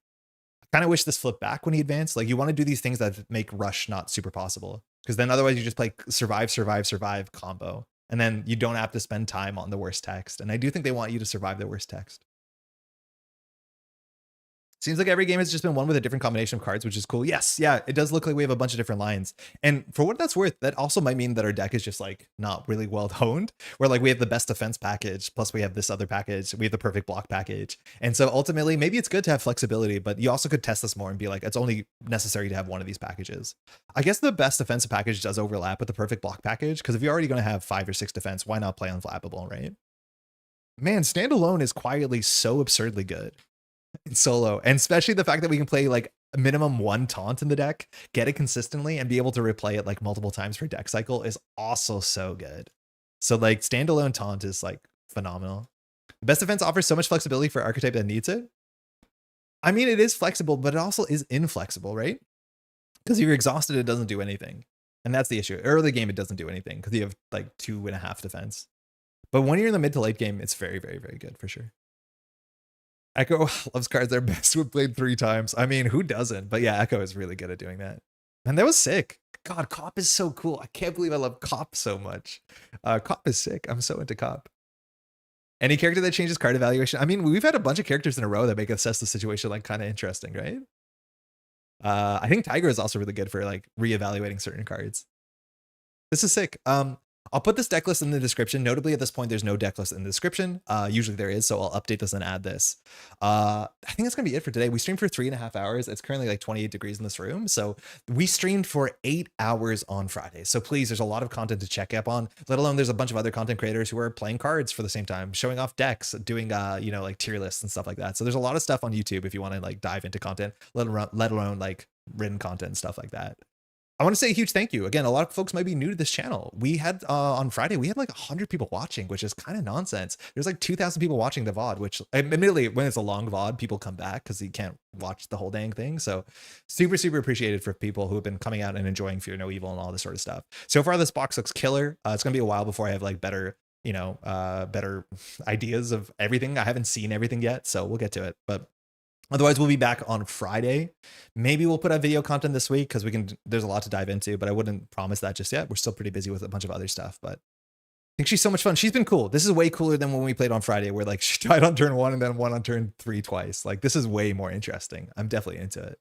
Speaker 1: I kind of wish this flipped back when he advanced. Like you want to do these things that make rush not super possible. Because then otherwise you just play survive, survive, survive combo. And then you don't have to spend time on the worst text. And I do think they want you to survive the worst text. Seems like every game has just been won with a different combination of cards, which is cool. Yes, yeah, it does look like we have a bunch of different lines. And for what that's worth, that also might mean that our deck is just like not really well honed, where like we have the best defense package, plus we have this other package, we have the perfect block package. And so ultimately, maybe it's good to have flexibility, but you also could test this more and be like, it's only necessary to have one of these packages. I guess the best defensive package does overlap with the perfect block package, because if you're already going to have 5 or 6 defense, why not play unflappable, right? Man, standalone is quietly so absurdly good in solo, and especially the fact that we can play like a minimum 1 taunt in the deck, get it consistently, and be able to replay it like multiple times per deck cycle is also so good. So like standalone taunt is like phenomenal. The best defense offers so much flexibility for archetype that needs it. I mean, it is flexible, but it also is inflexible, right? Because if you're exhausted, it doesn't do anything. And that's the issue. Early game, it doesn't do anything because you have like 2.5 defense. But when you're in the mid to late game, it's very, very, very good for sure. Echo loves cards that are best when played 3 times. I mean, who doesn't? But yeah, Echo is really good at doing that. And that was sick. God, Cop is so cool. I can't believe I love Cop so much. Cop is sick. I'm so into Cop. Any character that changes card evaluation. I mean, we've had a bunch of characters in a row that make assess the situation like kind of interesting, right? I think Tiger is also really good for like reevaluating certain cards. This is sick. I'll put this deck list in the description. Notably, at this point, there's no deck list in the description. Usually there is, so I'll update this and add this. I think that's gonna be it for today. We streamed for 3.5 hours. It's currently like 28 degrees in this room. So we streamed for 8 hours on Friday. So please, there's a lot of content to check up on, let alone there's a bunch of other content creators who are playing cards for the same time, showing off decks, doing like tier lists and stuff like that. So there's a lot of stuff on YouTube if you want to like dive into content, let alone like written content and stuff like that. I want to say a huge thank you. Again, a lot of folks might be new to this channel. We had on Friday, we had like 100 people watching, which is kind of nonsense. There's like 2,000 people watching the VOD, which admittedly, when it's a long VOD, people come back because you can't watch the whole dang thing. So super, super appreciated for people who have been coming out and enjoying Fear No Evil and all this sort of stuff. So far, this box looks killer. It's going to be a while before I have like better, better ideas of everything. I haven't seen everything yet, so we'll get to it. But otherwise, we'll be back on Friday. Maybe we'll put out video content this week because there's a lot to dive into, but I wouldn't promise that just yet. We're still pretty busy with a bunch of other stuff, but I think she's so much fun. She's been cool. This is way cooler than when we played on Friday, where like she tried on turn 1 and then won on turn 3 twice. Like this is way more interesting. I'm definitely into it.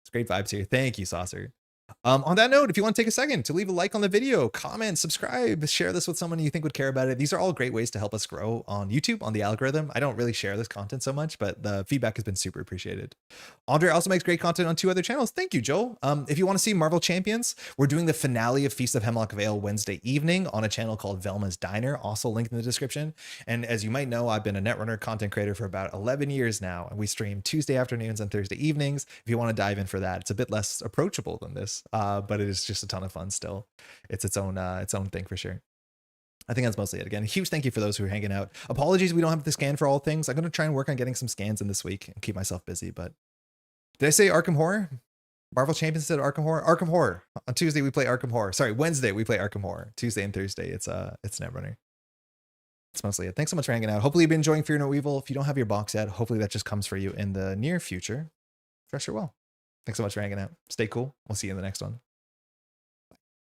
Speaker 1: It's great vibes here. Thank you, Saucer. On that note, if you want to take a second to leave a like on the video, comment, subscribe, share this with someone you think would care about it. These are all great ways to help us grow on YouTube, on the algorithm. I don't really share this content so much, but the feedback has been super appreciated. Andre also makes great content on 2 other channels. Thank you, Joel. If you want to see Marvel Champions, we're doing the finale of Feast of Hemlock Vale Wednesday evening on a channel called Velma's Diner, also linked in the description. And as you might know, I've been a Netrunner content creator for about 11 years now, and we stream Tuesday afternoons and Thursday evenings. If you want to dive in for that, it's a bit less approachable than this, but it is just a ton of fun still. It's its own thing for sure. I think that's mostly it. Again, a huge thank you for those who are hanging out. Apologies we don't have the scan for all things. I'm going to try and work on getting some scans in this week and keep myself busy. But did I say Arkham Horror? Marvel Champions said Arkham Horror? Arkham Horror. On Tuesday we play Arkham Horror. Sorry, Wednesday we play Arkham Horror. Tuesday and Thursday it's Netrunner. That's mostly it. Thanks so much for hanging out. Hopefully you've been enjoying Fear No Evil. If you don't have your box yet, hopefully that just comes for you in the near future. Fresh or well. Thanks so much for hanging out. Stay cool. We'll see you in the next one.